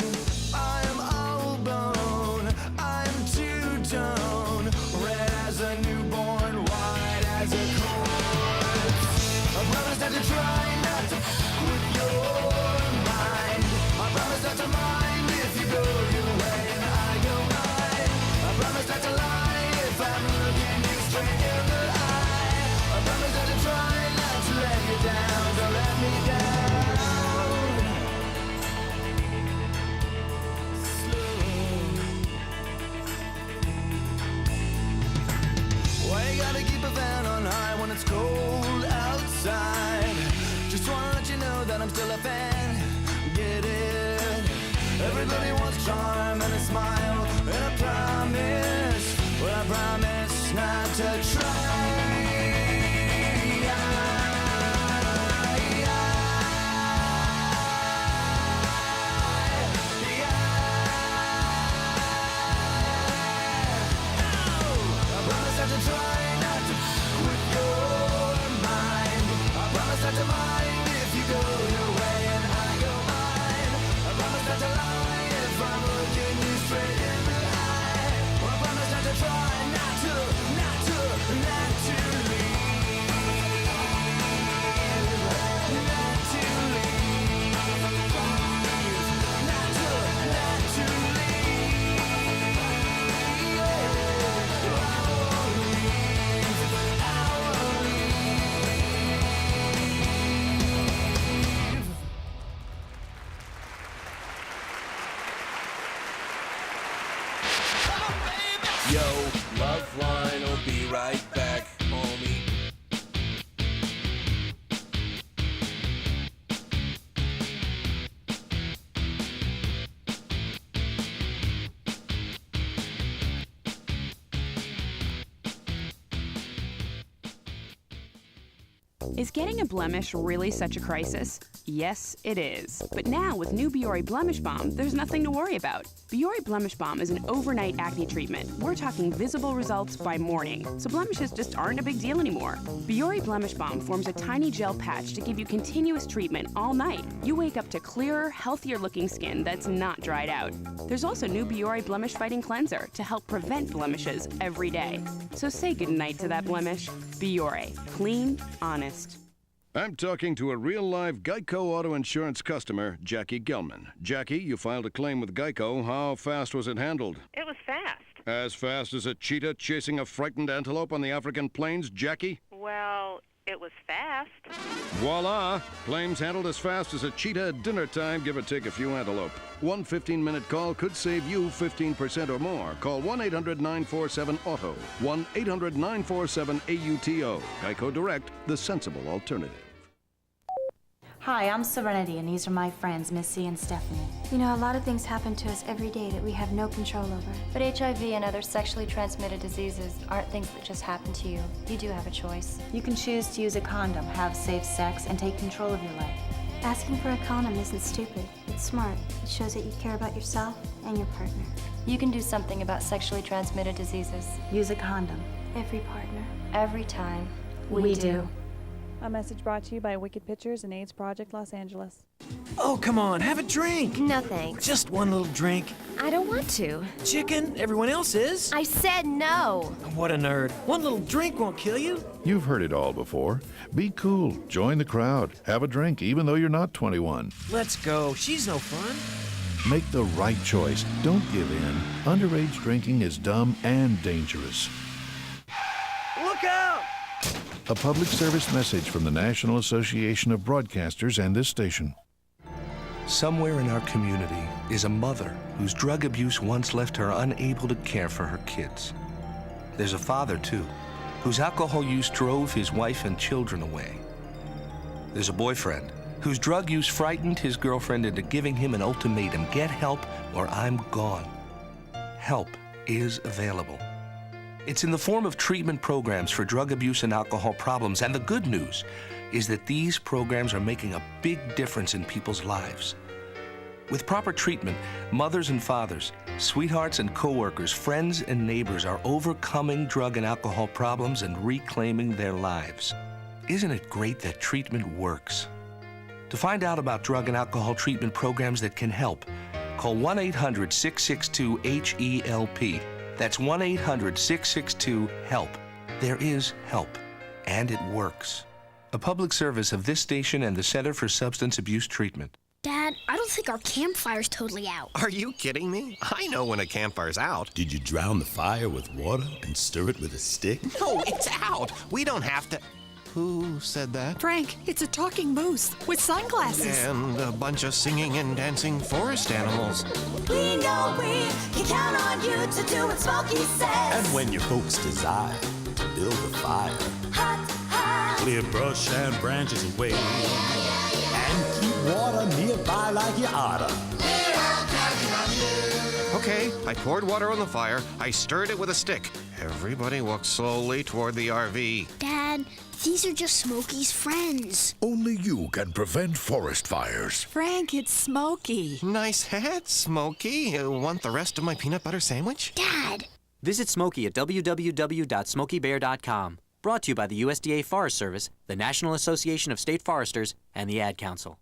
I am all bone, I'm two-tone, red as a newborn, white as a corpse. I promise not to try not to with your mind. I promise not to mind if you go your way and I go mine. I promise not to lie if I'm looking you straight in the eye. I promise not to try not to let you down, don't let me down. Why you gotta keep a fan on high when it's cold outside? Just wanna let you know that I'm still a fan. Get it? Everybody wants charm and a smile and a promise. Well, I promise not to try. Straight Is getting a blemish really such a crisis? Yes, it is. But now with new Biore Blemish Balm, there's nothing to worry about. Biore Blemish Balm is an overnight acne treatment. We're talking visible results by morning, so blemishes just aren't a big deal anymore. Biore Blemish Balm forms a tiny gel patch to give you continuous treatment all night. You wake up to clearer, healthier-looking skin that's not dried out. There's also new Biore Blemish Fighting Cleanser to help prevent blemishes every day. So say goodnight to that blemish. Biore. Clean, honest. I'm talking to a real-live Geico Auto Insurance customer, Jackie Gelman. Jackie, you filed a claim with Geico. How fast was it handled? It was fast. As fast as a cheetah chasing a frightened antelope on the African plains, Jackie? Well, it was fast. Voila! Claims handled as fast as a cheetah at dinner time, give or take a few antelope. One 15-minute call could save you 15% or more. Call 1-800-947-AUTO. 1-800-947-AUTO. Geico Direct, the sensible alternative. Hi, I'm Serenity, and these are my friends, Missy and Stephanie. You know, a lot of things happen to us every day that we have no control over. But HIV and other sexually transmitted diseases aren't things that just happen to you. You do have a choice. You can choose to use a condom, have safe sex, and take control of your life. Asking for a condom isn't stupid. It's smart. It shows that you care about yourself and your partner. You can do something about sexually transmitted diseases. Use a condom. Every partner. Every time. We do. A message brought to you by Wicked Pictures and AIDS Project Los Angeles. Oh, come on, have a drink. No thanks. Just one little drink. I don't want to. Chicken, everyone else is. I said no. What a nerd. One little drink won't kill you. You've heard it all before. Be cool. Join the crowd. Have a drink, even though you're not 21. Let's go. She's no fun. Make the right choice. Don't give in. Underage drinking is dumb and dangerous. Look out! A public service message from the National Association of Broadcasters and this station. Somewhere in our community is a mother whose drug abuse once left her unable to care for her kids. There's a father, too, whose alcohol use drove his wife and children away. There's a boyfriend whose drug use frightened his girlfriend into giving him an ultimatum: get help or I'm gone. Help is available. It's in the form of treatment programs for drug abuse and alcohol problems, and the good news is that these programs are making a big difference in people's lives. With proper treatment, mothers and fathers, sweethearts and coworkers, friends and neighbors are overcoming drug and alcohol problems and reclaiming their lives. Isn't it great that treatment works? To find out about drug and alcohol treatment programs that can help, call 1-800-662-HELP. That's 1-800-662-HELP. There is help, and it works. A public service of this station and the Center for Substance Abuse Treatment. Dad, I don't think our campfire's totally out. Are you kidding me? I know when a campfire's out. Did you drown the fire with water and stir it with a stick? No, it's out. We don't have to... Who said that? Frank, it's a talking moose with sunglasses. And a bunch of singing and dancing forest animals. We know we can count on you to do what Smokey says. And when your folks desire to build a fire, Hot, hot. clear brush and branches away, and keep water nearby like you oughta. We're all counting on you. Okay, I poured water on the fire. I stirred it with a stick. Everybody walked slowly toward the RV. Dad, these are just Smokey's friends. Only you can prevent forest fires. Frank, it's Smokey. Nice hat, Smokey. Want the rest of my peanut butter sandwich? Dad! Visit Smokey at www.smokeybear.com. Brought to you by the USDA Forest Service, the National Association of State Foresters, and the Ad Council.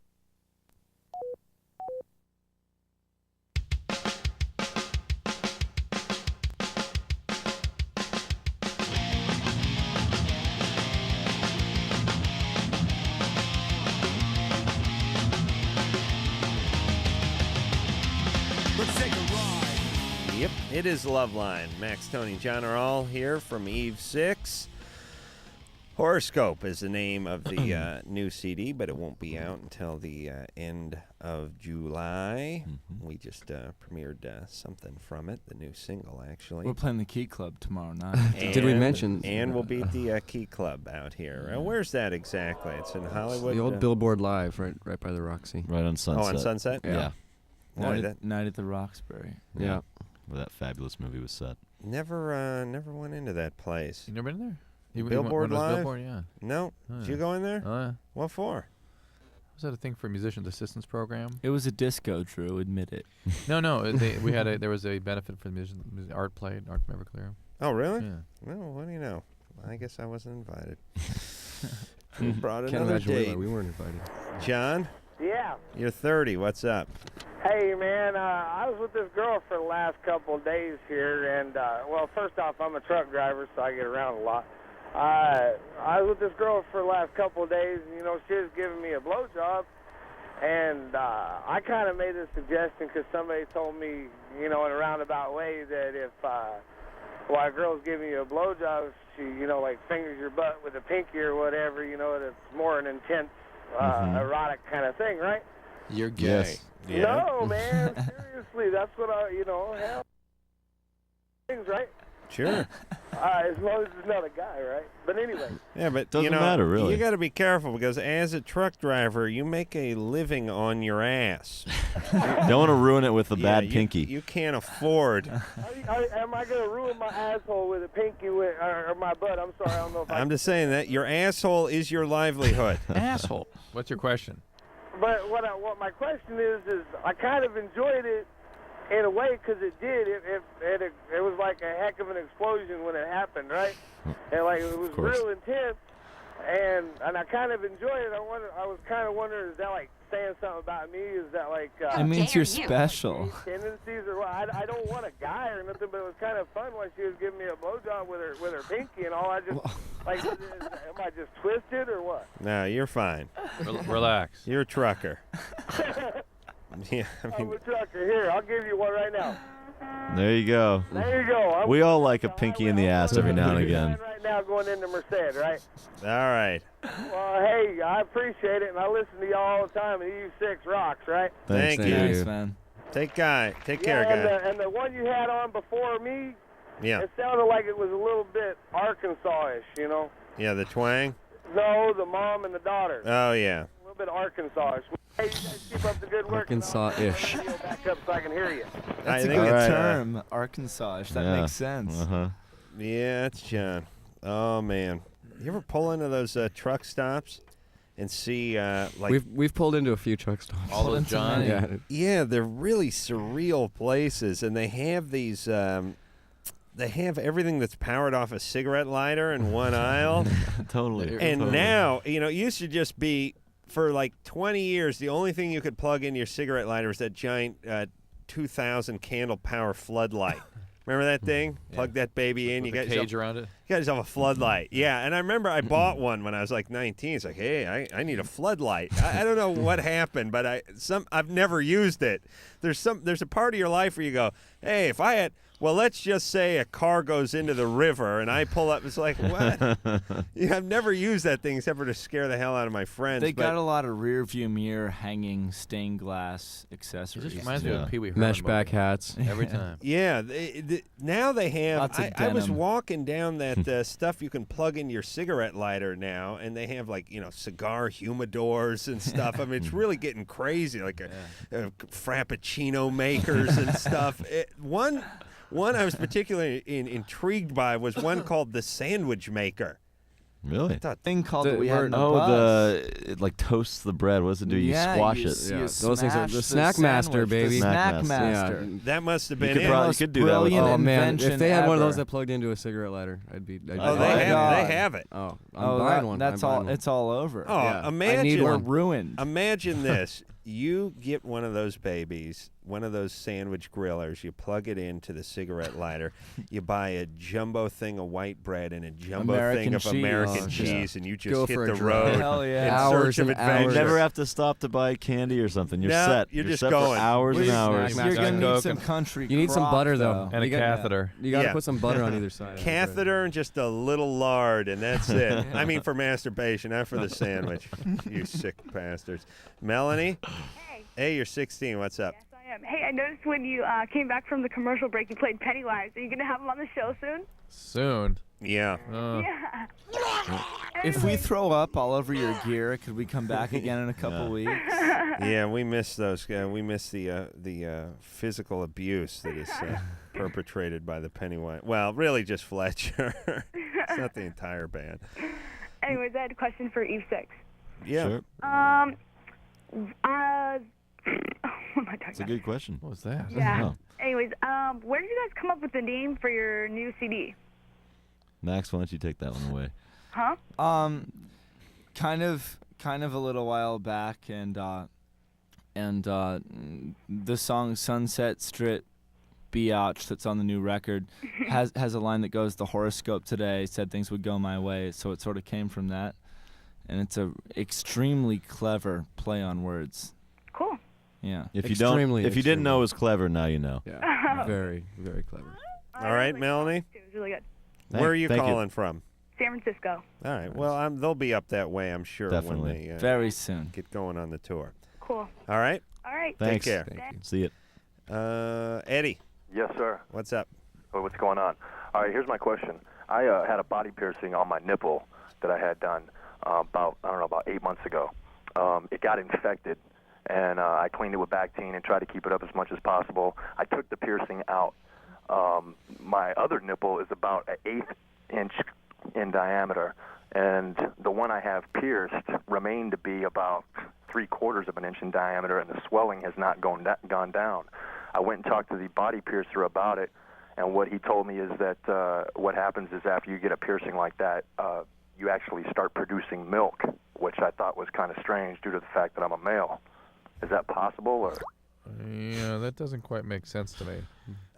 Yep, it is LoveLine. Max, Tony, and John are all here from Eve 6. Horoscope is the name of the new CD, but it won't be out until the end of July. We just premiered something from it, the new single, actually. We're playing the Key Club tomorrow night. Did we mention? And we'll be at the Key Club out here. Where's that exactly? It's in Hollywood? The old Billboard Live, right by the Roxy. Right on Sunset. Oh, on Sunset? Yeah. Night at the Roxbury. Yeah. Where that fabulous movie was set. Never went into that place. You never been there? Billboard Live? Billboard, yeah. No. Did you go in there? Oh, yeah. What for? Was that a thing for musicians assistance program? It was a disco, Drew. Admit it. No. There was a benefit for the musicians. Art played. Art from Everclear. Oh, really? Yeah. Well, what do you know? I guess I wasn't invited. We brought Can't another imagine date. we weren't invited. John? Yeah. You're 30. What's up? Hey, man, I was with this girl for the last couple of days here, and, well, first off, I'm a truck driver, so I get around a lot. I was with this girl for the last couple of days, and, you know, she was giving me a blowjob, and I kind of made a suggestion because somebody told me, you know, in a roundabout way that if, while a girl's giving you a blowjob, she, you know, like fingers your butt with a pinky or whatever, you know, that's more an intense, erotic kind of thing, right? You're gay. Yes. Yeah. No, man, seriously, that's what hell, things, right? Sure. As long as it's not a guy, right? But anyway. Yeah, but Doesn't matter, really. You got to be careful because as a truck driver, you make a living on your ass. Don't want to ruin it with a bad pinky. You can't afford. Am I going to ruin my asshole with a pinky or my butt? I'm sorry, I don't know if I'm just saying that your asshole is your livelihood. Asshole. What's your question? But what my question is I kind of enjoyed it in a way because it did. It was like a heck of an explosion when it happened, right? And like it was real intense, and I kind of enjoyed it. I was kind of wondering, is that like saying something about me? Is that like it means you're special. Tendencies or what? I don't want a guy or nothing, but it was kind of fun when she was giving me a blowjob with her pinky and all. I just like, am I just twisted or what? No, you're fine. Relax. You're a trucker. Yeah, I'm a trucker. Here, I'll give you one right now. There you go. There you go. We all like a pinky in the ass every now and again. Right now, going into Merced, right? All right. Well, hey, I appreciate it, and I listen to y'all all the time, and EU6 rocks, right? Thank you. Thanks, man. Take care, guy. And the one you had on before me, Yeah. it sounded like it was a little bit Arkansas-ish, you know? Yeah, the twang? No, the mom and the daughter. Oh, yeah. A little bit Arkansas-ish. Hey, you guys keep up the good work. Arkansas-ish. Back up so I can hear you. That's a good term, Arkansas-ish. That makes sense. Yeah, it's John. Oh, man. You ever pull into those truck stops and see like we've pulled into a few truck stops. All those John. Yeah, they're really surreal places, and they have these. They have everything that's powered off a cigarette lighter in one aisle. Totally. And now, you know, it used to just be for like 20 years, the only thing you could plug in your cigarette lighter was that giant 2,000 candle power floodlight. Remember that thing? Yeah. Plug that baby in. With a cage around it? You got yourself a floodlight. Yeah, and I remember I bought one when I was like 19. It's like, hey, I need a floodlight. I don't know what happened, but I've never used it. There's a part of your life where you go, hey, if I had... Well, let's just say a car goes into the river and I pull up. It's like, what? Yeah, I've never used that thing except for to scare the hell out of my friends. They got a lot of rear view mirror hanging stained glass accessories. It just reminds me of Pee Wee Herman mesh back hats. Every time. Yeah. Now they have. I was walking down that stuff you can plug in your cigarette lighter now, and they have like, you know, cigar humidors and stuff. I mean, it's really getting crazy, like a Frappuccino makers and stuff. One I was particularly intrigued by was one called the Sandwich Maker. Really? That thing called that we had in the bus. It like toasts the bread. What does it do? You squash it. Yeah. Those things are the Snack Master, baby. The Snack Master. Yeah. That must have been it. You could do that. Oh man, if they had one of those that plugged into a cigarette lighter, I'd be. They have it. Oh, I'm buying one. That's all. It's all over. Oh, yeah. imagine we're ruined. Imagine this. You get one of those babies, one of those sandwich grillers, you plug it into the cigarette lighter, you buy a jumbo thing of white bread and a jumbo thing of American cheese, and you just hit the road in search of adventure. You never have to stop to buy candy or something. You're set. You're just set going. For hours and hours. You're going to need some country You need some butter, though. And a catheter. You got to put some butter on either side. Catheter and just a little lard, and that's it. I mean, for masturbation, not for the sandwich. You sick bastards. Melanie? Hey, you're 16. What's up? Yes, I am. Hey, I noticed when you came back from the commercial break, you played Pennywise. Are you going to have him on the show soon? Soon? Yeah. Yeah. If we throw up all over your gear, could we come back again in a couple weeks? Yeah, we miss those. We miss the physical abuse that is perpetrated by the Pennywise. Well, really just Fletcher. It's not the entire band. Anyways, I had a question for Eve 6. Yeah. Sure. What am I talking It's a good question. What was that? Yeah. Anyways, where did you guys come up with the name for your new CD? Max, why don't you take that one away? Huh? Kind of a little while back, and the song Sunset Strip Biatch that's on the new record has a line that goes, the horoscope today said things would go my way, so it sort of came from that. And it's a extremely clever play on words. Cool. Yeah. If you didn't know it was clever, now you know. Yeah. Very, very clever. All right, Melanie. It was really good. Where are you calling from? San Francisco. All right. Well, they'll be up that way, I'm sure. Definitely. When they, very soon. Get going on the tour. Cool. All right. All right. Thanks. Take care. Thank you. See it. Eddie. Yes, sir. What's up? What's going on? All right, here's my question. I had a body piercing on my nipple that I had done about 8 months ago. It got infected, and I cleaned it with Bactine and tried to keep it up as much as possible. I took the piercing out. My other nipple is about an 1/8 inch in diameter, and the one I have pierced remained to be about 3/4 of an inch in diameter, and the swelling has not gone down. I went and talked to the body piercer about it, and what he told me is that what happens is after you get a piercing like that, you actually start producing milk, which I thought was kind of strange due to the fact that I'm a male. Is that possible? Or? Yeah, that doesn't quite make sense to me.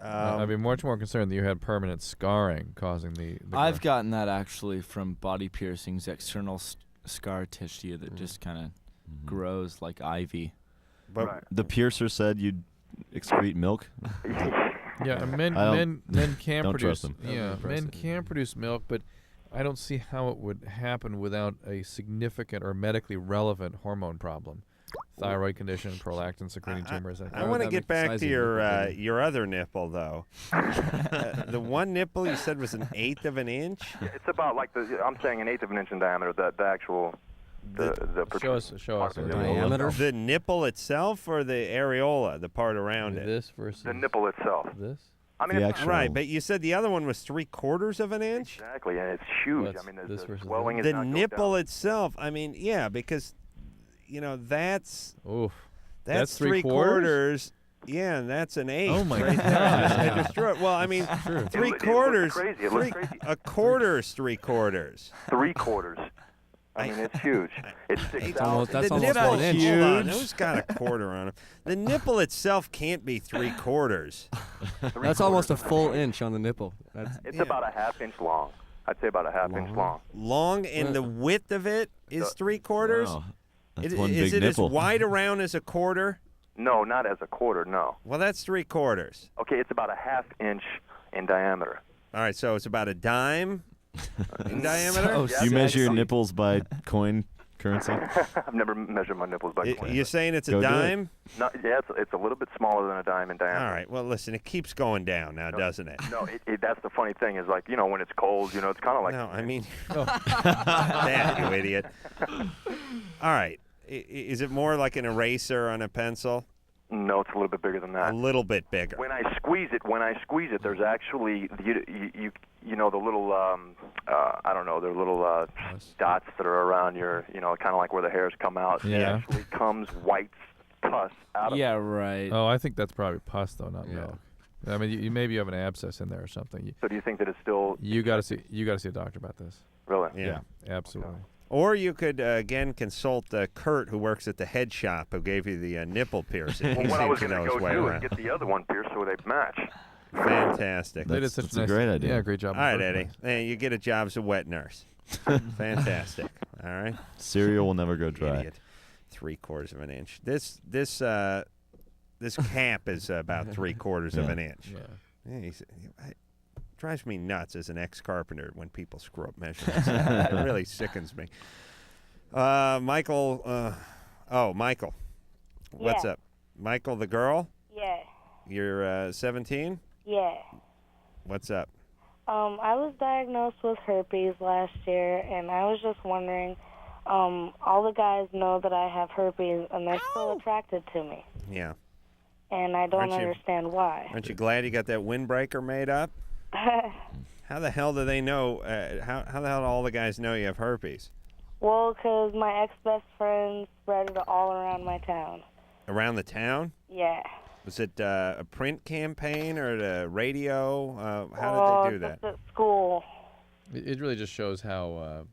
I'd be much more concerned that you had permanent scarring causing the I've gotten that actually from body piercings, external scar tissue that just kind of grows like ivy. But the piercer said you'd excrete milk. Yeah, men can don't produce. trust them. Yeah, men can produce milk, but I don't see how it would happen without a significant or medically relevant hormone problem. Thyroid condition, prolactin secreting tumors. I want to get back to your other nipple, though. The one nipple you said was 1/8 of an inch? It's about like I'm saying 1/8 of an inch in diameter. The actual show us the diameter. The nipple itself or the areola, the part around it? This versus the nipple itself. This. I mean, it's right, but you said the other one was 3/4 of an inch. Exactly, and it's huge. I mean, this the versus swelling is the not nipple itself. I mean, yeah, because that's that's 3/4. Yeah, and that's an 1/8. Oh my right God! I just drew it. Well, I mean, 3/4. It looks crazy. A quarter is 3/4. 3/4. I mean, it's huge. It sticks out. That's the almost nipple, an inch. hold on, who's got a quarter on it? The nipple itself can't be 3/4. That's almost a full inch on the nipple. It's about a 1/2 inch long. I'd say about a 1/2 inch long. Long, and the width of it is 3/4. Wow. That's Is one it big nipple. as wide around as a quarter? No, not as a quarter. No. Well, that's 3/4. Okay, it's about a 1/2 inch in diameter. All right, so it's about a dime in diameter. You measure your nipples by coin currency? I've never measured my nipples by coin. You're saying it's Go a do it. dime? No, yeah, it's a little bit smaller than a dime in diameter. All right. Well, listen, it keeps going down now, doesn't it? No, that's the funny thing is like, when it's cold, it's kind of like. No, I mean, that, you idiot. All right. Is it more like an eraser on a pencil? No, it's a little bit bigger than that. A little bit bigger. When I squeeze it, there's actually the little I don't know, they're little dots that are around your, kind of like where the hairs come out. Yeah. It actually comes white pus out of Yeah, right. Oh, I think that's probably pus though, not milk. I mean, you maybe have an abscess in there or something. So do you think that it's still? You got to see a doctor about this. Really? Yeah. Absolutely. Okay. Or you could, again, consult Kurt, who works at the head shop, who gave you the nipple piercing. Well, He what I seems was to going know to his go way do around. is get the other one pierced so they match. Fantastic. That's a great idea. Yeah, great job. All right, Eddie. Hey, you get a job as a wet nurse. Fantastic. All right. Cereal will never go dry. Idiot. 3/4 of an inch. This cap is about 3/4 of an inch. Yeah. It drives me nuts as an ex-carpenter when people screw up measurements. It really sickens me. Michael. Michael. What's Yeah. up? Michael, the girl? Yeah. You're 17? Yeah. What's up? I was diagnosed with herpes last year, and I was just wondering, all the guys know that I have herpes, and they're still attracted to me. Yeah. And I don't Aren't you- understand why. Aren't you glad you got that windbreaker made up? How the hell do they know? How the hell do all the guys know you have herpes? Well, because my ex-best friend spread it all around my town. Around the town? Yeah. Was it a print campaign or the radio? How did they do that? Just at school. It really just shows how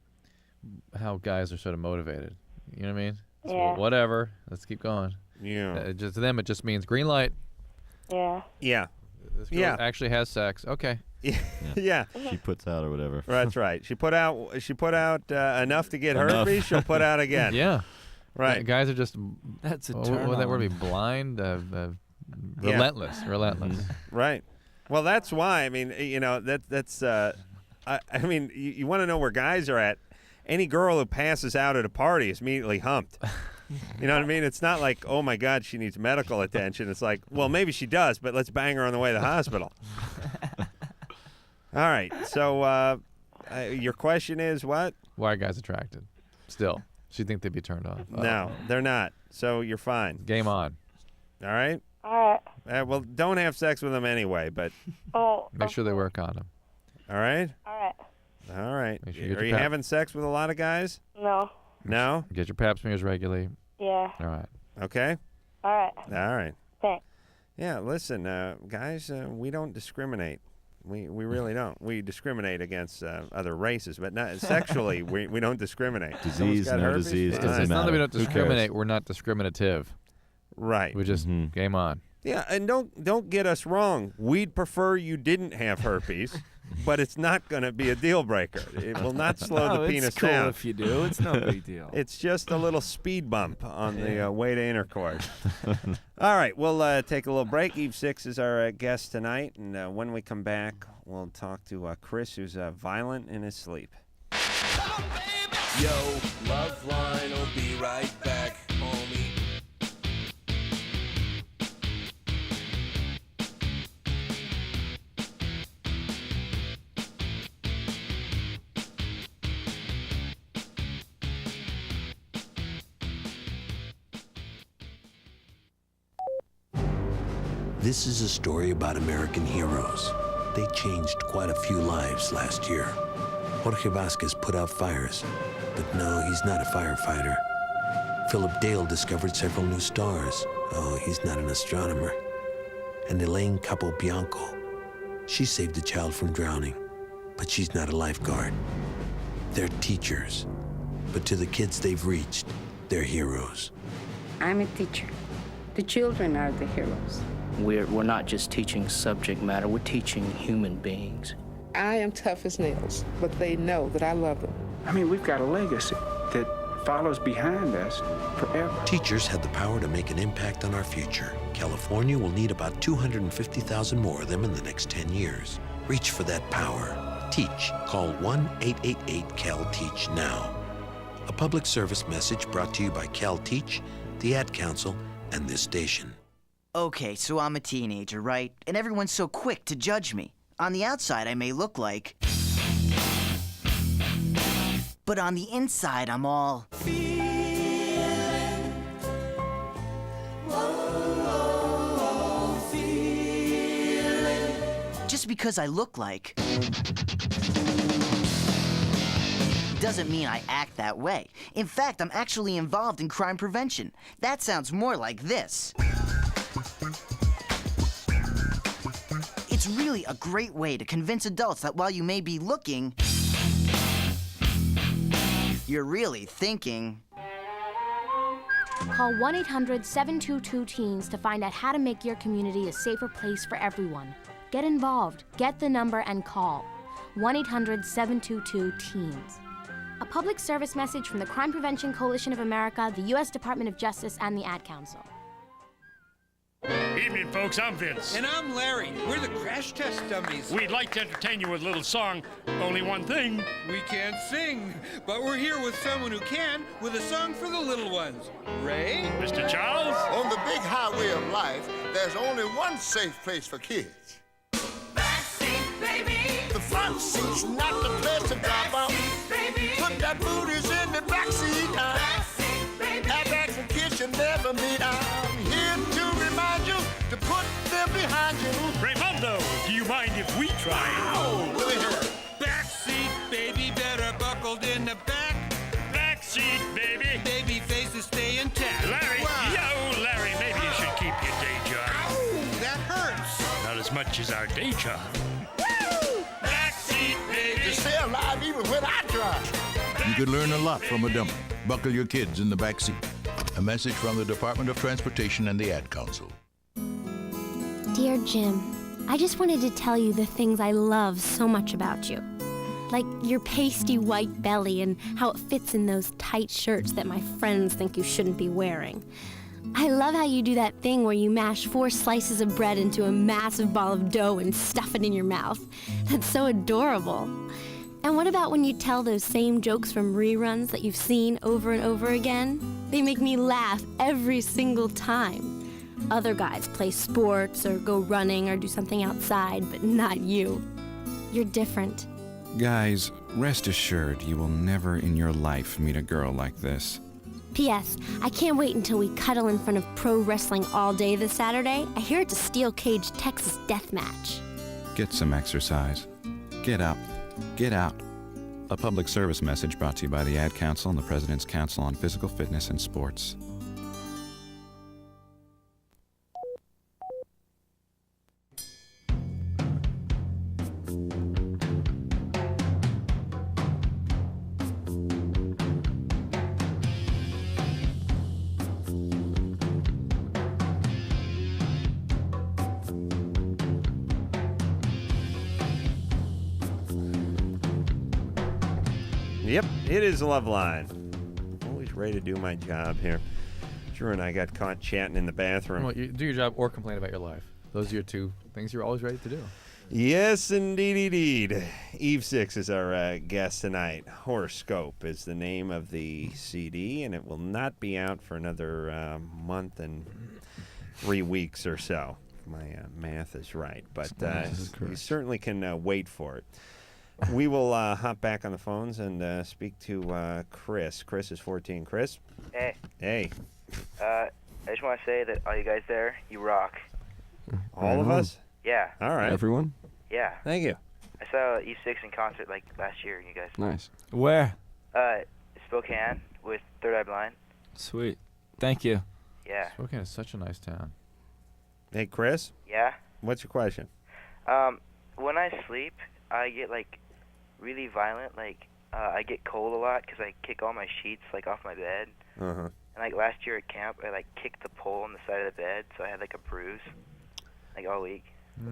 guys are sort of motivated. You know what I mean? So, Yeah. whatever. Let's keep going. Yeah. To them, it just means green light. Yeah. Yeah. This girl actually has sex. Okay. Yeah. She puts out or whatever. That's right. She put out enough to get herpes. She'll put out again. Yeah. Right. Guys are just. That's a what turn would that word on. be? Blind. Relentless. Relentless. Right. Well, that's why. I mean, that's. I mean, you want to know where guys are at. Any girl who passes out at a party is immediately humped. You know what I mean? It's not like, oh, my God, she needs medical attention. It's like, well, maybe she does, but let's bang her on the way to the hospital. All right. So your question is what? Why are guys attracted? Still. So you think they'd be turned on? No, they're not. So you're fine. Game on. All right? All right. Well, don't have sex with them anyway, but Make sure they wear a condom. all right? All right. All right. Make sure you get Are your you having sex with a lot of guys? No. No? Get your pap smears regularly. Yeah. All right. Okay? All right. All right. Thanks. Yeah, listen, guys, we don't discriminate. We really don't. We discriminate against other races, but not sexually. we don't discriminate. Disease, no herpes? disease. It's Doesn't not that we matter. don't Who discriminate. cares? We're not discriminative. Right. We just game on. Yeah, and don't get us wrong. We'd prefer you didn't have herpes, but it's not going to be a deal breaker. It will not slow the penis it's cool down. if you do. It's no big deal. It's just a little speed bump on the way to intercourse. All right, we'll take a little break. Eve 6 is our guest tonight, and when we come back, we'll talk to Chris, who's violent in his sleep. Yo, LoveLine will be right back, homie. This is a story about American heroes. They changed quite a few lives last year. Jorge Vasquez put out fires, but no, he's not a firefighter. Philip Dale discovered several new stars. Oh, he's not an astronomer. And Elaine Capobianco, she saved a child from drowning, but she's not a lifeguard. They're teachers, but to the kids they've reached, they're heroes. I'm a teacher. The children are the heroes. We're not just teaching subject matter, we're teaching human beings. I am tough as nails, but they know that I love them. I mean, we've got a legacy that follows behind us forever. Teachers have the power to make an impact on our future. California will need about 250,000 more of them in the next 10 years. Reach for that power. Teach. Call 1-888-CAL-TEACH now. A public service message brought to you by CalTeach, the Ad Council, and this station. Okay, so I'm a teenager, right? And everyone's so quick to judge me. On the outside, I may look like... But on the inside, I'm all... Just because I look like... doesn't mean I act that way. In fact, I'm actually involved in crime prevention. That sounds more like this. It's really a great way to convince adults that while you may be looking, you're really thinking. Call 1-800-722-TEENS to find out how to make your community a safer place for everyone. Get involved, get the number, and call 1-800-722-TEENS. A public service message from the Crime Prevention Coalition of America, the U.S. Department of Justice, and the Ad Council. Evening, folks. I'm Vince. And I'm Larry. We're the Crash Test Dummies. We'd like to entertain you with a little song. Only one thing. We can't sing, but we're here with someone who can, with a song for the little ones. Ray? Mr. Charles? On the big highway of life, there's only one safe place for kids. Backseat, baby. The front seat's not the place to drop out. Put that booties in the backseat. Backseat, baby. Airbags and kids should never meet. I'm here to remind you to put them behind you. Raymundo, do you mind if we try? Oh, look at here. intact. Larry, Larry, maybe you should keep your day job. Ow, that hurts. Not as much as our day job. Woo! Backseat, baby. To stay alive even when I drive. You could learn a lot from a dummy. Buckle your kids in the back seat. A message from the Department of Transportation and the Ad Council. Dear Jim, I just wanted to tell you the things I love so much about you. Like your pasty white belly and how it fits in those tight shirts that my friends think you shouldn't be wearing. I love how you do that thing where you mash 4 slices of bread into a massive ball of dough and stuff it in your mouth. That's so adorable. And what about when you tell those same jokes from reruns that you've seen over and over again? They make me laugh every single time. Other guys play sports or go running or do something outside, but not you. You're different. Guys, rest assured you will never in your life meet a girl like this. P.S. I can't wait until we cuddle in front of pro wrestling all day this Saturday. I hear it's a steel cage Texas death match. Get some exercise. Get up. Get out. A public service message brought to you by the Ad Council and the President's Council on Physical Fitness and Sports. Yep, it is LoveLine. Always ready to do my job here. Drew and I got caught chatting in the bathroom. Well, you do your job or complain about your life. Those are your 2 things you're always ready to do. Yes, indeed. Eve 6 is our guest tonight. Horoscope is the name of the CD, and it will not be out for another month and 3 weeks or so. My math is right, but you certainly can wait for it. We will hop back on the phones and speak to Chris. Chris is 14. Chris? Hey. Hey. I just want to say that all you guys there, you rock. All of us? Yeah. All right. Everyone? Yeah. Thank you. I saw Eve 6 in concert like last year, you guys. Nice. Where? Spokane with Third Eye Blind. Sweet. Thank you. Yeah. Spokane is such a nice town. Hey, Chris? Yeah? What's your question? When I sleep, I get like really violent. Like I get cold a lot because I kick all my sheets like off my bed. Uh-huh. And like last year at camp, I like kicked the pole on the side of the bed, so I had like a bruise like all week.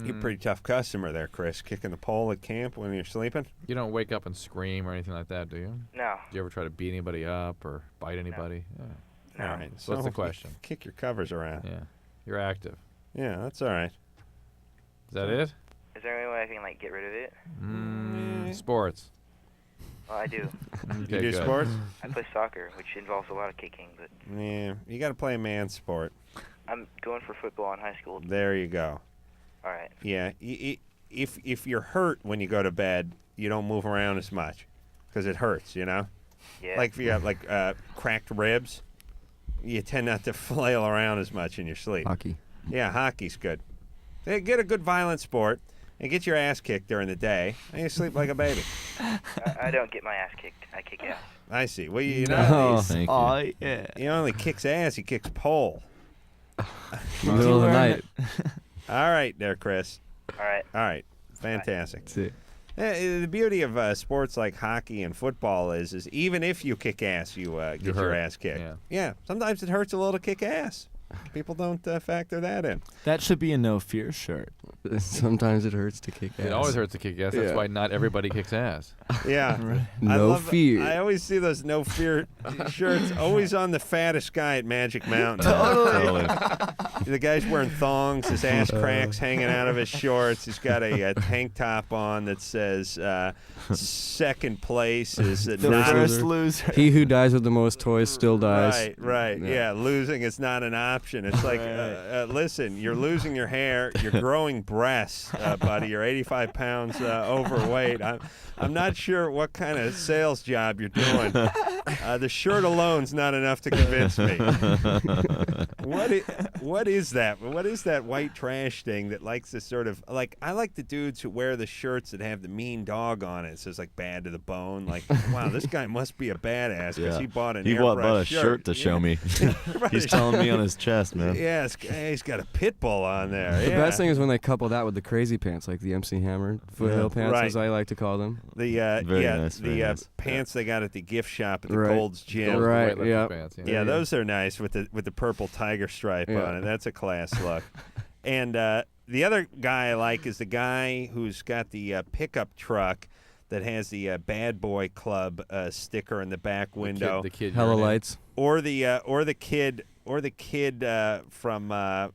You're a pretty tough customer there, Chris. Kicking the pole at camp when you're sleeping? You don't wake up and scream or anything like that, do you? No. Do you ever try to beat anybody up or bite anybody? No. Yeah. All right. So what's the question? Kick your covers around. Yeah. You're active. Yeah, that's all right. Is that it? Is there any way I can like get rid of it? Sports. Well, I do. You do sports? I play soccer, which involves a lot of kicking, but Yeah, you got to play a man's sport. I'm going for football in high school. There you go. All right. Yeah, if you're hurt when you go to bed, you don't move around as much because it hurts, you know? Yeah. Like if you have like cracked ribs, you tend not to flail around as much in your sleep. Hockey. Yeah, hockey's good. Hey, get a good violent sport and get your ass kicked during the day, and you sleep like a baby. I don't get my ass kicked. I kick ass. I see. Well, you No. know, Oh, yeah. He only kicks ass. He kicks pole. Middle of the night. All right, there, Chris. All right. All right. Fantastic. That's it. The beauty of sports like hockey and football is even if you kick ass, you get your ass kicked. Yeah. Sometimes it hurts a little to kick ass. People don't factor that in. That should be a no fear shirt. Sometimes it hurts to kick ass. It always hurts to kick ass. That's why not everybody kicks ass. Yeah. Right. No fear. I always see those no fear shirts always on the fattest guy at Magic Mountain. Totally. The guy's wearing thongs, his ass cracks hanging out of his shorts. He's got a tank top on that says second place is The first loser. He who dies with the most toys still dies. Right. Yeah, losing is not an option. option. It's like, listen, you're losing your hair, you're growing breasts, buddy. You're 85 pounds overweight. I'm not sure what kind of sales job you're doing. The shirt alone's not enough to convince me. What is that? What is that white trash thing that likes to sort of like? I like the dudes who wear the shirts that have the mean dog on it. It says like "bad to the bone." Like, wow, this guy must be a badass because he bought an bought a shirt to show me. He's telling me on his chest, man. Yeah, he's got a pit bull on there. The best thing is when they couple that with the crazy pants, like the MC Hammer foothill pants, as I like to call them. The pants they got at the gift shop at the Gold's Gym. Right. Yeah, those are nice with the purple tiger stripe on it. That's a class look. And the other guy I like is the guy who's got the pickup truck that has the Bad Boy Club sticker in the back window. The kid Hella lights. Or the kid from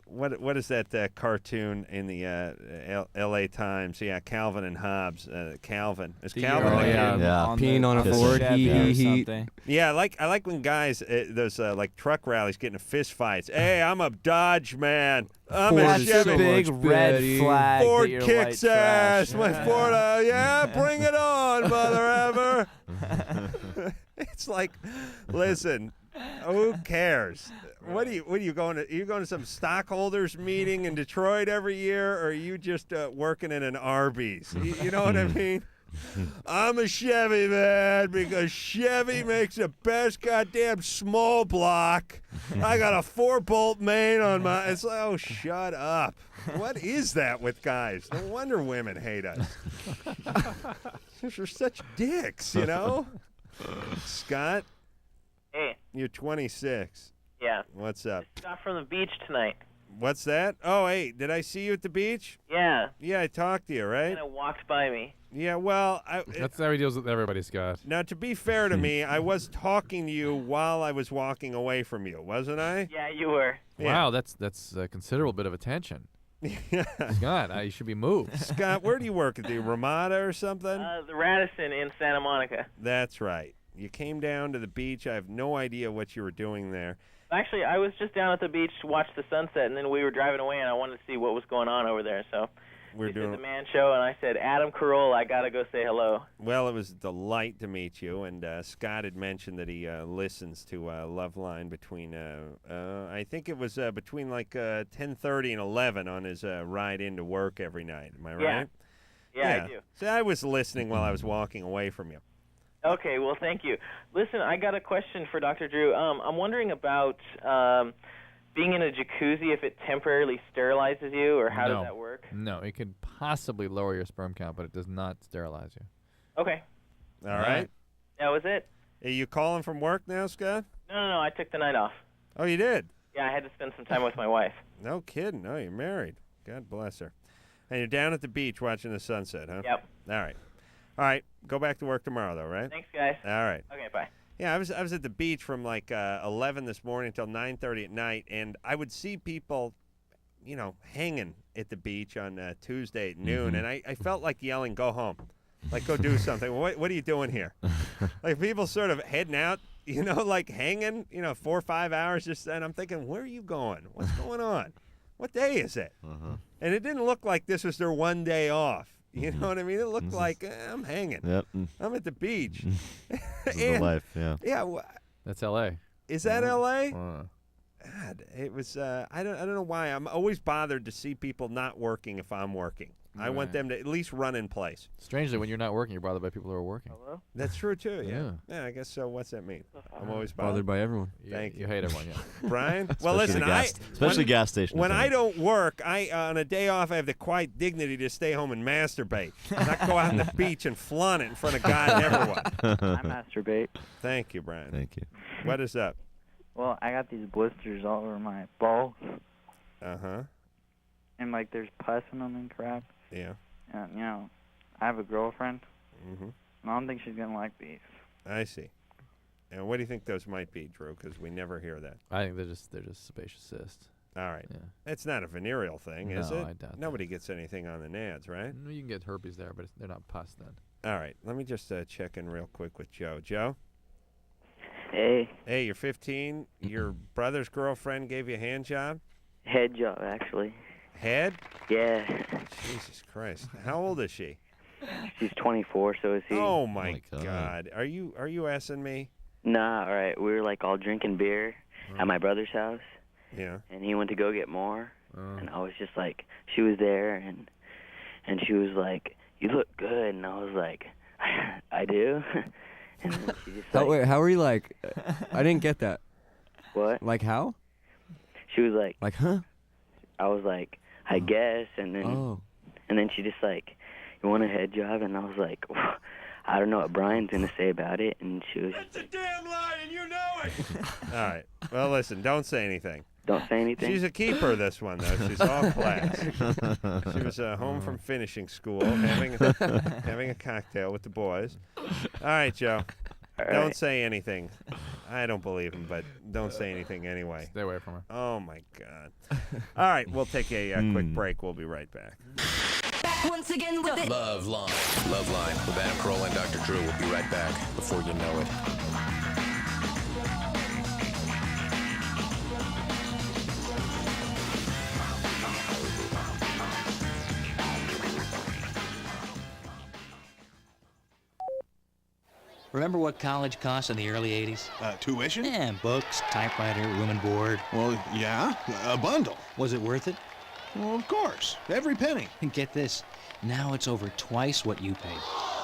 what is that cartoon in the L.A. Times? Yeah, Calvin and Hobbes. Calvin. Is Calvin the kid? Peeing on a Ford. He. Yeah, I like when guys those like truck rallies get into fist fights. Hey, I'm a Dodge man. I'm a Chevy. Big red flag. Ford kicks ass. My Ford. Yeah, bring it on, mother ever. It's like, listen. Who cares? What are you going to? Are you going to some stockholders meeting in Detroit every year, or are you just working in an Arby's? You know what I mean? I'm a Chevy man because Chevy makes the best goddamn small block. I got a 4-bolt main on my. It's like, oh, shut up. What is that with guys? No wonder women hate us. They're such dicks, you know. Scott. Hey. You're 26. Yeah. What's up? Just got from the beach tonight. What's that? Oh, hey, did I see you at the beach? Yeah. Yeah, I talked to you, right? And it walked by me. Yeah, well, that's how he deals with everybody, Scott. Now, to be fair to me, I was talking to you while I was walking away from you, wasn't I? Yeah, you were. Yeah. Wow, that's a considerable bit of attention. Scott, you should be moved. Scott, where do you work? At the Ramada or something? The Radisson in Santa Monica. That's right. You came down to the beach. I have no idea what you were doing there. Actually, I was just down at the beach to watch the sunset, and then we were driving away, and I wanted to see what was going on over there. So we did the man show, and I said, Adam Carolla, I got to go say hello. Well, it was a delight to meet you, and Scott had mentioned that he listens to LoveLine between, I think it was between like 10:30 and 11 on his ride into work every night. Am I right? Yeah, I do. So I was listening while I was walking away from you. Okay, well, thank you. Listen, I got a question for Dr. Drew. I'm wondering about being in a jacuzzi, if it temporarily sterilizes you, or how does that work? No, it could possibly lower your sperm count, but it does not sterilize you. Okay. All right. That was it. Are you calling from work now, Scott? No, I took the night off. Oh, you did? Yeah, I had to spend some time with my wife. No kidding. No, you're married. God bless her. And you're down at the beach watching the sunset, huh? Yep. All right, go back to work tomorrow, though, right? Thanks, guys. All right. Okay, bye. Yeah, I was at the beach from like 11 this morning until 9:30 at night, and I would see people, hanging at the beach on Tuesday at noon, and I felt like yelling, "Go home, like go do something." What are you doing here? Like people sort of heading out, like hanging, 4 or 5 hours just, and I'm thinking, where are you going? What's going on? What day is it? And it didn't look like this was their one day off. You know what I mean? It looked like I'm hanging. Yep. I'm at the beach. This is the life, yeah. Yeah. That's L.A. Is that L.A.? God, it was. I don't know why. I'm always bothered to see people not working if I'm working. I want them to at least run in place. Strangely, when you're not working, you're bothered by people who are working. Hello? That's true, too, yeah. I guess so. What's that mean? I'm always bothered by everyone. Thank you. You hate everyone, yeah. Brian? Well, listen, especially gas stations. When I don't work, on a day off, I have the quiet dignity to stay home and masturbate, not go out on the beach and flaunt it in front of God and everyone. I masturbate. Thank you, Brian. Thank you. What is up? Well, I got these blisters all over my balls. Uh-huh. And, there's pus in them and crap. Yeah. And, I have a girlfriend. Mm-hmm. And I don't think she's going to like these. I see. And what do you think those might be, Drew? Because we never hear that. I think they're just sebaceous cysts. All right. Yeah. It's not a venereal thing, is it? No, I doubt Nobody gets anything on the nads, right? No, you can get herpes there, but they're not pus then. All right. Let me just check in real quick with Joe. Joe? Hey. Hey, you're 15. Your brother's girlfriend gave you a hand job? Head job, actually. Head? Yeah. Jesus Christ. How old is she? She's 24, so is he. Oh my God. Are you assing me? Nah, all right. We were like all drinking beer at my brother's house. Yeah. And he went to go get more. And I was just like, she was there, and she was like, "You look good," and I was like, "I do." And then she just like, Wait, how are you like? I didn't get that. What? Like how? She was like, huh? I was like, I guess, and then she just like, "You want a head job?" And I was like, well, I don't know what Brian's gonna say about it, and she was. It's a damn lie, and you know it. All right. Well, listen. Don't say anything. Don't say anything. She's a keeper, this one, though. She's all class. She was home from finishing school, having a cocktail with the boys. All right, Joe. All don't right. say anything. I don't believe him, but don't say anything anyway. Stay away from her. Oh, my God. All right, we'll take a quick break. We'll be right back. Once again with it. LoveLine. LoveLine with Adam Carolla and Dr. Drew. We'll be right back before you know it. Remember what college cost in the early 80s? Tuition? Yeah, books, typewriter, room and board. Well, yeah, a bundle. Was it worth it? Well, of course. Every penny. And get this, now it's over twice what you paid.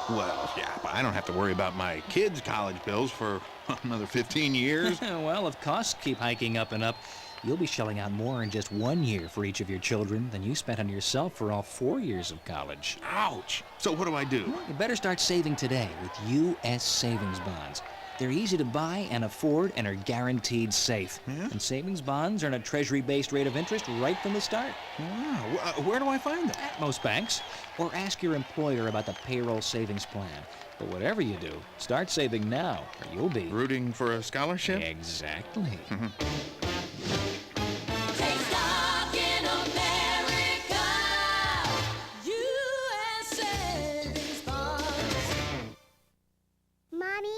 Well, yeah, but I don't have to worry about my kids' college bills for another 15 years. Well, if costs keep hiking up and up, you'll be shelling out more in just 1 year for each of your children than you spent on yourself for all 4 years of college. Ouch! So what do I do? You better start saving today with U.S. savings bonds. They're easy to buy and afford and are guaranteed safe. Yeah? And savings bonds earn a treasury-based rate of interest right from the start. Wow. Where do I find them? At most banks. Or ask your employer about the payroll savings plan. But whatever you do, start saving now, or you'll be... Rooting for a scholarship? Exactly.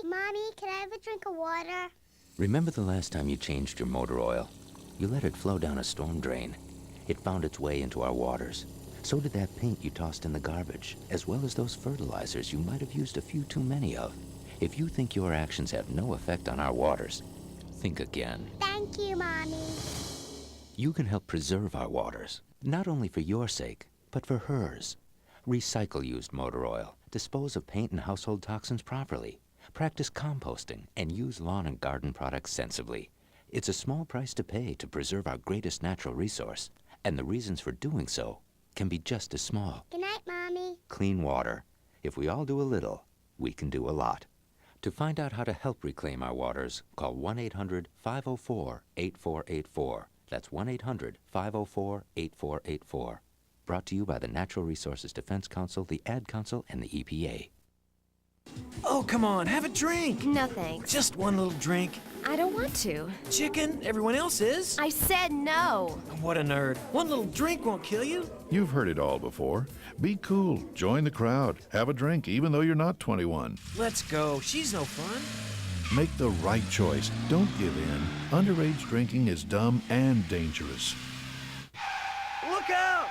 Mommy, can I have a drink of water? Remember the last time you changed your motor oil? You let it flow down a storm drain. It found its way into our waters. So did that paint you tossed in the garbage, as well as those fertilizers you might have used a few too many of. If you think your actions have no effect on our waters, think again. Thank you, Mommy. You can help preserve our waters, not only for your sake, but for hers. Recycle used motor oil, dispose of paint and household toxins properly, practice composting, and use lawn and garden products sensibly. It's a small price to pay to preserve our greatest natural resource, and the reasons for doing so can be just as small. Good night, Mommy. Clean water. If we all do a little, we can do a lot. To find out how to help reclaim our waters, call 1-800-504-8484. That's 1-800-504-8484. Brought to you by the Natural Resources Defense Council, the Ad Council, and the EPA. Oh, come on, have a drink. No thanks. Just one little drink. I don't want to. Chicken, everyone else is. I said no. What a nerd. One little drink won't kill you. You've heard it all before. Be cool, join the crowd, have a drink even though you're not 21. Let's go. She's no fun. Make the right choice. Don't give in. Underage drinking is dumb and dangerous. Look out!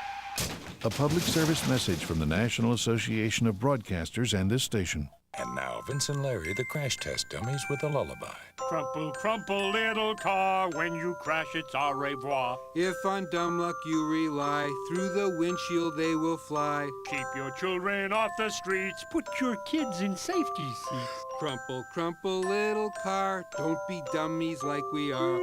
A public service message from the National Association of Broadcasters and this station. And now, Vince and Larry, the crash test dummies, with a lullaby. Crumple, crumple, little car. When you crash, it's au revoir. If on dumb luck you rely, through the windshield they will fly. Keep your children off the streets. Put your kids in safety seats. Crumple, crumple, little car. Don't be dummies like we are.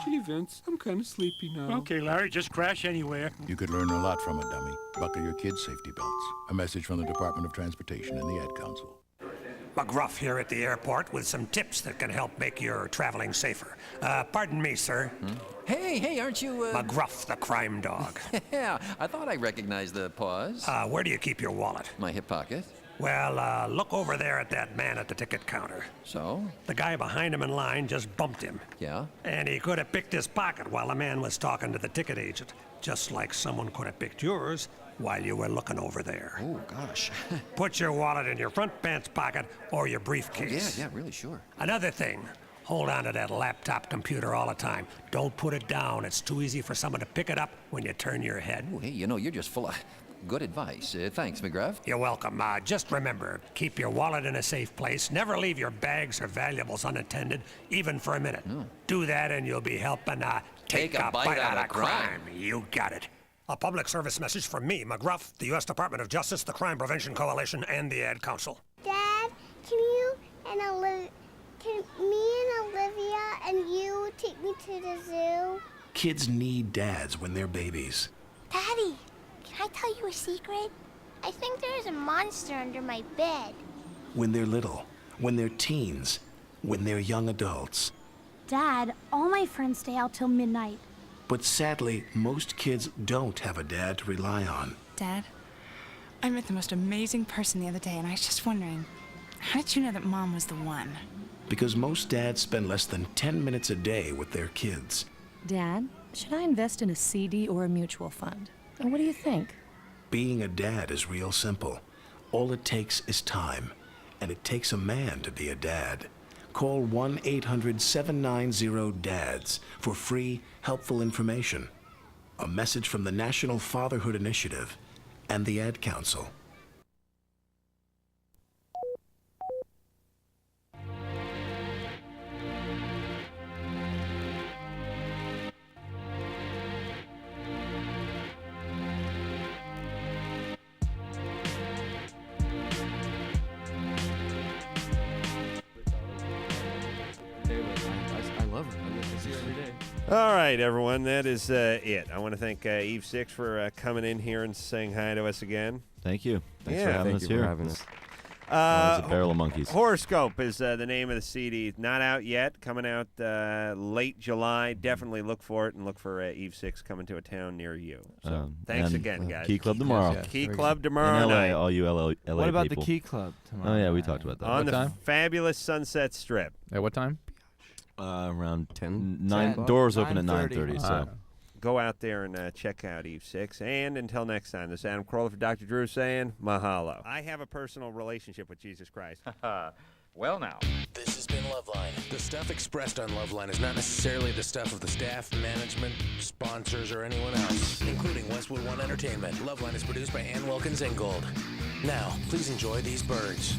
Gee, Vince, I'm kind of sleepy now. Okay, Larry, just crash anywhere. You could learn a lot from a dummy. Buckle your kids' safety belts. A message from the Department of Transportation and the Ad Council. McGruff here at the airport with some tips that can help make your traveling safer. Pardon me, sir. Hey, aren't you, McGruff, the crime dog. Yeah, I thought I recognized the pause. Where do you keep your wallet? My hip pocket. Well, look over there at that man at the ticket counter. So? The guy behind him in line just bumped him. Yeah? And he could have picked his pocket while the man was talking to the ticket agent. Just like someone could have picked yours while you were looking over there. Oh, gosh. Put your wallet in your front pants pocket or your briefcase. Oh, yeah, really, sure. Another thing, Hold on to that laptop computer all the time. Don't put it down. It's too easy for someone to pick it up when you turn your head. Oh, hey, you're just full of good advice. Thanks, McGruff. You're welcome. Just remember, keep your wallet in a safe place. Never leave your bags or valuables unattended, even for a minute. Do that and you'll be helping take a bite out of crime. You got it. A public service message from me, McGruff, the U.S. Department of Justice, the Crime Prevention Coalition, and the Ad Council. Dad, can me and Olivia and you take me to the zoo? Kids need dads when they're babies. Daddy, can I tell you a secret? I think there's a monster under my bed. When they're little, when they're teens, when they're young adults. Dad, all my friends stay out till midnight. But sadly, most kids don't have a dad to rely on. Dad, I met the most amazing person the other day, and I was just wondering, how did you know that Mom was the one? Because most dads spend less than 10 minutes a day with their kids. Dad, should I invest in a CD or a mutual fund? What do you think? Being a dad is real simple. All it takes is time, and it takes a man to be a dad. Call 1-800-790-DADS for free, helpful information. A message from the National Fatherhood Initiative and the Ad Council. I love her. I see her every day. All right, everyone, that is it. I want to thank Eve Six for coming in here and saying hi to us again. Thank you. Thanks Yeah. for having Thank us you for here. having us. It's a barrel of monkeys. Horoscope is the name of the CD. Not out yet. Coming out late July. Definitely look for it and look for Eve Six coming to a town near you. So thanks and again, guys. Key Club tomorrow. Yes, Key very Club good. tomorrow In LA, night. all you LA What about people. the Key Club tomorrow? Oh yeah, we talked about that. On What the time? fabulous Sunset Strip. At what time? Around 10? 9. Doors open at 9:30. 9:30. So Go out there and check out Eve 6. And until next time, this is Adam Carolla for Dr. Drew saying mahalo. I have a personal relationship with Jesus Christ. Well, now. This has been LoveLine. The stuff expressed on LoveLine is not necessarily the stuff of the staff, management, sponsors, or anyone else, including Westwood One Entertainment. LoveLine is produced by Ann Wilkins Ingold. Now, please enjoy these birds.